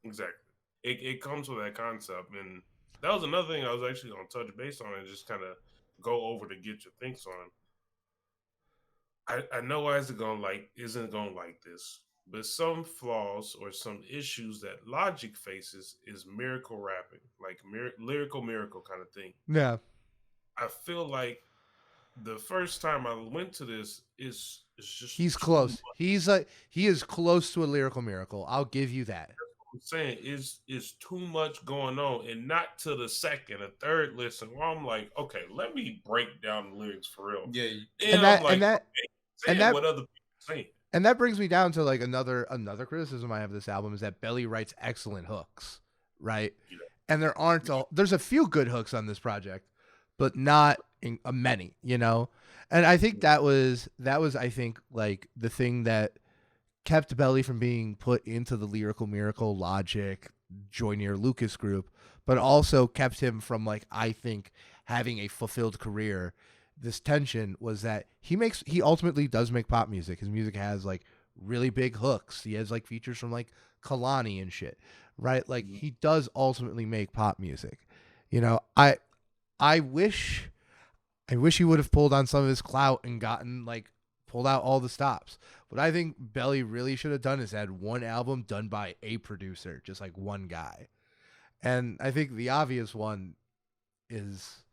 Exactly. It comes with that concept, and that was another thing I was actually going to touch base on and just kind of go over to get your thinks on. I know Isaac isn't going to like this, but some flaws or some issues that Logic faces is miracle rapping, like lyrical miracle kind of thing. Yeah. I feel like the first time I went to this is just he's close. He is close to a lyrical miracle. I'll give you that. I'm saying is too much going on, and not to the second or third listen where I'm like, okay, let me break down the lyrics for real. Yeah, and that what other people saying. And that brings me down to like another criticism I have of this album is that Belly writes excellent hooks, right? Yeah. And there's a few good hooks on this project, but not many, And I think that was I think like the thing that kept Belly from being put into the Lyrical Miracle, Logic, Joynier, Lucas group, but also kept him from like I think having a fulfilled career. This tension was that he ultimately does make pop music. His music has like really big hooks. He has like features from like Kalani and shit, right? Like he does ultimately make pop music. I wish he would have pulled on some of his clout and pulled out all the stops. What I think Belly really should have done is had one album done by a producer, just like one guy. And I think the obvious one is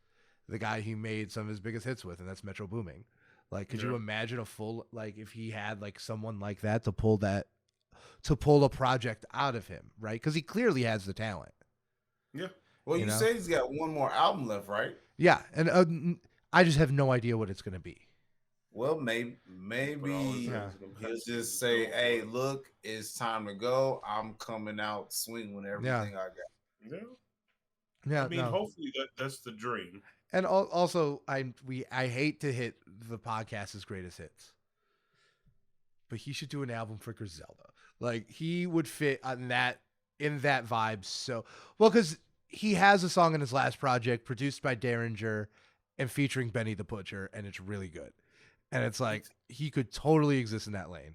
the guy he made some of his biggest hits with, and that's Metro Boomin. Like, could you imagine a full, like, if he had like someone like that to pull a project out of him, right? Because he clearly has the talent. Yeah. Well, you say he's got one more album left, right? Yeah, and I just have no idea what it's going to be. Well, maybe he'll just say, "Hey, look, it's time to go. I'm coming out swing with everything I got." Yeah. I mean, hopefully that's the dream. And also, I hate to hit the podcast's greatest hits, but he should do an album for Griselda. Like he would fit on that in that vibe so well because he has a song in his last project produced by Derringer and featuring Benny the Butcher, and it's really good. And it's like he could totally exist in that lane.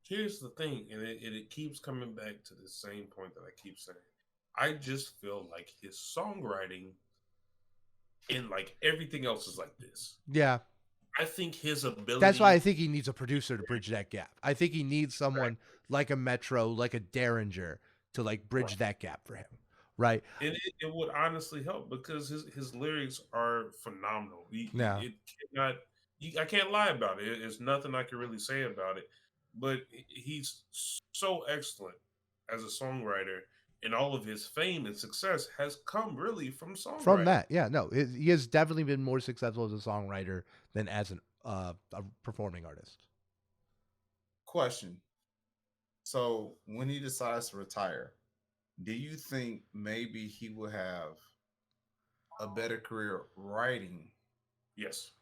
Here's the thing, and it keeps coming back to the same point that I keep saying. I just feel like his songwriting and like everything else is like this. Yeah. I think his ability. That's why I think he needs a producer to bridge that gap. I think he needs someone like a Metro, like a Derringer to like bridge that gap for him. right? It would honestly help because his lyrics are phenomenal. Yeah. It cannot. I can't lie about it. There's nothing I can really say about it. But he's so excellent as a songwriter, and all of his fame and success has come really from From songwriting. that, yeah, no, he has definitely been more successful as a songwriter than as a performing artist. Question. So when he decides to retire, do you think maybe he will have a better career writing Yes.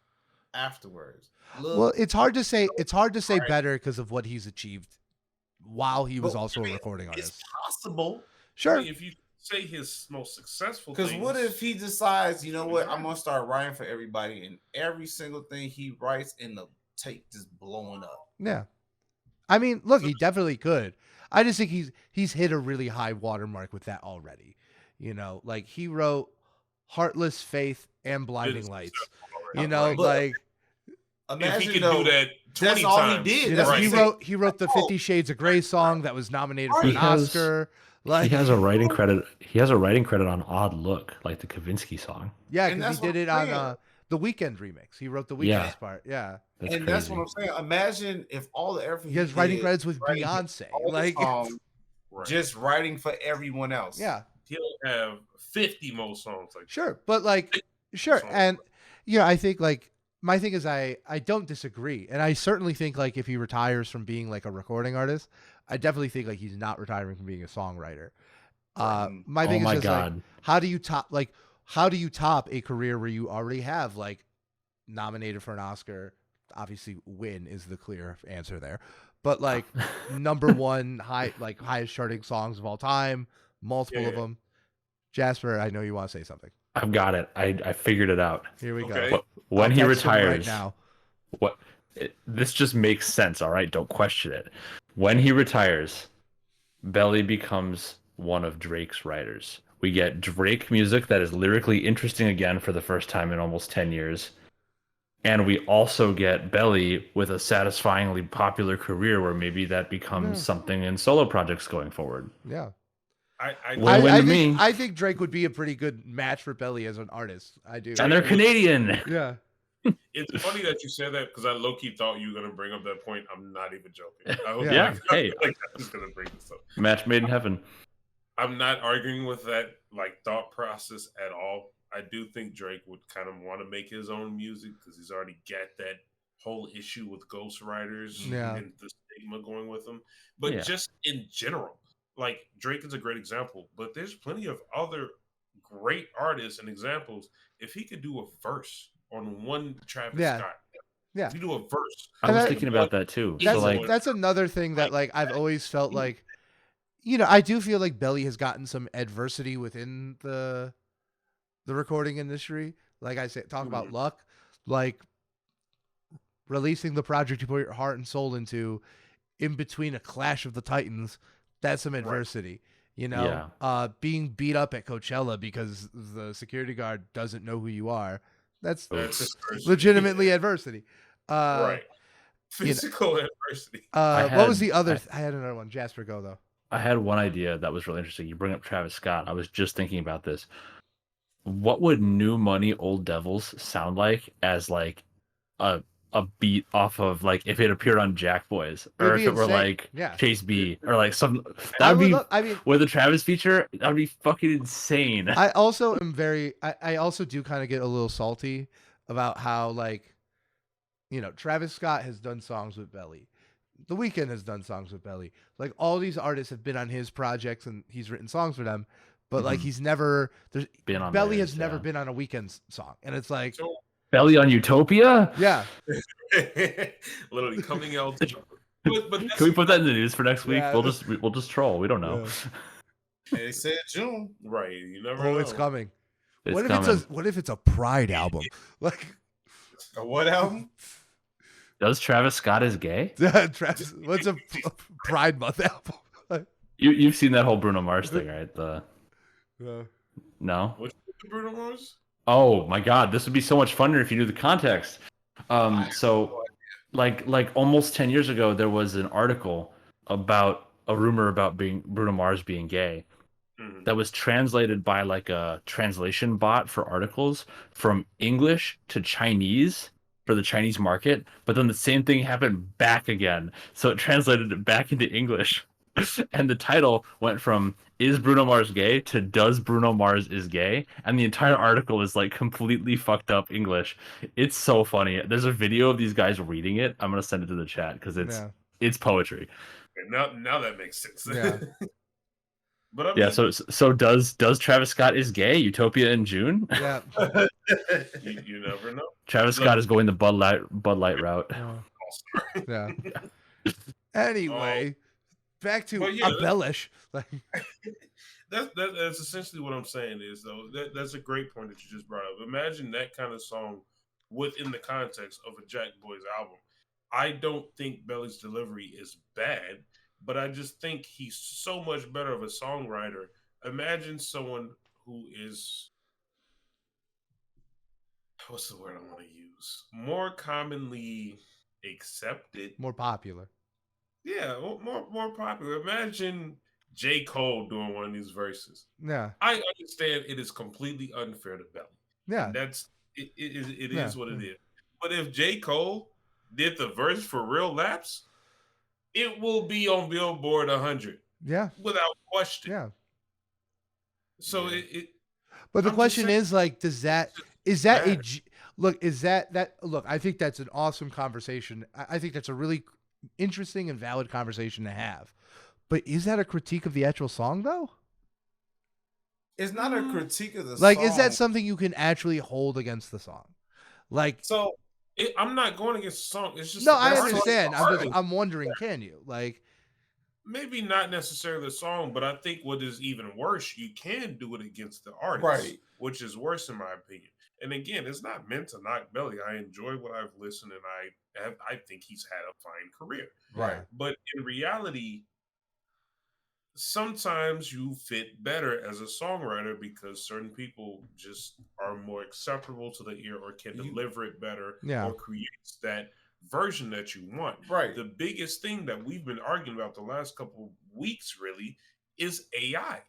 afterwards? Well, it's hard to say. It's hard to say Right. better because of what he's achieved while he was But, also I a mean, recording it's artist. possible. I Sure. mean, if you say his most successful Because things, what if he decides, you know what, I'm gonna start writing for everybody, and every single thing he writes in the tape just blowing up. Yeah. I mean, look, he definitely could. I just think he's hit a really high watermark with that already. You know, like he wrote Heartless Faith and Blinding Lights. You know, Right. But like if imagine he could though, do that 20 that's all he times, did. you That's know, what he I'm right. wrote the 50 Shades of Grey song that was nominated for He an has- Oscar. Like he has a writing credit. He has a writing credit on "Odd Look," like the Kavinsky song. yeah, And because that's he what did I'm it on saying. the Weekend remix. He wrote the Yeah. Weekend's part. Yeah, That's and crazy. that's what I'm saying. Imagine if all the effort he has writing did credits with writing Beyonce. all the Like, songs, Right. just writing for everyone else. yeah, He'll have 50 more songs like sure, but like, sure, songs. and I think like my thing is I don't disagree, and I certainly think like if he retires from being like a recording artist, I definitely think like he's not retiring from being a songwriter. My Oh thing is my just God. like how do you top a career where you already have like nominated for an Oscar? Obviously, win is the clear answer there, but like number one highest charting songs of all time, multiple of Yeah. them. Jasper, I know you want to say something. I've got it. I figured it out. Here we Okay. go. When I'll he text him right retires, now. this just makes sense. All right, don't question it. When he retires, Belly becomes one of Drake's writers. We get Drake music that is lyrically interesting again for the first time in almost 10 years. And we also get Belly with a satisfyingly popular career where maybe that becomes Yeah. something in solo projects going forward. Yeah. Win-win to me. I think Drake would be a pretty good match for Belly as an artist. I do. And they're Canadian. Yeah. It's funny that you said that because I low-key thought you were going to bring up that point. I'm not even joking. I was Yeah. Hey. I was going to bring this up. Match made in heaven. I'm not arguing with that thought process at all. I do think Drake would kind of want to make his own music because he's already got that whole issue with ghostwriters Yeah. and the stigma going with them. But Yeah. just in general, like Drake is a great example, but there's plenty of other great artists and examples. If he could do a verse on one Travis Yeah. Scott, Yeah. if he do a verse, I And was that- thinking about that too. That's So like, that's another thing that like I've always felt like, I do feel like Belly has gotten some adversity within the recording industry. Like I said, talk about luck, like releasing the project you put your heart and soul into, in between a Clash of the Titans. That's some adversity. Being beat up at Coachella because the security guard doesn't know who you are. That's adversity. legitimately adversity. Right. Physical adversity. What was the other? I had another one. Jasper, go though. I had one idea that was really interesting. You bring up Travis Scott. I was just thinking about this. What would New Money Old Devils sound like as like a beat off of like if it appeared on Jack Boys or if it were like Chase B or like some that would be with a Travis feature, that would be fucking insane. I also am I also do kind of get a little salty about how like Travis Scott has done songs with Belly. The Weeknd has done songs with Belly. Like all these artists have been on his projects and he's written songs for them, but like he's never been on Belly theirs, has never been on a Weeknd song, and it's like Belly on Utopia. Yeah, literally coming out. But can we put that in the news for next week? Yeah. We'll just troll. We don't know. Yeah. They said June, right? You never oh, know. it's coming. It's what if coming. what if it's a Pride album? Like a what album? Does Travis Scott is gay? Travis, what's a Pride Month album? You've seen that whole Bruno Mars thing, right? No. What's Bruno Mars? Oh my God, this would be so much funner if you knew the context. So, like almost 10 years ago, there was an article about a rumor about Bruno Mars being gay, that was translated by like a translation bot for articles from English to Chinese for the Chinese market, but then the same thing happened back again. So it translated it back into English. And the title went from "Is Bruno Mars gay?" to "Does Bruno Mars is gay?" And the entire article is like completely fucked up English. It's so funny. There's a video of these guys reading it. I'm gonna send it to the chat because it's poetry. Now that makes sense. Yeah. But I mean, so does Travis Scott is gay? Utopia in June? Yeah. you never know. Travis Scott is going the Bud Light route. Yeah. Anyway, back to But yeah, embellish. Like, that's essentially what I'm saying is though. That's a great point that you just brought up. Imagine that kind of song within the context of a Jack Boys album. I don't think Belly's delivery is bad, but I just think he's so much better of a songwriter. Imagine someone who is, what's the word I want to use? More commonly accepted. more popular. Yeah, more popular. Imagine J. Cole doing one of these verses. Yeah. I understand it is completely unfair to Belly. Yeah. That's it is what it is. But if J. Cole did the verse for Real Laps, it will be on Billboard 100. Yeah. Without question. Yeah. So But the I'm question just saying, is like, is that bad. look, I think that's an awesome conversation. I think that's a really interesting and valid conversation to have. But is that a critique of the actual song though? It's not a critique of the Like, song. is that something you can actually hold against the song? Like, So I'm not going against the song. It's just no, the I artist. understand. I'm wondering, can you? Like, Maybe not necessarily the song, but I think what is even worse, you can do it against the artist, Right. which is worse in my opinion. And again, it's not meant to knock Belly. I enjoy what I've listened, and I think he's had a fine career. right. But in reality, sometimes you fit better as a songwriter because certain people just are more acceptable to the ear or can deliver it better or creates that version that you want. Right. The biggest thing that we've been arguing about the last couple weeks really is AI.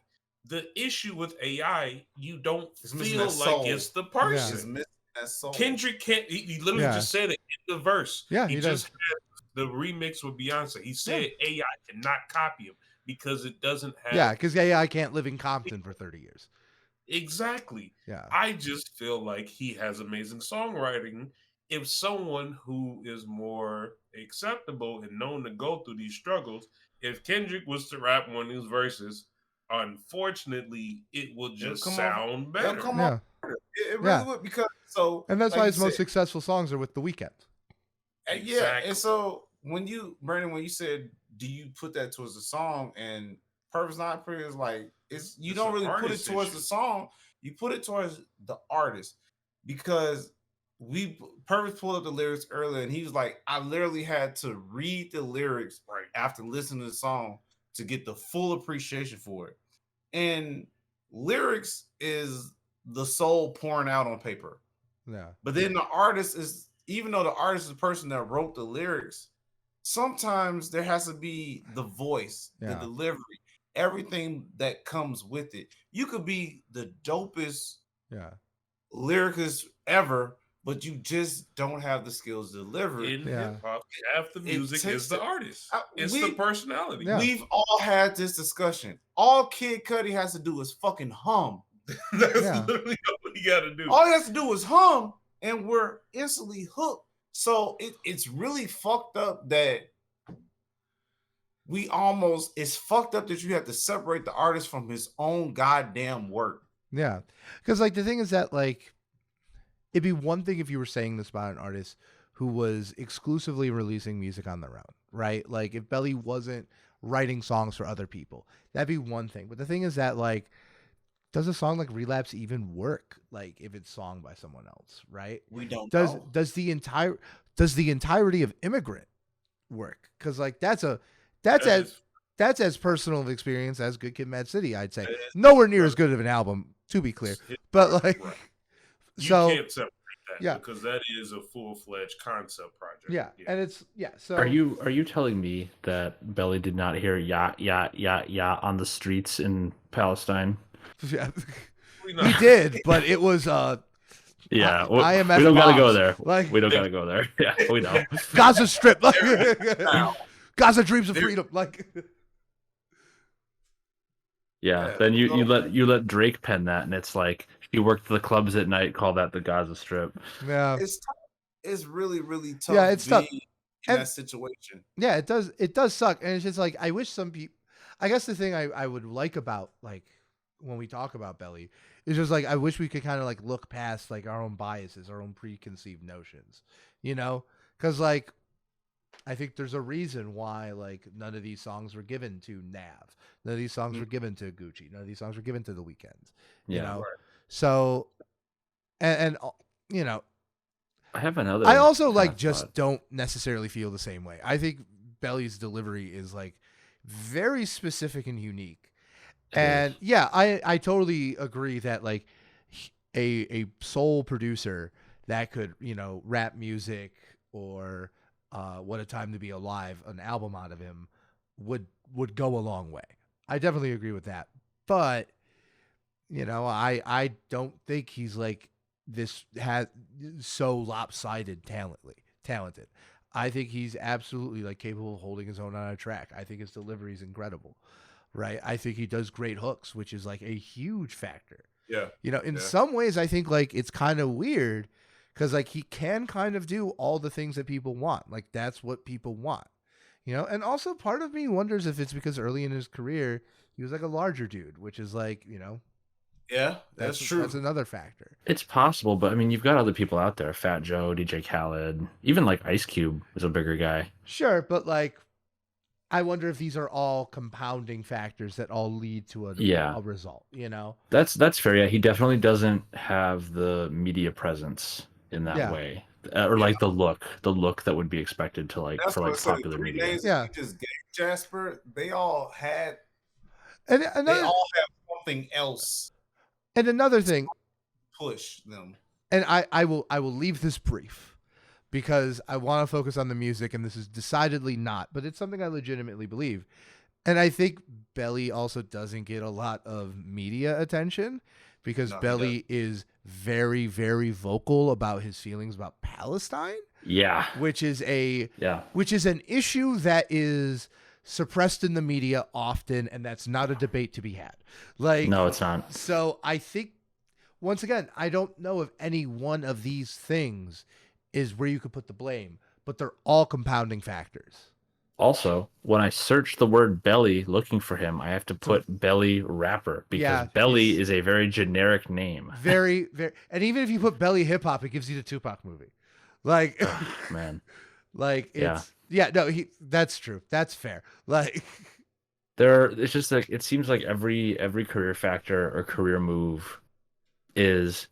The issue with AI, you don't feel like it's the person. It's missing that soul. Kendrick can't. He literally just said it in the verse. Yeah, he he just does. had the remix with Beyonce. He said AI cannot copy him because it doesn't have. yeah, because I can't live in Compton for 30 years. Exactly. Yeah. I just feel like he has amazing songwriting. If someone who is more acceptable and known to go through these struggles, if Kendrick was to rap one of these verses, unfortunately, it will just sound better. Come on. It really would, because and that's like why you his most said, successful songs are with The Weeknd. Yeah, and so Brandon, when you said, do you put that towards the song, and Purvis not pretty is like, you don't really put it towards the song, you put it towards the artist, because Purvis pulled up the lyrics earlier and he was like, I literally had to read the lyrics after listening to the song to get the full appreciation for it. And lyrics is the soul pouring out on paper. Yeah. But then the artist is, even though the artist is the person that wrote the lyrics, sometimes there has to be the voice, the delivery, everything that comes with it. You could be the dopest lyricist ever, but you just don't have the skills to deliver it. In hip hop, half the music is the artist. It's the personality. Yeah. We've all had this discussion. All Kid Cudi has to do is fucking hum. That's literally what he got to do. All he has to do is hum, and we're instantly hooked. So it's really fucked up that it's fucked up that you have to separate the artist from his own goddamn work. Yeah. Because, like, the thing is that, like, it'd be one thing if you were saying this about an artist who was exclusively releasing music on their own, right? Like, if Belly wasn't writing songs for other people, that'd be one thing. But the thing is that, like, does a song like Relapse even work? Like, if it's sung by someone else, right? We don't know. Does the entirety of Immigrant work? Because, like, that's as personal of experience as Good Kid, Mad City, I'd say. Nowhere near as good of an album, to be clear. But, like, you can't separate that Yeah. because that is a full-fledged concept project. Yeah, and it's so. Are you telling me that Belly did not hear "ya ya ya ya" on the streets in Palestine? Yeah. Probably He not. did, but it was Yeah, IMF we don't gotta go bombs. there. Like We don't gotta go there. Yeah, we know. Gaza Strip, like Now, Gaza dreams of There- freedom, like. Yeah. Yeah, Then no. you let Drake pen that, and it's like he worked the clubs at night. Call that the Gaza Strip. Yeah, It's tough. It's really, really tough. Yeah, it's tough. being And- in that situation. yeah, it does suck, and it's just like I wish some people. I guess the thing I would like about like when we talk about Belly is just like I wish we could kind of like look past like our own biases, our own preconceived notions, because like I think there's a reason why like none of these songs were given to Nav, none of these songs were given to Gucci, none of these songs were given to The Weeknd, you Yeah. know. Right. So, and I have another. I also kind like of just thought. don't necessarily feel the same way. I think Belly's delivery is like very specific and unique. It And is. yeah, I totally agree that like a soul producer that could, rap music or What a Time to Be Alive, an album out of him would go a long way. I definitely agree with that. But I don't think he's like this has so lopsided talented. I think he's absolutely like capable of holding his own on a track. I think his delivery is incredible, right? I think he does great hooks, which is like a huge factor. Yeah. In Yeah. some ways, I think like it's kind of weird because like he can kind of do all the things that people want. Like that's what people want, And also, part of me wonders if it's because early in his career he was like a larger dude, which is like Yeah, that's true. That's another factor. It's possible, but I mean, you've got other people out there: Fat Joe, DJ Khaled, even like Ice Cube is a bigger guy. Sure, but like, I wonder if these are all compounding factors that all lead to a result. That's fair. Yeah, he definitely doesn't have the media presence in that Yeah. way, or like the look that would be expected to like That's for what I like said. popular Three media. names Yeah. that you just gave Jasper, they all have And something else another thing, push them. and I will leave this brief because I want to focus on the music, and this is decidedly not, but it's something I legitimately believe. And I think Belly also doesn't get a lot of media attention because No, he Belly is very, very vocal about his feelings about Palestine, Yeah, which is yeah. an issue that is suppressed in the media often, and that's not a debate to be had. Like, No, it's not. so I think, once again, I don't know if any one of these things is where you could put the blame, but they're all compounding factors. Also, when I search the word Belly looking for him, I have to put Belly rapper because Yeah, Belly he's- is a very generic name. Very, very, and even if you put Belly hip hop, it gives you the Tupac movie. Like, Man, like no, that's true. That's fair. Like, it's just like it seems like every career factor or career move is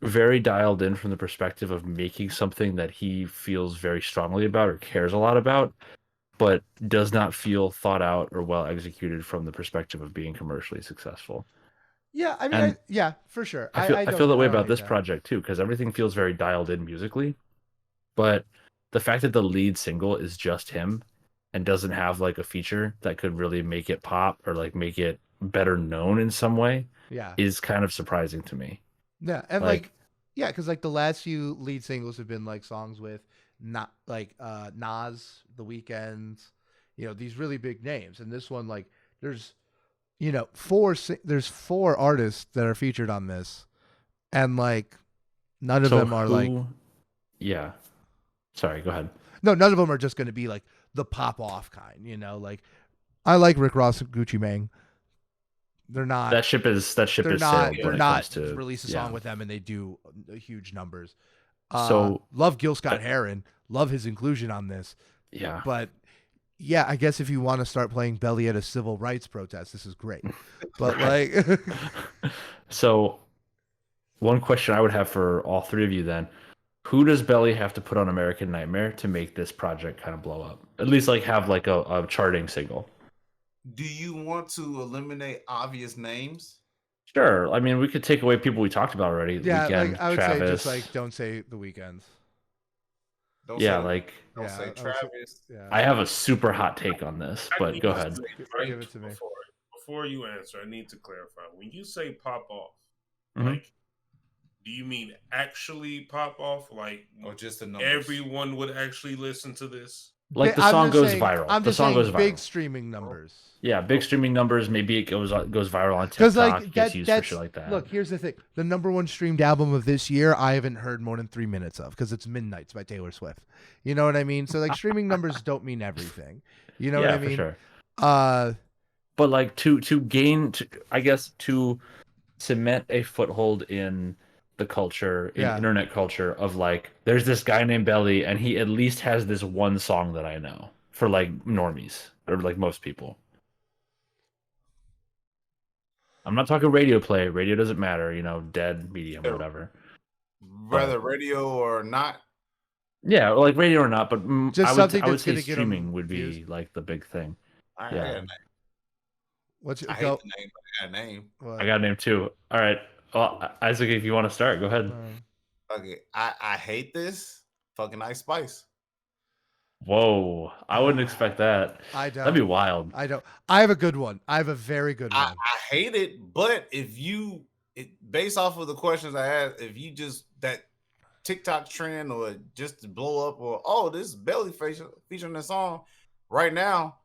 very dialed in from the perspective of making something that he feels very strongly about or cares a lot about, but does not feel thought out or well executed from the perspective of being commercially successful. yeah, I mean, And yeah, for sure. I feel don't- that way don't about hate this that. project too, because everything feels very dialed in musically, but the fact that the lead single is just him and doesn't have like a feature that could really make it pop or like make it better known in some way Yeah, is kind of surprising to me. yeah, and like- yeah, because like the last few lead singles have been like songs with not like Nas, The Weeknd, these really big names, and this one like there's there's 4 artists that are featured on this, and like none of them are like yeah. Sorry, go ahead. no, none of them are just going to be like the pop off kind, Like I like Rick Ross and Gucci Mane. They're not. That ship is they're sailed not. when They're it not comes to release a song with them and they do huge numbers. So- love Gil Scott Heron. Love his inclusion on this. Yeah. But yeah, I guess if you want to start playing Belly at a civil rights protest, this is great. But like, So, one question I would have for all three of you then: who does Belly have to put on American Nightmare to make this project kind of blow up? At least like have like a charting single. Do you want to eliminate obvious names? Sure. I mean, we could take away people we talked about already. Yeah, Weekend, like I would Travis. say just like don't say the weekends. Don't Yeah, say, like don't Yeah, say I would say- Travis. Yeah. I have a super hot take on this, I but need go to ahead. say, Give it to me. Before you answer, I need to clarify. When you say pop off, Mhm. like, do you mean actually pop off? Like, Or just the numbers. everyone would actually listen to this? Like the I'm song just goes saying- viral. I'm The just song saying goes big viral. streaming numbers. Yeah, big streaming numbers. Maybe it goes viral on Because TikTok. like Gets used for that's shit like that. look. Here's the thing: the number one streamed album of this year, I haven't heard more than 3 minutes of because it's Midnights by Taylor Swift. You know what I mean? So like streaming numbers don't mean everything. You know yeah, what I mean? for sure. But like to gain, I guess, to cement a foothold in the culture, in internet culture of like, there's this guy named Belly, and he at least has this one song that I know for like normies or like most people. I'm not talking radio play. Radio doesn't matter, dead, medium, whatever. Whether radio or not. Yeah, like radio or not, but just something I would that's say gonna get streaming would views. be like the big thing. I Yeah. got a name. What's I hate the name, but I got a name. I got a name too. All right. Well, Isaac, if you want to start, go ahead. Okay, I hate this. Fucking Ice Spice. Whoa, I wouldn't expect that. I don't. That'd be wild. I don't. I have a good one. I have a very good one. I hate it, but if you, based off of the questions I had, if you just that TikTok trend or just to blow up or this Belly featuring the song right now,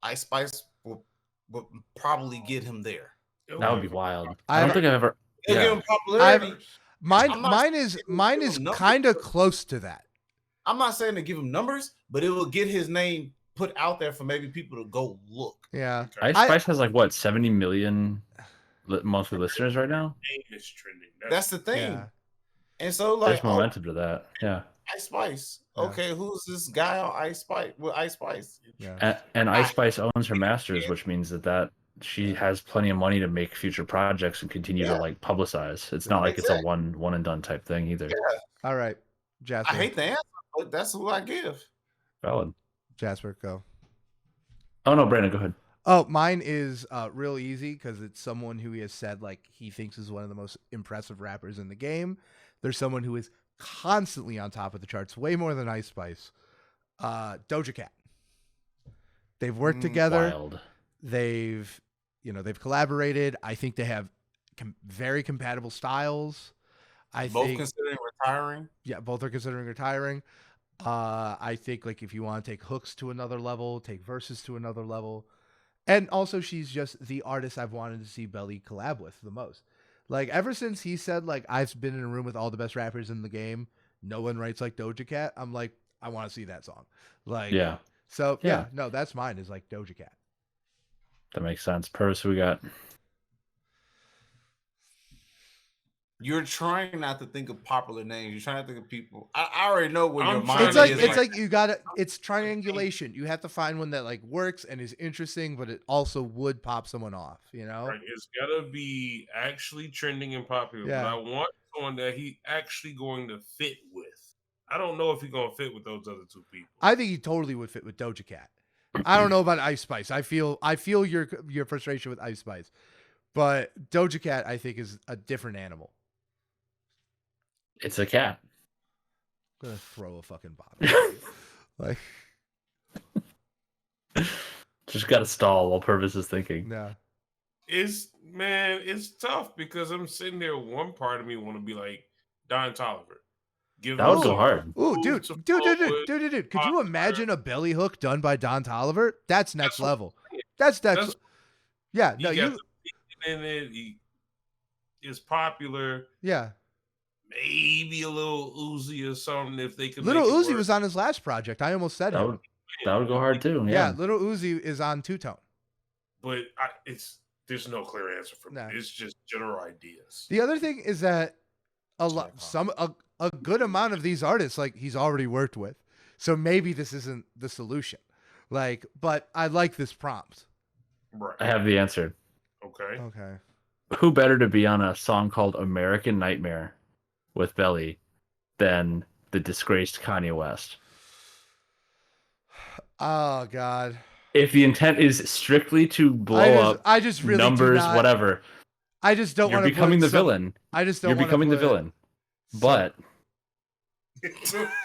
Ice Spice will probably get him there. That would be wild. I I don't have- think I've ever. It'll Yeah. give him popularity. Mine is numbers, kind of close to that. I'm not saying to give him numbers, but it will get his name put out there for maybe people to go look. Yeah. Ice Spice has like what 70 million monthly listeners right now. Name is trending. That's the thing. Yeah. And so There's like momentum to that. Yeah. Ice Spice. Yeah. Okay, who's this guy on Ice Spice with Ice Spice? Yeah. And Ice Spice owns her masters, which means that she has plenty of money to make future projects and continue to like publicize. It's not like it's a one and done type thing either. Yeah. All right, Jasper. I hate the answer, but that's who I give. Valid. Jasper, go. Oh no, Brandon, go ahead. Oh, mine is real easy because it's someone who he has said like he thinks is one of the most impressive rappers in the game. There's someone who is constantly on top of the charts, way more than Ice Spice. Doja Cat. They've worked together. Wild. They've collaborated. I think they have very compatible styles. Both considering retiring. Yeah, both are considering retiring. I think like if you want to take hooks to another level, take verses to another level. And also she's just the artist I've wanted to see Belly collab with the most. Like ever since he said like I've been in a room with all the best rappers in the game, no one writes like Doja Cat. I'm like, I want to see that song. Like Yeah. So Yeah. yeah, no, that's mine is like Doja Cat. That makes sense. Purvis, who we got? You're trying not to think of popular names. You're trying to think of people. I already know where your I'm mind It's trying is. to- like you gotta. It's triangulation. You have to find one that like works and is interesting, but it also would pop someone off. You know. Right. It's gotta be actually trending and popular. Yeah. But I want someone that he actually going to fit with. I don't know if he's gonna fit with those other two people. I think he totally would fit with Doja Cat. I don't know about Ice Spice. I feel your frustration with Ice Spice, but Doja Cat I think is a different animal. It's a cat. I'm gonna throw a fucking bottle. Like Just got to stall while Purvis is thinking. no. It's tough because I'm sitting there. One part of me want to be like Don Toliver. Give That him would go some hard. Ooh, food dude, to dude. flow with. Could you imagine a belly hook done by Don Toliver? That's next That's what level. I'm saying. That's That's- yeah. He No, got you. the beat in it. He is popular. Yeah. Maybe a little Uzi or something if they could. Little make it Uzi work. was on his last project. I almost said That him. would go hard too. Yeah, Yeah. Little Uzi is on Two Tone. But there's no clear answer for me. No. It's just general ideas. The other thing is that a good amount of these artists like he's already worked with, so maybe this isn't the solution. Like, but I like this prompt. Right. I have the answer. Okay. Okay. Who better to be on a song called American Nightmare with Belly than the disgraced Kanye West? Oh God. If the intent is strictly to blow up I just really do numbers, not- whatever, I just don't You're want to becoming the some, villain. I just don't You're wanna becoming the put villain. some- But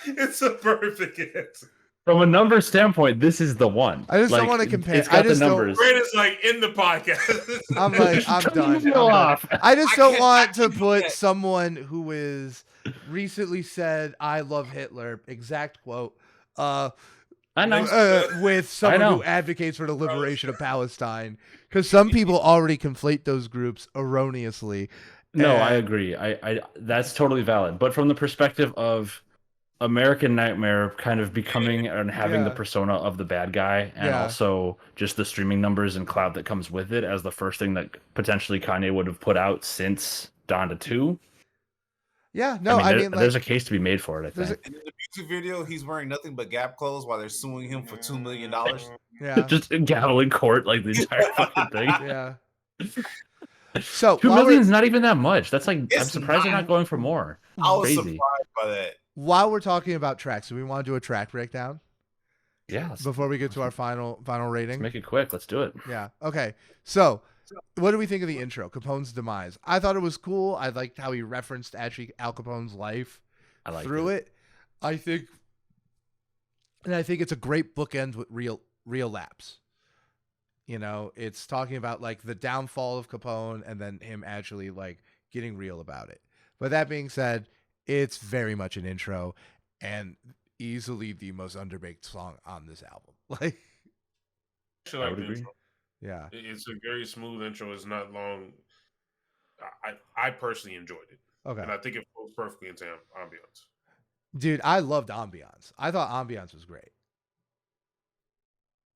It's a perfect answer. from a number standpoint, this is the one. I just don't wanna compare. It's I got the just don't- numbers. Brand is like in the podcast. I'm like, I'm Turn the done. video I'm done. off. I just I don't can't- want I to can't do put that. someone who is recently said "I love Hitler" exact quote I know. with someone know. who advocates for the liberation of Palestine, because some people already conflate those groups erroneously. No, I And- agree. I that's totally valid. But from the perspective of American Nightmare kind of becoming and having the Yeah. persona of the bad guy, and Yeah. also just the streaming numbers and cloud that comes with it as the first thing that potentially Kanye would have put out since Donda 2. Yeah, no, I mean, there's a like, case to be made for it, I there's think. And in the music video, he's wearing nothing but Gap clothes while they're suing him for $2 million. yeah, Just gavel in court, like the entire fucking thing. yeah. So 2 while we're- million is not even that much. That's like, I'm It's surprised they're not. not going for more. I was Crazy. surprised by that. while we're talking about tracks, do we want to do a track breakdown Yeah, let's before we get to our final rating? make it quick. Let's do it. Yeah. Okay. So, what do we think of the intro, Capone's demise? I thought it was cool. I liked how he referenced actually Al Capone's life I like through it. I think it's a great bookend with real laps. You know, it's talking about like the downfall of Capone and then him actually like getting real about it. But that being said, it's very much an intro and easily the most underbaked song on this album. Like, Actually, I like would the agree. intro. yeah. It's a very smooth intro. It's not long. I personally enjoyed it, Okay. and I think it flows perfectly into ambiance. Dude, I loved Ambiance. I thought Ambiance was great.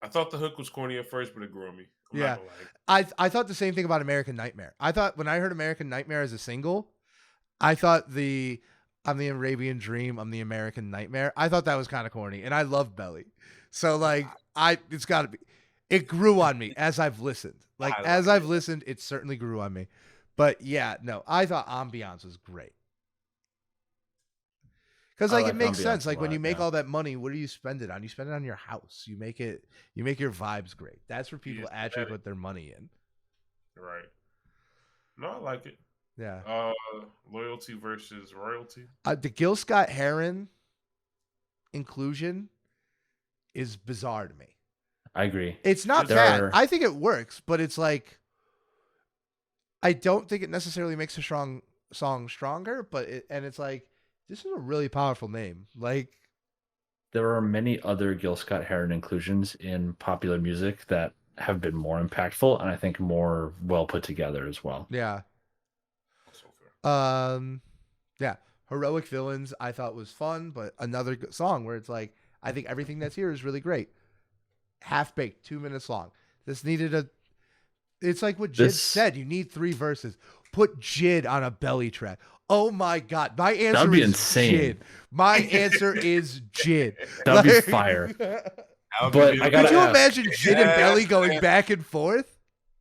I thought the hook was corny at first, but it grew on me. I'm Yeah. not gonna lie. I thought the same thing about American Nightmare. I thought when I heard American Nightmare as a single, I thought I'm the Arabian Dream, I'm the American Nightmare. I thought that was kind of corny, and I love Belly. So like it's got to be. It grew on me as I've listened. Like I as like I've listened, it certainly grew on me. But yeah, no, I thought Ambiance was great. Because I like like it makes Ambiance sense. a Like when lot, you make yeah. all that money, what do you spend it on? You spend it on your house. You make your vibes great. That's where people actually aesthetic. put their money in. Right. No, I like it. Yeah. Loyalty versus royalty. The Gil Scott Heron inclusion is bizarre to me. I agree. It's not There bad. are- I think it works, but it's like I don't think it necessarily makes a strong song stronger. But it's like this is a really powerful name. Like There are many other Gil Scott Heron inclusions in popular music that have been more impactful and I think more well put together as well. yeah, So fair. yeah. Heroic Villains I thought was fun, but another song where it's like I think everything that's here is really great. Half baked, 2 minutes long. This needed it's like what Jid said. You need 3 verses. Put Jid on a belly track. Oh my God. My answer That'd be is insane. Jid. My answer is Jid. That'd be Like- fire. That would But be I good. gotta Could you ask. imagine Jid and Yeah. Belly going back and forth?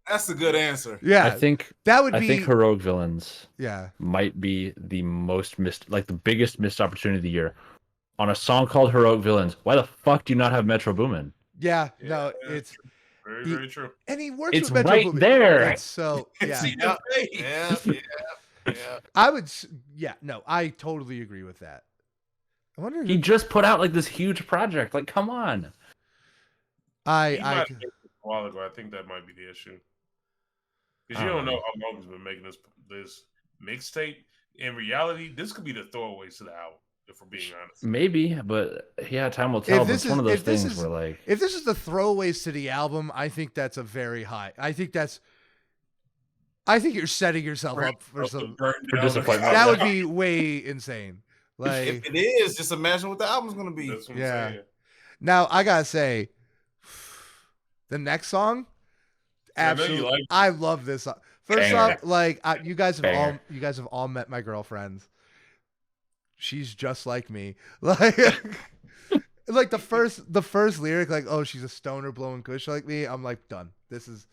That's a good answer. Yeah. I think that would I be think Heroic Villains yeah. might be the most missed, like the biggest missed opportunity of the year. On a song called Heroic Villains, why the fuck do you not have Metro Boomin? Yeah. Yeah, No, yeah. it's Very, He- very true. and he works It's with Metro right Boomin. there. That's so yeah. See the face. Yeah. I would no, I totally agree with that. I wonder He who just put out like this huge project. Like, come on. He might I have made this a while ago. I think that might be the issue. Because you don't know how long he's been making this mixtape. In reality, this could be the throwaways to the album, if we're being honest. Maybe, but yeah, time will tell. But this it's one is- of those if this things is- where like if this is the throwaways to the album, I think that's a very high. I think you're setting yourself up for some. Burn For down disappointment. That would be way insane. Like If it is, just imagine what the album's gonna be. That's what Yeah. I'm saying. now, I gotta say, the next song, I know you absolutely, like it. I love this song. First Banger. off, like you guys Banger. have all met my girlfriends. She's just like me. Like, like the first lyric, like, oh, she's a stoner blowing kush like me. I'm like, done. This is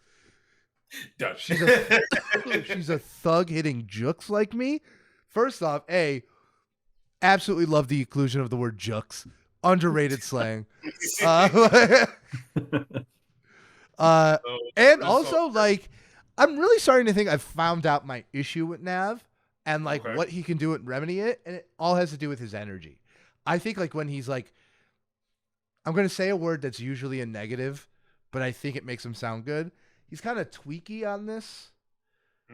Done. she's a thug hitting jooks like me. First off, absolutely love the inclusion of the word jooks. Underrated slang. And This also, song- like, I'm really starting to think I've found out my issue with Nav and like Okay. what he can do and remedy it, and it all has to do with his energy. I think like when he's like, I'm gonna say a word that's usually a negative, but I think it makes him sound good. He's kind of tweaky on this.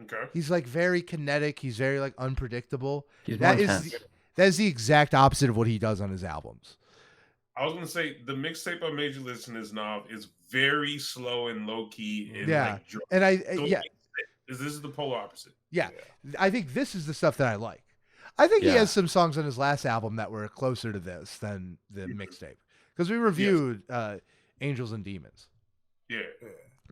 Okay. He's like very kinetic. He's very like unpredictable. He's more That is intense. that is the exact opposite of what he does on his albums. I was gonna say the mixtape I made you listen to is Nav is very slow and low key and Yeah. like dry. And So yeah, this is the polar opposite. yeah. I think this is the stuff that I like. I think he Yeah. has some songs on his last album that were closer to this than the mixtape. Because we reviewed Angels and Demons. Yeah.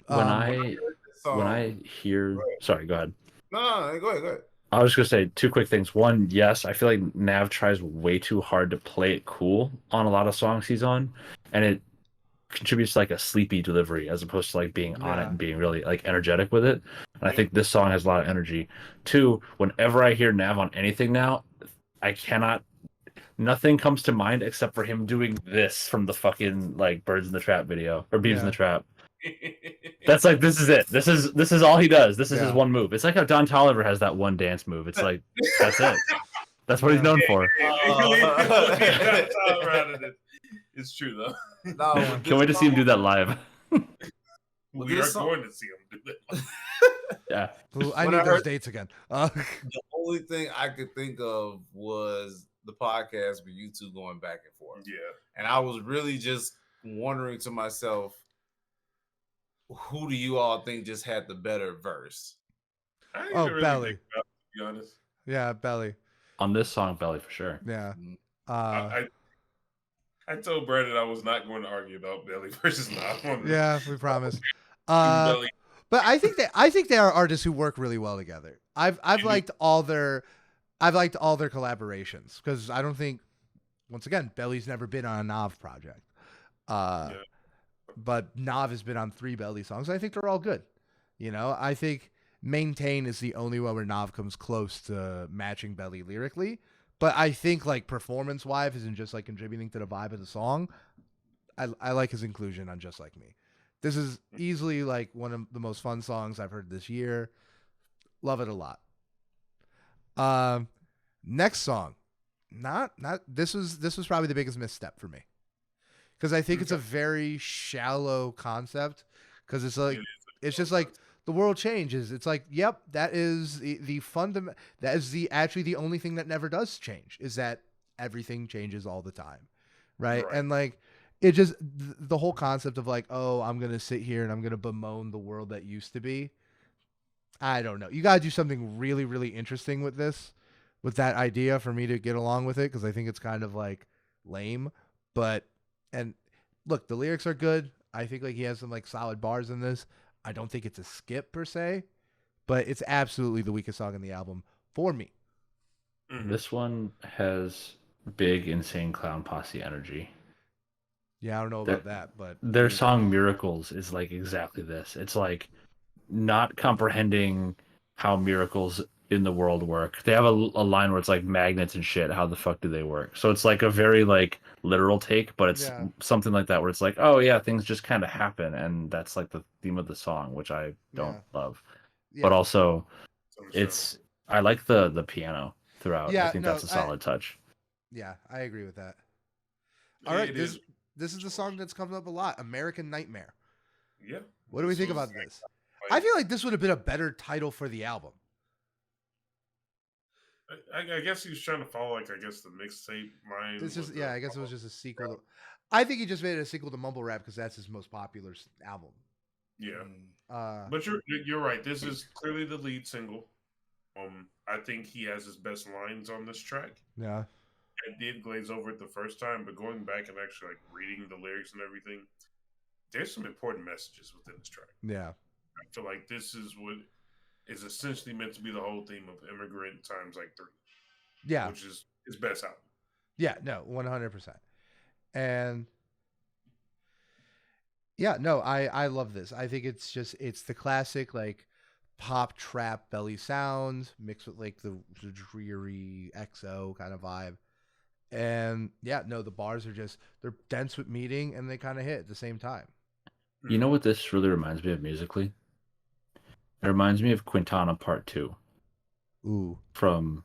When So, I hear, sorry, go ahead. no, go ahead. I was just gonna say two quick things. One, yes, I feel like Nav tries way too hard to play it cool on a lot of songs he's on, and it contributes to like a sleepy delivery as opposed to like being on it Yeah. and being really like energetic with it. And I think this song has a lot of energy. Two, whenever I hear Nav on anything now, nothing comes to mind except for him doing this from the fucking like Birds in the Trap video or Beaves in the Trap. That's like, this is it. This is all he does. This is his one move. It's like how Don Toliver has that one dance move. It's like, that's it. That's what he's known for. It's true though. No, Can't wait to see him do that live. We are going to see him do that. Yeah. Ooh, I When need I those heard- dates again. the only thing I could think of was the podcast with you two going back and forth. Yeah. And I was really just wondering to myself, who do you all think just had the better verse? I didn't Oh, even really Belly. think about it, to be honest. Yeah, Belly. On this song, Belly for sure. Yeah. I told Brandon I was not going to argue about Belly versus Nav. Yeah, we promise. Belly. But I think they are artists who work really well together. I've liked all their collaborations because I don't think, once again, Belly's never been on a Nav project. But Nav has been on 3 Belly songs. I think they're all good. You know, I think Maintain is the only one where Nav comes close to matching Belly lyrically. But I think like performance-wise and just like contributing to the vibe of the song, I like his inclusion on Just Like Me. This is easily like one of the most fun songs I've heard this year. Love it a lot. Next song, not this was probably the biggest misstep for me because I think it's a very shallow concept because it's like it's just like the world changes. It's like, yep, that is the fundament. That is actually the only thing that never does change is that everything changes all the time, right? And like it just the whole concept of like, oh, I'm gonna sit here and I'm gonna bemoan the world that used to be. I don't know. You gotta do something really, really interesting with this, with that idea for me to get along with it because I think it's kind of like lame. But and look, the lyrics are good. I think like he has some like solid bars in this. I don't think it's a skip per se, but it's absolutely the weakest song in the album for me. Mm-hmm. This one has big, insane clown posse energy. Yeah, I don't know about that, but their song Miracles is like exactly this. It's like not comprehending how miracles in the world work. They have a line where it's like magnets and shit. How the fuck do they work? So it's like a very like literal take, but it's something like that where it's like, oh yeah, things just kind of happen, and that's like the theme of the song, which I don't love. But also, I like the piano throughout. I think that's a solid touch. Yeah, I agree with that. All right, this is the song that's coming up a lot. American Nightmare. Yeah. What do we think about this? I feel like this would have been a better title for the album. I guess he was trying to follow, like, I guess the mixtape line. This is I guess it was just a sequel. I think he just made it a sequel to Mumble Rap because that's his most popular album. Yeah, but you're right. This is clearly the lead single. I think he has his best lines on this track. Yeah, I did glaze over it the first time, but going back and actually like reading the lyrics and everything, there's some important messages within this track. Yeah, I feel like this is what is essentially meant to be the whole theme of Immigrant times like 3. Yeah, which is his best album. Yeah, no, 100%. And yeah, no, I love this. I think it's the classic like pop trap Belly sound mixed with like the dreary XO kind of vibe. And yeah, no, the bars are they're dense with meaning and they kind of hit at the same time. You know what this really reminds me of musically? It reminds me of Quintana Part 2 Ooh. from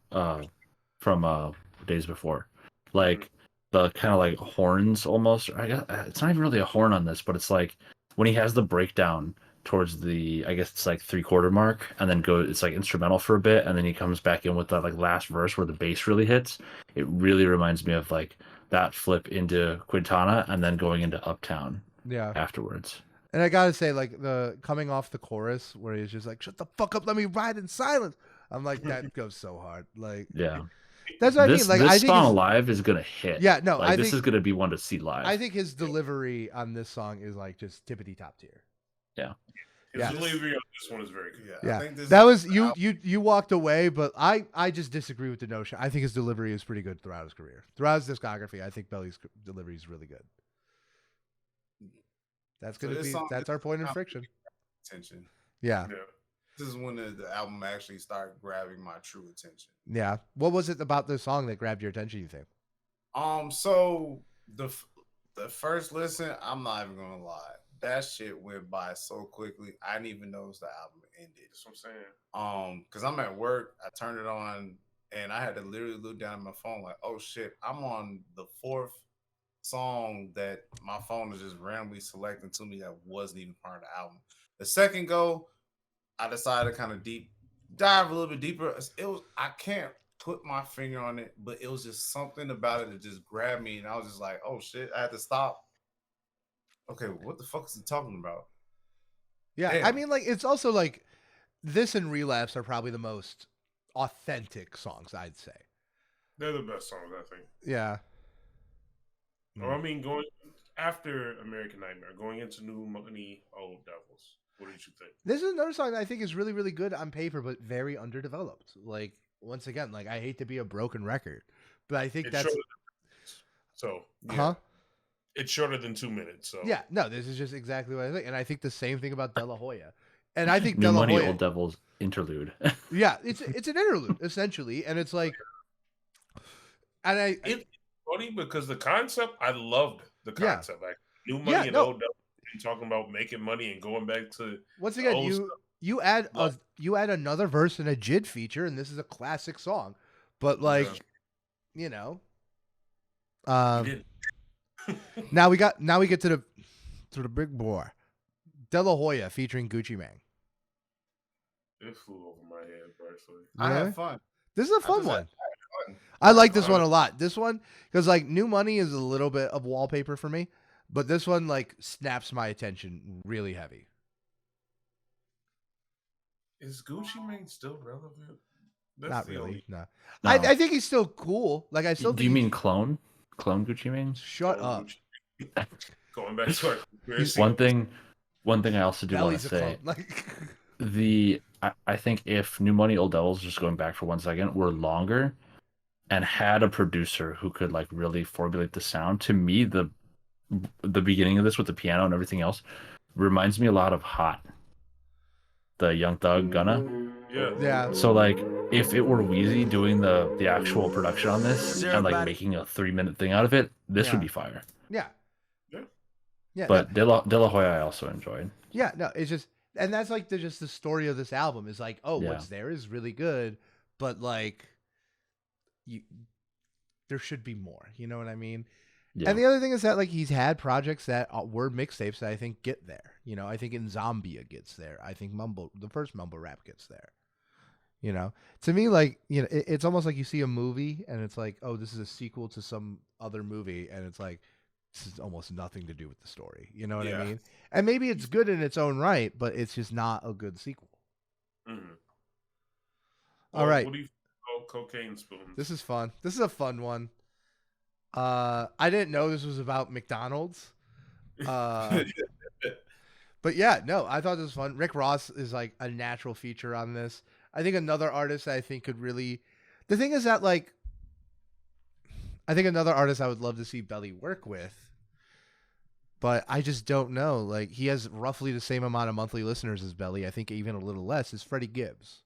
Days Before. Like the kind of like horns almost. I guess it's not even really a horn on this, but it's like when he has the breakdown towards the, I guess it's like 3/4 mark, and then it's like instrumental for a bit, and then he comes back in with that like last verse where the bass really hits. It really reminds me of like that flip into Quintana and then going into Uptown Yeah. afterwards. And I gotta say, like the coming off the chorus where he's just like, "Shut the fuck up, let me ride in silence." I'm like, that goes so hard. Like, Yeah. that's what I mean. Like, this I think song live is gonna hit. Yeah, no, like I this think is gonna be one to see live. I think his delivery on this song is like just tippity top tier. Yeah. His delivery on this one is very good. Yeah, I think this that is was you walked away, but I just disagree with the notion. I think his delivery is pretty good throughout his career, throughout his discography. I think Belly's delivery is really good. That's So gonna this be song- that's our point of friction. attention. Yeah, Yeah. This is when the album actually started grabbing my true attention. yeah. What was it about this song that grabbed your attention? You think? So the first listen, I'm not even gonna lie, that shit went by so quickly. I didn't even notice the album ended. That's what I'm saying. Because I'm at work, I turned it on, and I had to literally look down at my phone, like, oh shit, I'm on the fourth song that my phone is just randomly selecting to me that wasn't even part of the album. The second go, I decided to kind of dive a little bit deeper. I can't put my finger on it, but it was just something about it that just grabbed me, and I was just like, oh shit, I had to stop. Okay, what the fuck is he talking about? Yeah, Damn. I mean, like it's also like this and Relapse are probably the most authentic songs, I'd say. They're the best songs, I think. Yeah. Or I mean, going after American Nightmare, going into New Money, Old Devils. What did you think? This is another song that I think is really, really good on paper, but very underdeveloped. Like once again, like I hate to be a broken record, but I think that's so. Yeah. Huh? It's shorter than 2 minutes. So Yeah, no, this is just exactly what I think, and I think the same thing about De La Hoya, and I think New De La Money Hoya, Old Devils interlude. yeah, it's an interlude essentially, and it's like, and it's funny because the concept, I loved the concept. Like New Money and Old Devils, and talking about making money and going back to once again you add another verse and a JID feature, and this is a classic song, but like, you know, now we get to the big boy, De La Hoya featuring Gucci Mane. It flew over my head, personally. I had fun. This is a fun one. I like this one a lot. This one, because like New Money is a little bit of wallpaper for me, but this one like snaps my attention really heavy. Is Gucci Mane still relevant? Not really. No. No. I think he's still cool. Like I still. Do you mean clone Gucci Mane? Shut up. Going back to our conspiracy. One thing I also do want to say. I think if New Money Old Devils, just going back for 1 second, were longer and had a producer who could like really formulate the sound, to me the beginning of this with the piano and everything else reminds me a lot of Hot, the Young Thug Gunna. Yeah. So like if it were Wheezy doing the actual production on this and like making a 3-minute thing out of it, this would be fire. Yeah. Yeah. But De La Hoya I also enjoyed. Yeah, no, it's just, and that's like just the story of this album is like, what's there is really good, but like there should be more. You know what I mean? Yeah. And the other thing is that like he's had projects that were mixtapes that I think get there. You know, I think Zombia gets there. I think the first Mumble rap gets there. You know, to me, like, you know, it's almost like you see a movie and it's like, oh, this is a sequel to some other movie, and it's like, this is almost nothing to do with the story. You know what I mean? And maybe it's good in its own right, but it's just not a good sequel. Mm-hmm. All right. What do you call Cocaine Spoons? This is fun. This is a fun one. I didn't know this was about McDonald's. But yeah, no, I thought this was fun. Rick Ross is like a natural feature on this. I think another artist I think could really, the thing is that like, I think another artist I would love to see Belly work with, but I just don't know. Like, he has roughly the same amount of monthly listeners as Belly. I think even a little less is Freddie Gibbs.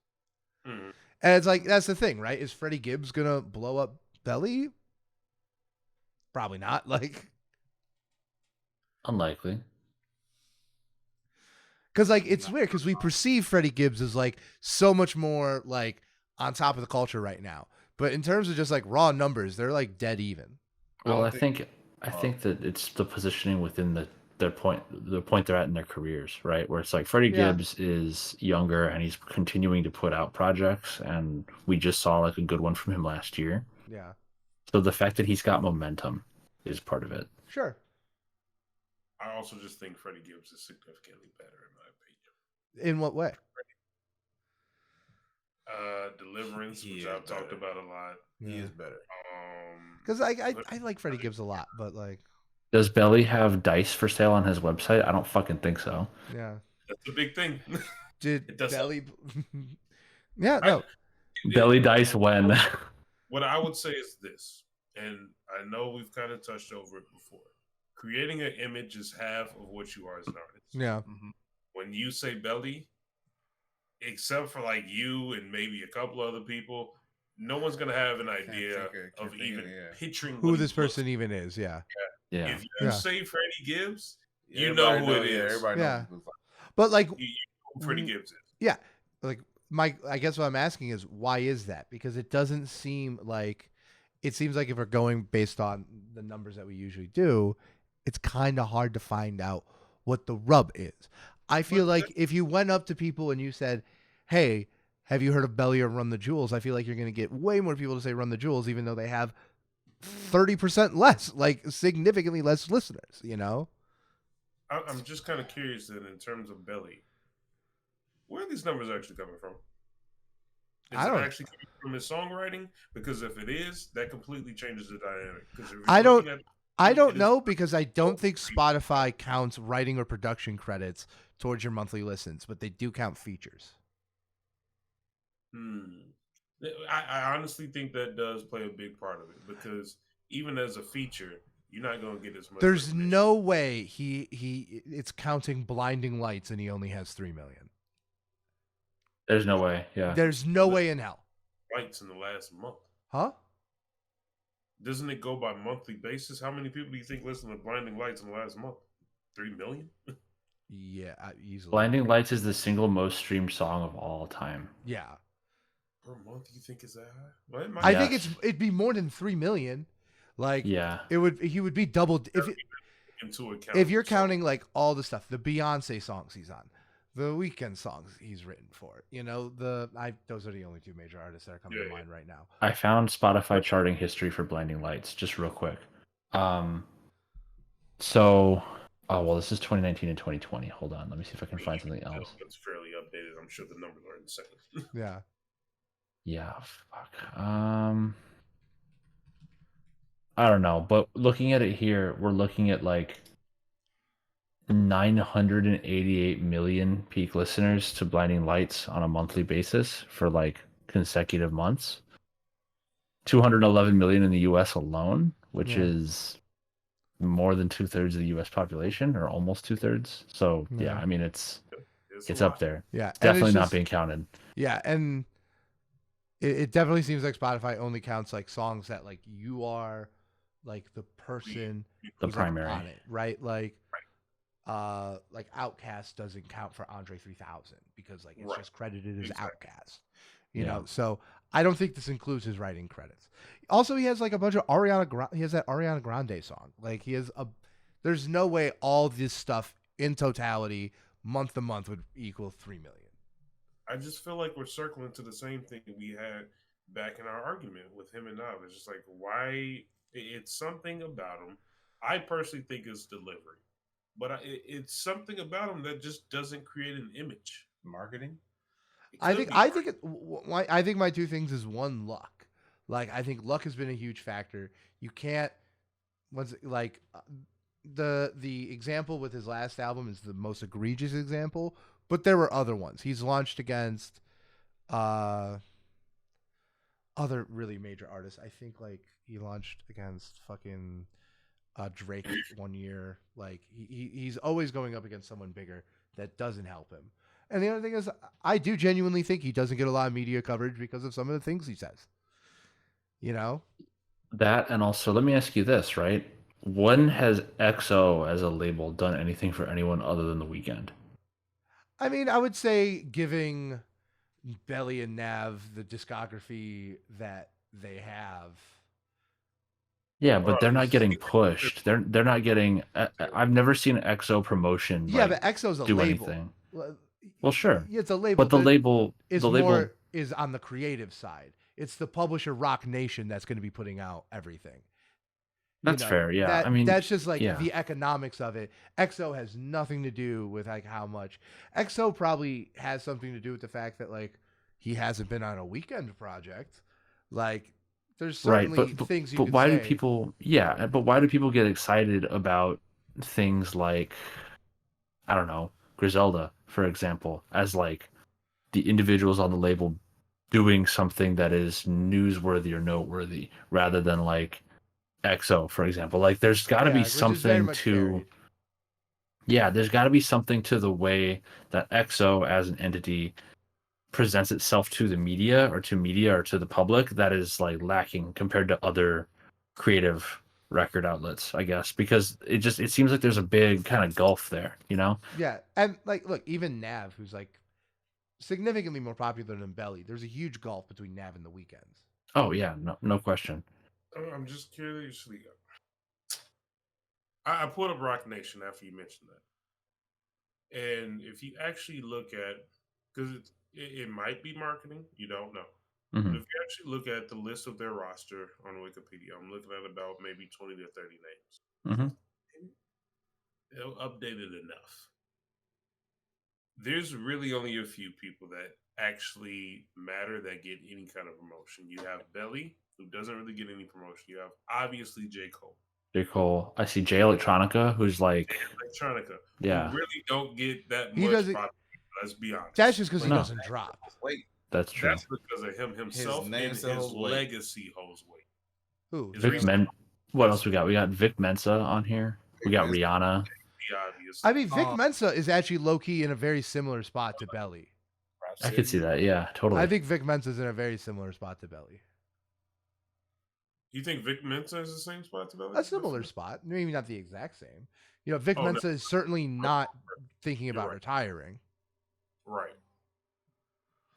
Mm-hmm. And it's like, that's the thing, right? Is Freddie Gibbs going to blow up Belly? Probably not. Like, unlikely. Because like it's weird because we perceive Freddie Gibbs as like so much more like on top of the culture right now, but in terms of just like raw numbers, they're like dead even. Well, I think that it's the positioning within the point they're at in their careers, right? Where it's like Freddie Yeah. Gibbs is younger and he's continuing to put out projects, and we just saw like a good one from him last year. Yeah. So the fact that he's got momentum is part of it. Sure. I also just think Freddie Gibbs is significantly better in my opinion. In what way? Deliverance, which I've talked about a lot. He is better. Because I like Freddie Gibbs a lot, but like, Does Belly have dice for sale on his website? I don't fucking think so. yeah. That's a big thing. Did It does Belly? Yeah, no. Belly dice when? What I would say is this, and I know we've kind of touched over it before. Creating an image is half of what you are as an artist. Yeah. When you say Belly, except for like you and maybe a couple other people, no one's gonna have an idea of even picturing Who what this he looks person even is. Yeah. Yeah. If you say Freddie Gibbs, you Everybody know who it yeah, is. everybody Yeah. knows. But like, You know who Freddie Gibbs is. yeah, like I guess what I'm asking is why is that? Because it doesn't seem like it seems like if we're going based on the numbers that we usually do, it's kind of hard to find out what the rub is. I feel like if you went up to people and you said, "Hey, have you heard of Belly or Run the Jewels?" I feel like you're going to get way more people to say Run the Jewels, even though they have 30% less, like significantly less listeners. You know? I'm just kind of curious that in terms of Belly, where are these numbers actually coming from? Is I don't- it actually coming from his songwriting? Because if it is, that completely changes the dynamic. Because if you're I don't- looking at- I don't it is- know because I don't think Spotify counts writing or production credits towards your monthly listens, but they do count features. I honestly think that does play a big part of it because even as a feature, you're not going to get as much. There's recognition. no way it's counting Blinding Lights and he only has 3 million. There's no way. Yeah. There's no way in hell. Lights in the last month. Huh? Doesn't it go by monthly basis? How many people do you think listen to Blinding Lights in the last month? 3 million? Yeah, easily. Blinding Lights is the single most streamed song of all time. Yeah. Per month, you think is that high? Well, it might I be. think it'd be more than 3 million. Like Yeah. he would be double into account. if you're counting like all the stuff, the Beyonce songs he's on, the Weeknd songs he's written for, you know, those are the only two major artists that are coming to mind right now. I found Spotify charting history for Blinding Lights just real quick. So, this is 2019 and 2020. Hold on, let me see if I can find something else. It's fairly updated. I'm sure the numbers are insane. Yeah. Yeah, fuck. I don't know, but looking at it here, we're looking at like 988 million peak listeners to Blinding Lights on a monthly basis for like consecutive months. 211 million in the US alone, which is more than 2/3 of the US population, or almost 2/3. So yeah, I mean it's up there. Yeah, Definitely not being counted. Yeah, and it definitely seems like Spotify only counts like songs that like you are like the person The who's, primary. like, on it, right? Like Outkast doesn't count for Andre 3000 because like it's just credited as Outkast. You know, so I don't think this includes his writing credits. Also, he has like a bunch of he has that Ariana Grande song. Like he has there's no way all this stuff in totality month to month would equal 3 million. I just feel like we're circling to the same thing we had back in our argument with him and Nav. It's just like, why? It's something about him. I personally think it's delivery, but it's something about him that just doesn't create an image. Marketing. I think my two things is one, luck. Like I think luck has been a huge factor. You can't the example with his last album is the most egregious example, but there were other ones. He's launched against other really major artists. I think like he launched against fucking Drake one year. Like he's always going up against someone bigger that doesn't help him. And the other thing is, I do genuinely think he doesn't get a lot of media coverage because of some of the things he says. You know? That, and also, let me ask you this, right? When has XO as a label done anything for anyone other than The Weeknd? I mean, I would say giving Belly and Nav the discography that they have. Yeah, Hold but on, they're not this is getting pushed. They're not getting. I've never seen EXO promotion Yeah, like but EXO's a do label. anything. Well, Well, sure, yeah, it's a label. but Is the label. more is on the creative side. It's the publisher Rock Nation that's going to be putting out everything. That's fair. Yeah, I mean, That's just like yeah, the economics of it. EXO has nothing to do with like how much. EXO probably has something to do with the fact that like he hasn't been on a weekend project. Like there's right. certainly things you But could why do say. people? Yeah, but why do people get excited about things like I don't know Griselda, for example, as like the individuals on the label doing something that is newsworthy or noteworthy, rather than like EXO, for example. Like there's got to be Yeah, which is very something much to varied. yeah, there's got to be something to the way that EXO as an entity presents itself to the media or to the public that is like lacking compared to other creative record outlets, I guess, because it seems like there's a big kind of gulf there, you know? Yeah, and like look, even Nav, who's like significantly more popular than Belly. There's a huge gulf between Nav and the Weekends. Oh yeah, no question. I'm just curiously. I pulled up Rock Nation after you mentioned that, and if you actually look at, because it might be marketing, you don't know. But Hmm. if you actually look at the list of their roster on Wikipedia, I'm looking at about maybe 20 to 30 names. Hmm. They'll update it enough. There's really only a few people that actually matter that get any kind of promotion. You have Belly, who doesn't really get any promotion. You have obviously J. Cole, J. Cole. I see Jay Electronica, who's like, Electronica, who yeah, really don't get that He much doesn't. popularity. Let's be That's honest. just because he Like, no, doesn't drop. Wait, that's true. that's because of him his himself name and still his holds weight. legacy holds weight. Who? His Vic J. reason Men. What else that's we got? We got Vic Mensa on here. We Big got man. Rihanna. the obvious. I mean, Vic Um, Mensa is actually low key in a very similar spot to Belly. I could see that. Yeah, I totally. think Vic Mensa's in a very similar spot to Belly. You think Vic Mensa is the same spot to Belly? A similar spot, maybe not the exact same. You know, Vic Oh no, Mensa is certainly not thinking you're about right. retiring Right.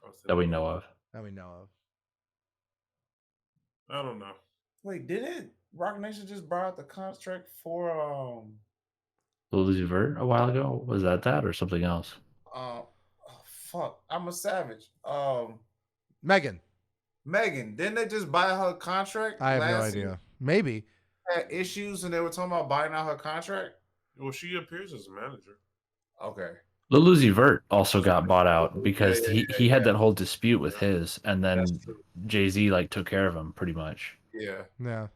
I was That we thinking- know of. that we know of. I don't know. Wait, didn't Rock Nation just buy out the contract for Lil Uzi Vert a while ago. Was that or something else? oh, fuck, I'm a savage. Megan, Megan, didn't they just buy her contract? I have no last idea. year? Maybe. Had issues and they were talking about buying out her contract. Well, she appears as a manager. Okay. Lil Uzi Vert also got bought out because Yeah, he had that whole dispute with his, and That's then true. Jay-Z like took care of him pretty much. Yeah. Yeah.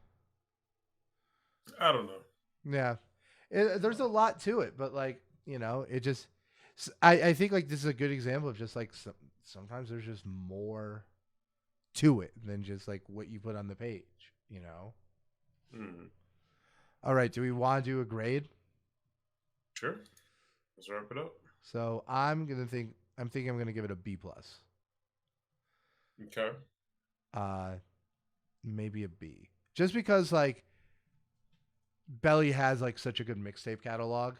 I don't know. Yeah. There's a lot to it, but like, you know, it just, I think like this is a good example of just like sometimes there's just more to it than just like what you put on the page, you know? Hmm. All right. Do we want to do a grade? Sure. Let's wrap it up. So I'm thinking I'm going to give it a B plus. Okay. Maybe a B. Just because like Belly has like such a good mixtape catalog.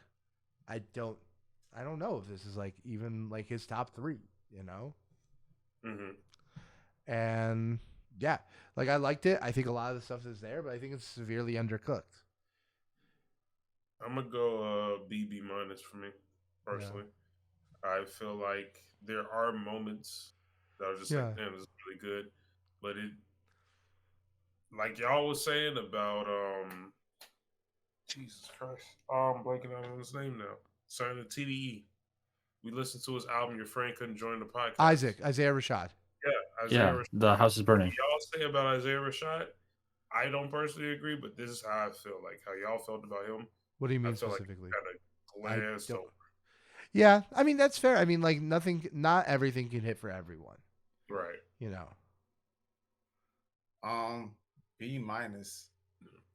I don't know if this is like even like his top 3, you know? Hmm. And yeah, like I liked it. I think a lot of the stuff is there, but I think it's severely undercooked. I'm gonna go B minus for me personally. I feel like there are moments that are just Yeah. like, damn, this is really good, but it, like y'all was saying about Jesus Christ, I'm blanking out on his name now. Signing the TDE. We listened to his album. Your friend couldn't join the podcast. Isaiah Rashad. Yeah, Isaiah Yeah, Rashad. the house is burning. Y'all say about Isaiah Rashad, I don't personally agree, but this is how I feel. Like how y'all felt about him. What do you mean I feel specifically? like kind of glanced don't- over. Yeah, I mean that's fair. I mean like not everything can hit for everyone, Right. you know. B minus.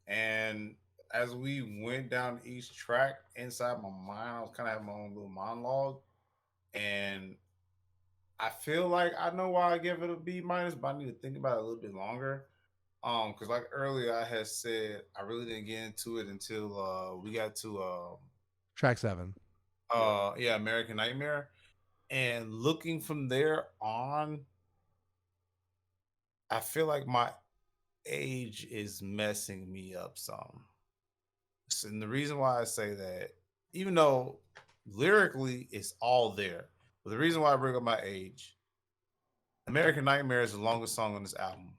And as we went down each track, inside my mind, I was kind of having my own little monologue. And I feel like I know why I give it a B minus, but I need to think about it a little bit longer. Because like earlier I had said I really didn't get into it until we got to Track 7. yeah, American Nightmare. And looking from there on, I feel like my age is messing me up some. And the reason why I say that, even though lyrically it's all there, but the reason why I bring up my age, American Nightmare is the longest song on this album.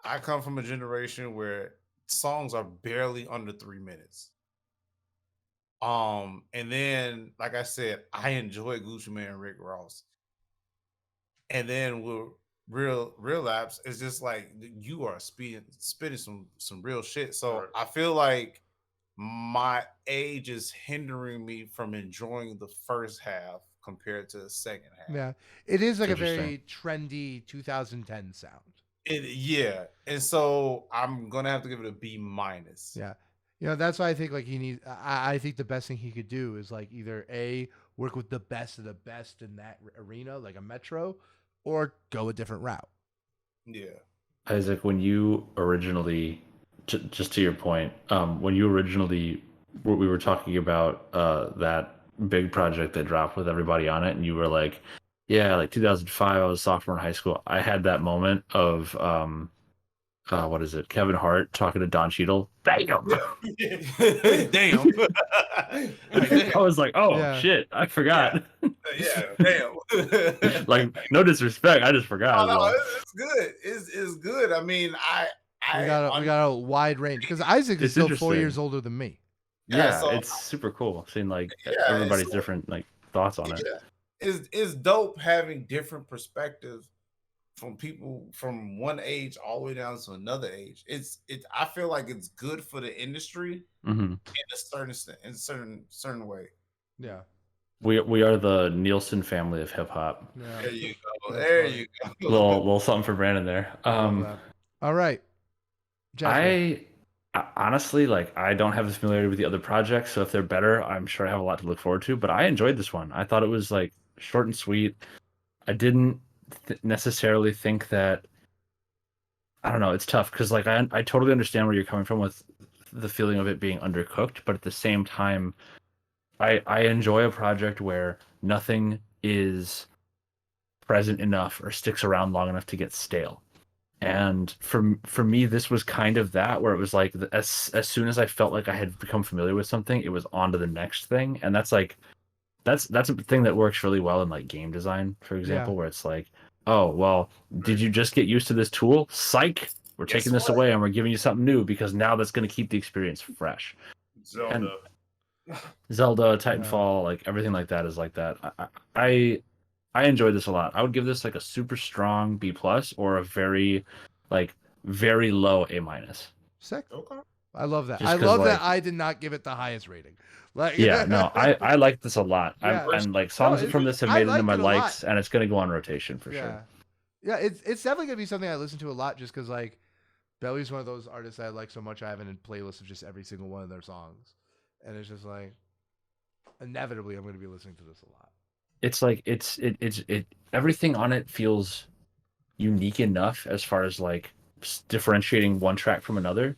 I come from a generation where songs are barely under 3 minutes. And then, like I said, I enjoy Gucci Mane and Rick Ross. And then with relapse, it's just like you are spitting some real shit. So Right. I feel like my age is hindering me from enjoying the first half compared to the second half. Yeah, it is like a Interesting. very trendy 2010 sound. Yeah, and so I'm gonna have to give it a B minus. Yeah, that's why I think like he needs. I think the best thing he could do is like either work with the best of the best in that arena, like a Metro, or go a different route. Yeah. Isaac, when you originally, just to your point, when you originally, we were talking about that big project that dropped with everybody on it, and you were like, yeah, like 2005, I was a sophomore in high school. I had that moment of, what is it, Kevin Hart talking to Don Cheadle. Damn! Damn. I was like, oh, Yeah. shit, I forgot. Yeah, damn. Like, no disrespect, I just forgot. No, as well. it's good. It's good. I mean, We got a wide range because Isaac is It's still 4 interesting. years older than me. Yeah, so- it's super cool seeing like Yeah, everybody's it's- different like thoughts on it. Yeah. It's dope having different perspectives from people from one age all the way down to another age. I feel like it's good for the industry Hmm. in a certain way. Yeah. We are the Nielsen family of hip hop. Yeah. There you go. That's There funny. you go. Little something for Brandon there. All right. Jasper. I honestly like I don't have the familiarity with the other projects, so if they're better, I'm sure I have a lot to look forward to. But I enjoyed this one. I thought it was like short and sweet. I didn't necessarily think that. I don't know. It's tough because like I totally understand where you're coming from with the feeling of it being undercooked, but at the same time, I enjoy a project where nothing is present enough or sticks around long enough to get stale. And for me, this was kind of that, where it was like as soon as I felt like I had become familiar with something, it was on to the next thing. And that's like that's a thing that works really well in like game design, for example, where it's like, oh well, did you just get used to this tool? Psych, we're Guess taking this what? away and we're giving you something new because now that's going to keep the experience fresh. Zelda. Zelda, Titanfall, like everything like that is like that. I enjoyed this a lot. I would give this like a super strong B plus or a very low A minus. Sick. Okay. I love that. Just I 'cause, love that like- I did not give it the highest rating. Like Yeah, no, I like this a lot. Yeah. And like songs No, from this have I made it into liked my it a lot. likes, and it's gonna go on rotation for yeah. sure. Yeah, it's definitely gonna be something I listen to a lot just because like Belly's one of those artists I like so much I have a playlist of just every single one of their songs. And it's just like inevitably I'm gonna be listening to this a lot. It's like it's everything on it feels unique enough as far as like differentiating one track from another,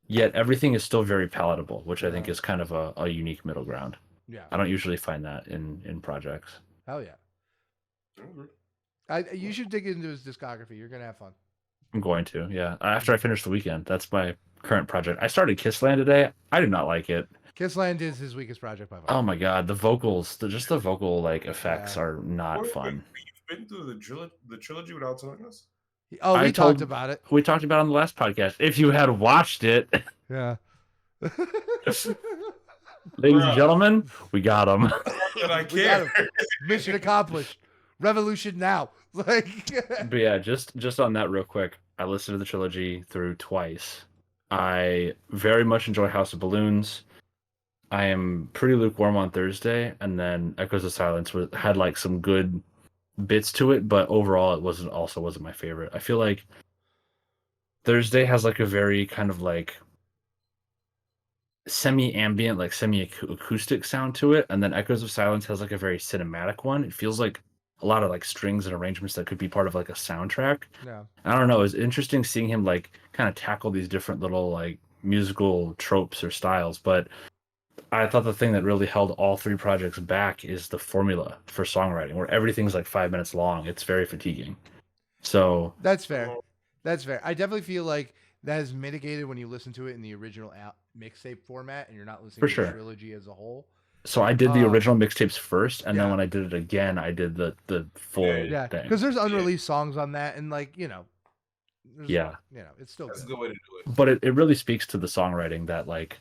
yet everything is still very palatable, which I think Yeah. is kind of a unique middle ground. Yeah. I don't usually find that in projects. Hell yeah. Okay. You should dig into his discography. You're gonna have fun. I'm going to, yeah. After I finish the weekend, that's my current project. I started Kissland today. I did not like it. Kissland is his weakest project by far. Oh my god, the vocals, just the vocal like effects Yeah. are not Wait, fun. You've been through the trilogy without telling us? Oh, we I talked told- about it. We talked about it on the last podcast. If you had watched it, Yeah. ladies and Bruh. gentlemen, we got them. That I We got care. him. Mission accomplished. Revolution now. Like But yeah, just on that real quick, I listened to the trilogy through twice. I very much enjoy House of Balloons. I am pretty lukewarm on Thursday, and then Echoes of Silence had like some good bits to it, but overall it wasn't my favorite. I feel like Thursday has like a very kind of like semi-ambient, like semi-acoustic sound to it, and then Echoes of Silence has like a very cinematic one. It feels like a lot of like strings and arrangements that could be part of like a soundtrack. yeah. I don't know. It's interesting seeing him like kind of tackle these different little like musical tropes or styles, but I thought the thing that really held all three projects back is the formula for songwriting, where everything's like 5 minutes long. It's very fatiguing. So That's fair. That's fair. I definitely feel like that is mitigated when you listen to it in the original mixtape format and you're not listening for to the sure. trilogy as a whole. So I did the Um, original mixtapes first, and then yeah. when I did it again, I did the full Yeah, thing. because there's unreleased songs on that, and like Yeah, it's still That's a good. good way to do it. but it really speaks to the songwriting that like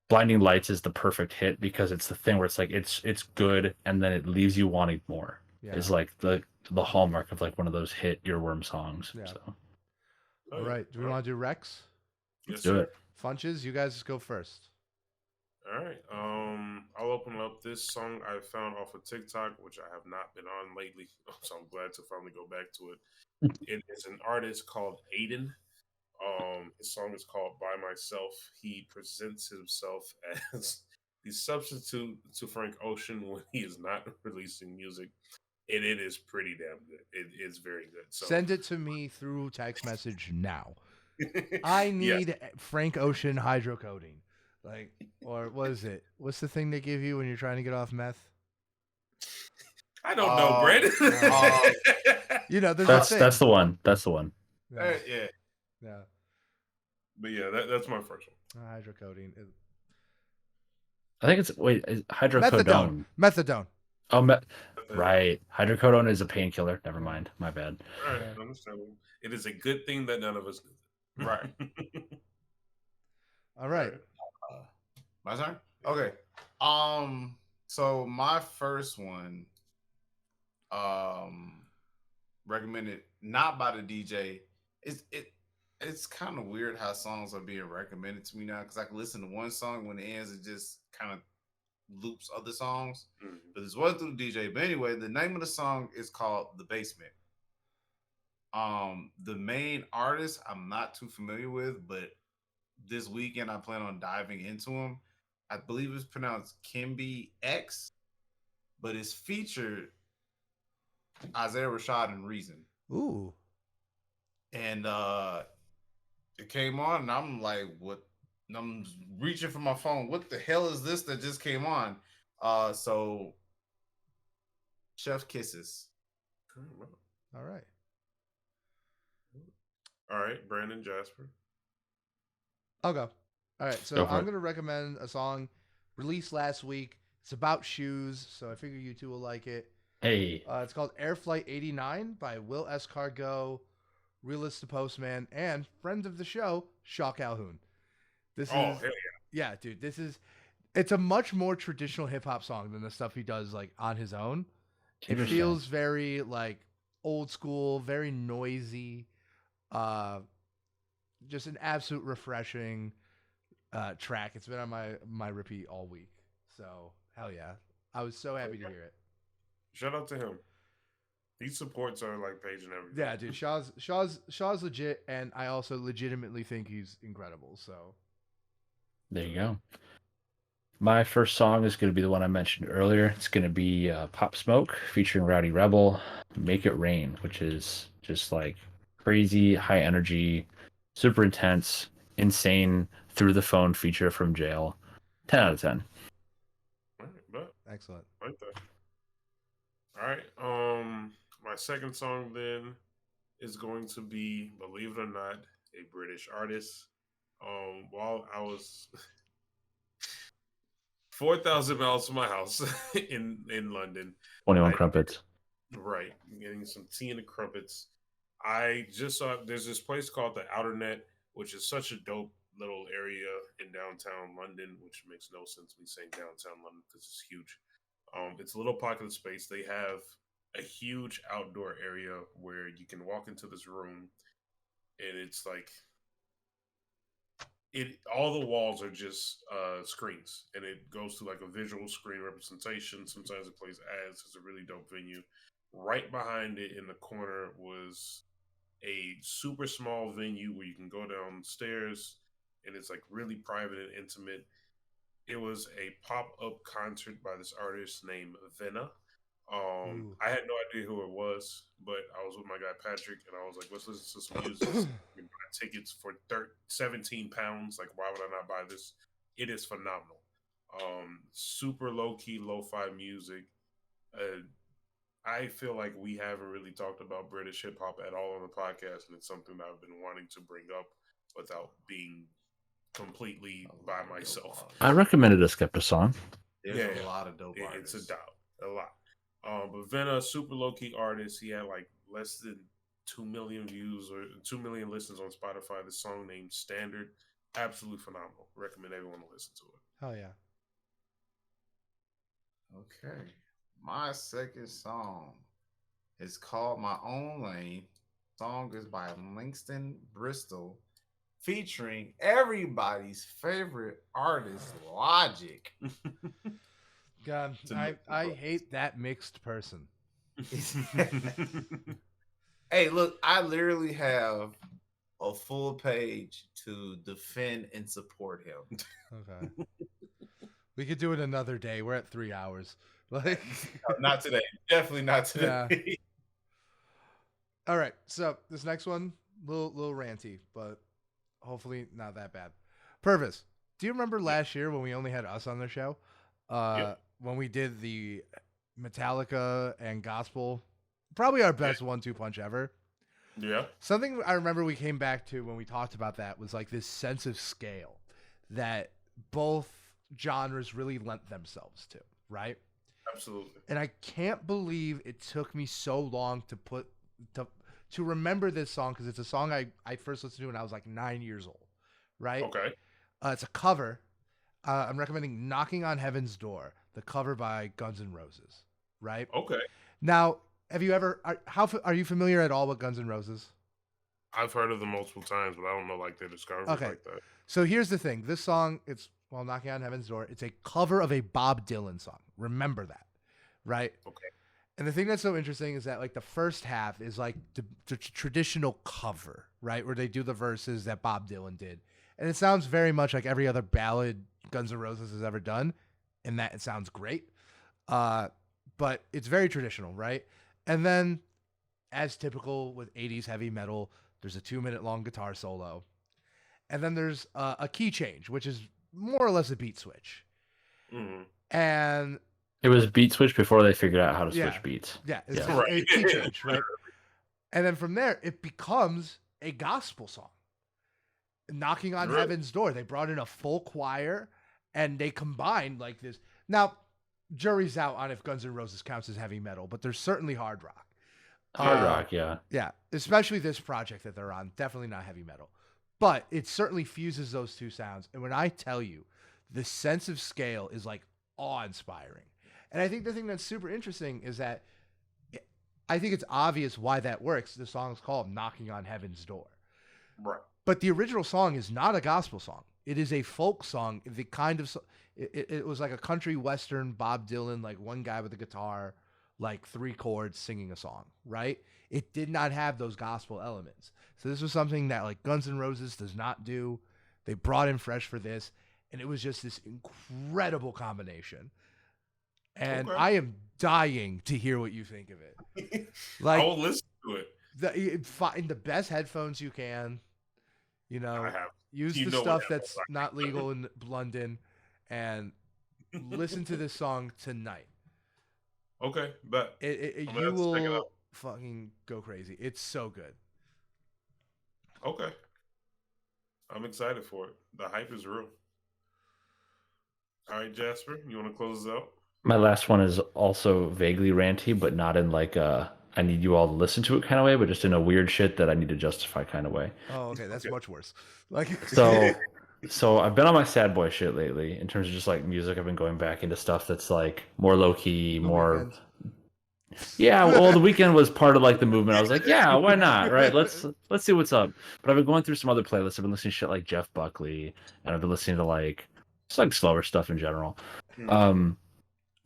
Blinding Lights is the perfect hit because it's the thing where it's like it's good and then it leaves you wanting more. Yeah. Is like the hallmark of like one of those hit earworm songs. Yeah. So All right. Do we want to do Rex? Yes, do sir. it. Funches, you guys go first. All right. I'll open up this song I found off of TikTok, which I have not been on lately, so I'm glad to finally go back to it. It is an artist called Aiden. His song is called "By Myself." He presents himself as the substitute to Frank Ocean when he is not releasing music, and it is pretty damn good. It is very good. So Send it to me through text message now. I yes. need Frank Ocean hydrocodone. Like, or what is it? What's the thing they give you when you're trying to get off meth? I don't know, Brad. There's a thing. That's the one. That's the one. Yeah. Yeah. Yeah. But yeah, that's my first one. Hydrocodone. I think it's hydrocodone. Methadone. Oh, right. Hydrocodone is a painkiller. Never mind. My bad. All right, understandable. It is a good thing that none of us knew. Right. All right. My turn. Okay. So my first one, recommended not by the DJ. It's kind of weird how songs are being recommended to me now because I can listen to one song when it ends, it just kind of loops other songs. Mm-hmm. But this wasn't through the DJ. But anyway, the name of the song is called "The Basement." The main artist I'm not too familiar with, but this weekend I plan on diving into him. I believe it's pronounced Kimby X, but it's featured Isaiah Rashad and Reason. Ooh. And it came on, and I'm like, what? And I'm reaching for my phone. What the hell is this that just came on? So Chef Kisses. All right. All right, Brandon, Jasper. I'll go. All right. So I'm going to recommend a song released last week. It's about shoes, so I figure you two will like it. Hey. It's called Air Flight 89 by Will S. Cargo, Realist the Postman, and friend of the show, Shaw Calhoun. This is, hell yeah. Yeah, dude. It's a much more traditional hip hop song than the stuff he does like on his own. It feels very like old school, very noisy. Just an absolute refreshing track. It's been on my repeat all week. So hell yeah, I was so happy to hear it. Shout out to him. He supports our like page and everything. Yeah, dude. Shaw's legit, and I also legitimately think he's incredible. So there you go. My first song is going to be the one I mentioned earlier. It's going to be Pop Smoke featuring Rowdy Rebel, Make It Rain, which is just like crazy, high energy, super intense, insane, through the phone feature from jail. 10 out of 10. All right, but excellent. Like that. All right. My second song then is going to be, believe it or not, a British artist. While I was 4,000 miles from my house in London. 21 Crumpets. Right. Getting some tea and the crumpets. I just saw there's this place called the Outer Net, which is such a dope little area in downtown London, which makes no sense me saying downtown London because it's huge. It's a little pocket of space. They have a huge outdoor area where you can walk into this room, and it's like all the walls are just screens, and it goes to like a visual screen representation. Sometimes it plays ads. It's a really dope venue. Right behind it in the corner was a super small venue where you can go downstairs, and it's like really private and intimate. It was a pop-up concert by this artist named Venna. I had no idea who it was, but I was with my guy Patrick, and I was like, let's listen to some music. We buy tickets for £17. Like, why would I not buy this? It is phenomenal. Super low key, lo-fi music. I feel like we haven't really talked about British hip hop at all on the podcast, and it's something that I've been wanting to bring up without being completely by myself. I recommended a Skepta song. There's a lot of dope artists. It's a lot. But Venna, super low key artist. He had like less than 2 million views or 2 million listens on Spotify. The song named Standard, absolutely phenomenal. Recommend everyone to listen to it. Hell yeah. Okay. My second song is called My Own Lane. Song is by Langston Bristol, featuring everybody's favorite artist, Logic. God, I hate that mixed person. Hey, look, I literally have a full page to defend and support him. Okay. We could do it another day. We're at 3 hours. Like, Not today. Definitely not today. Yeah. All right. So this next one, little ranty, but hopefully not that bad. Purvis, do you remember last year when we only had us on the show? When we did the Metallica and gospel, probably our best 1-2 punch ever. Yeah. Something I remember we came back to when we talked about that was like this sense of scale that both genres really lent themselves to, right? Absolutely. And I can't believe it took me so long to remember this song, because it's a song I first listened to when I was like 9 years old, right? Okay. It's a cover. I'm recommending Knocking on Heaven's Door, the cover by Guns N' Roses, right? Okay. Now, have you ever, are you familiar at all with Guns N' Roses? I've heard of them multiple times, but I don't know like their discography Okay. like that. So here's the thing. This song, Knocking on Heaven's Door, it's a cover of a Bob Dylan song. Remember that, right? Okay. And the thing that's so interesting is that like the first half is like the traditional cover, right? Where they do the verses that Bob Dylan did. And it sounds very much like every other ballad Guns N' Roses has ever done, in that it sounds great. But it's very traditional, right? And then, as typical with 80s heavy metal, there's a 2-minute long guitar solo. And then there's a key change, which is more or less a beat switch. Mm-hmm. And it was beat switch before they figured out how to switch beats. Yeah, it's Right. a key change, right? And then from there, it becomes a gospel song. Knocking on Heaven's Door. They brought in a full choir, and they combined like this. Now, jury's out on if Guns N' Roses counts as heavy metal, but there's certainly hard rock. Hard rock, yeah. Yeah, especially this project that they're on. Definitely not heavy metal. But it certainly fuses those two sounds. And when I tell you, the sense of scale is like awe-inspiring. And I think the thing that's super interesting is that I think it's obvious why that works. The song's called Knocking on Heaven's Door. Right. But the original song is not a gospel song. It is a folk song. The kind of it was like a country western Bob Dylan, like one guy with a guitar, like 3 chords singing a song, right? It did not have those gospel elements. So this was something that like Guns N' Roses does not do. They brought in fresh for this, and it was just this incredible combination. And I am dying to hear what you think of it. Like, I'll listen to it. Find the best headphones you can. You know, use You the know what stuff headphones that's I not legal in London, and listen to this song tonight. Okay, but You will fucking go crazy. It's so good. Okay. I'm excited for it. The hype is real. All right, Jasper, you want to close this out? My last one is also vaguely ranty, but not in like a I need you all to listen to it kind of way, but just in a weird shit that I need to justify kind of way. Oh, okay, that's much worse. Like, so I've been on my sad boy shit lately in terms of just like music. I've been going back into stuff that's like more low key, more. Yeah, well, the weekend was part of like the movement. I was like, yeah, why not? Right? Let's see what's up. But I've been going through some other playlists. I've been listening to shit like Jeff Buckley, and I've been listening to like just like slower stuff in general.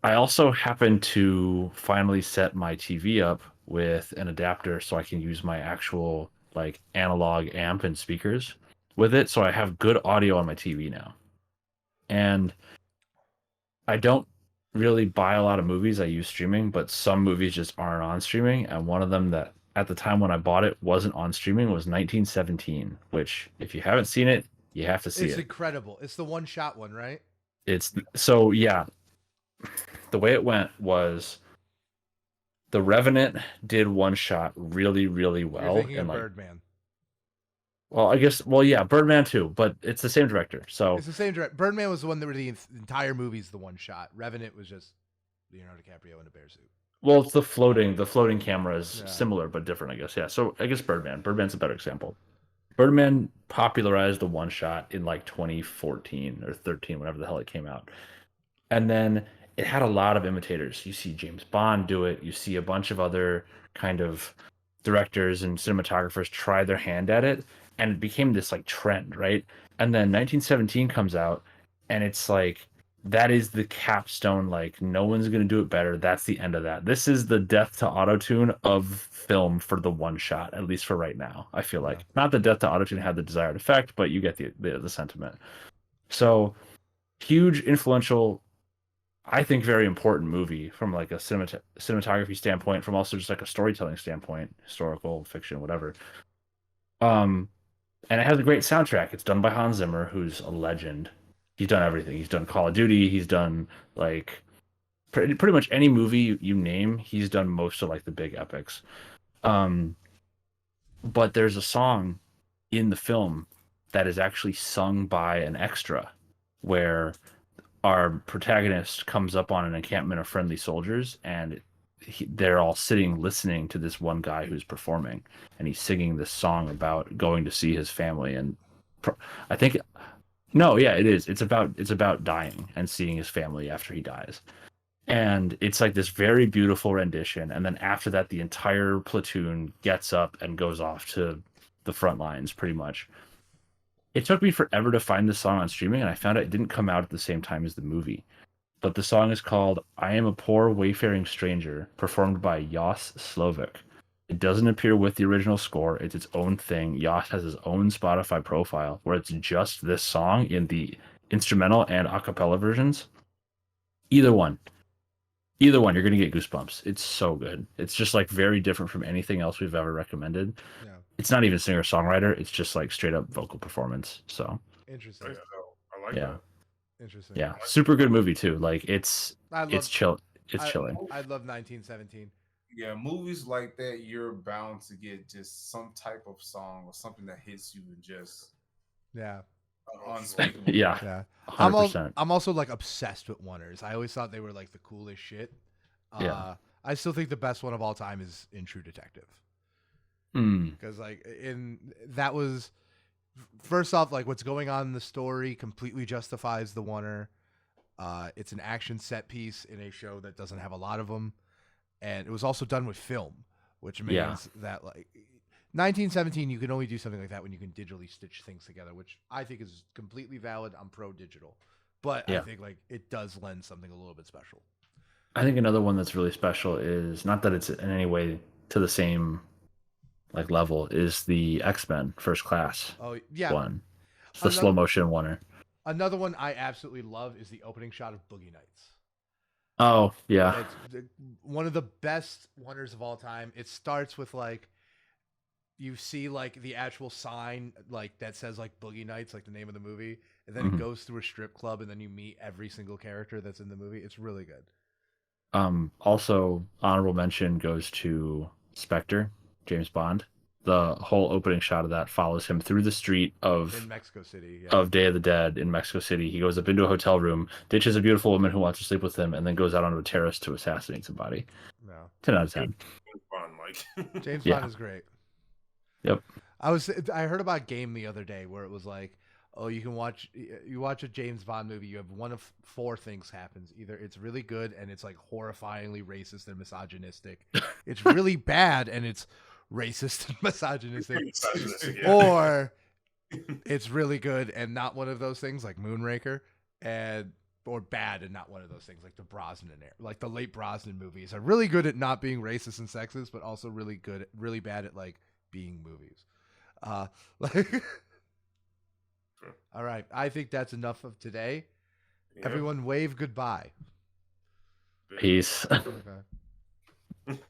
I also happened to finally set my TV up with an adapter so I can use my actual like analog amp and speakers with it. So I have good audio on my TV now. And I don't really buy a lot of movies. I use streaming, but some movies just aren't on streaming. And one of them that at the time when I bought it wasn't on streaming was 1917, which if you haven't seen it, you have to see it. It's incredible. It's the one-shot one, right? It's so yeah. The way it went was The Revenant did one shot really, really You're well, thinking and of like, Birdman. well, I guess, well, yeah, Birdman too, but it's the same director. So It's the same direct. Birdman was the one that were the entire movie's the one shot. Revenant was just Leonardo DiCaprio in a bear suit. well, it's the floating camera is Yeah. similar but different, I guess. Yeah. So I guess Birdman's a better example. Birdman popularized the one shot in like 2014 or 13, whenever the hell it came out. And then it had a lot of imitators. You see James Bond do it. You see a bunch of other kind of directors and cinematographers try their hand at it, and it became this like trend, right? And then 1917 comes out, and it's like that is the capstone. Like no one's gonna do it better. That's the end of that. This is the death to autotune of film for the one shot, at least for right now. I feel like not that death to autotune had the desired effect, but you get the sentiment. So huge, influential, I think very important movie from like a cinematography standpoint, from also just like a storytelling standpoint, historical fiction, whatever. Um, and it has a great soundtrack. It's done by Hans Zimmer, who's a legend. He's done everything. He's done Call of Duty. He's done like pretty much any movie you name. He's done most of like the big epics. Um, but there's a song in the film that is actually sung by an extra, where our protagonist comes up on an encampment of friendly soldiers, and they're all sitting listening to this one guy who's performing, and he's singing this song about going to see his family. And I think no, yeah, it is. It's about dying and seeing his family after he dies. And it's like this very beautiful rendition. And then after that, the entire platoon gets up and goes off to the front lines, pretty much. It took me forever to find this song on streaming, and I found out it didn't come out at the same time as the movie. But the song is called I Am a Poor Wayfaring Stranger, performed by Jos Slovik. It doesn't appear with the original score. It's its own thing. Jos has his own Spotify profile where it's just this song in the instrumental and a cappella versions. Either one. Either one, you're going to get goosebumps. It's so good. It's just like very different from anything else we've ever recommended. Yeah. It's not even singer-songwriter. It's just like straight up vocal performance. So Interesting. I like yeah. that. Interesting. Yeah, super good movie too. Like it's chilling. I love 1917. Yeah, movies like that, you're bound to get just some type of song or something that hits you and just Yeah. unspeakable. Yeah, Yeah. 100%. I'm also like obsessed with oneers. I always thought they were like the coolest shit. Yeah. I still think the best one of all time is in True Detective. Because like that was first off, like what's going on in the story completely justifies the oneer. It's an action set piece in a show that doesn't have a lot of them, and it was also done with film, which means that like 1917, you can only do something like that when you can digitally stitch things together, which I think is completely valid. I'm pro digital, but I think like it does lend something a little bit special. I think another one that's really special is not that it's in any way to the same like level is the X-Men First Class. Oh yeah, one. It's the slow motion oneer. Another one I absolutely love is the opening shot of Boogie Nights. Oh yeah, it's one of the best oneers of all time. It starts with like you see like the actual sign like that says like Boogie Nights, like the name of the movie, and then it goes through a strip club, and then you meet every single character that's in the movie. It's really good. Also honorable mention goes to Spectre, James Bond. The whole opening shot of that follows him through the street in Mexico City, of Day of the Dead in Mexico City. He goes up into a hotel room, ditches a beautiful woman who wants to sleep with him, and then goes out onto a terrace to assassinate somebody. No. 10 out of 10. James Bond is great. Yep. I heard about a game the other day where it was like, oh, you watch a James Bond movie, you have one of four things happens. Either it's really good and it's like horrifyingly racist and misogynistic. It's really bad and it's racist and misogynistic. Or it's really good and not one of those things like Moonraker, or bad and not one of those things like the Brosnan era. Like the late Brosnan movies are really good at not being racist and sexist, but also really bad at like being movies. All right. I think that's enough of today. Yeah. Everyone wave goodbye. Peace. Okay.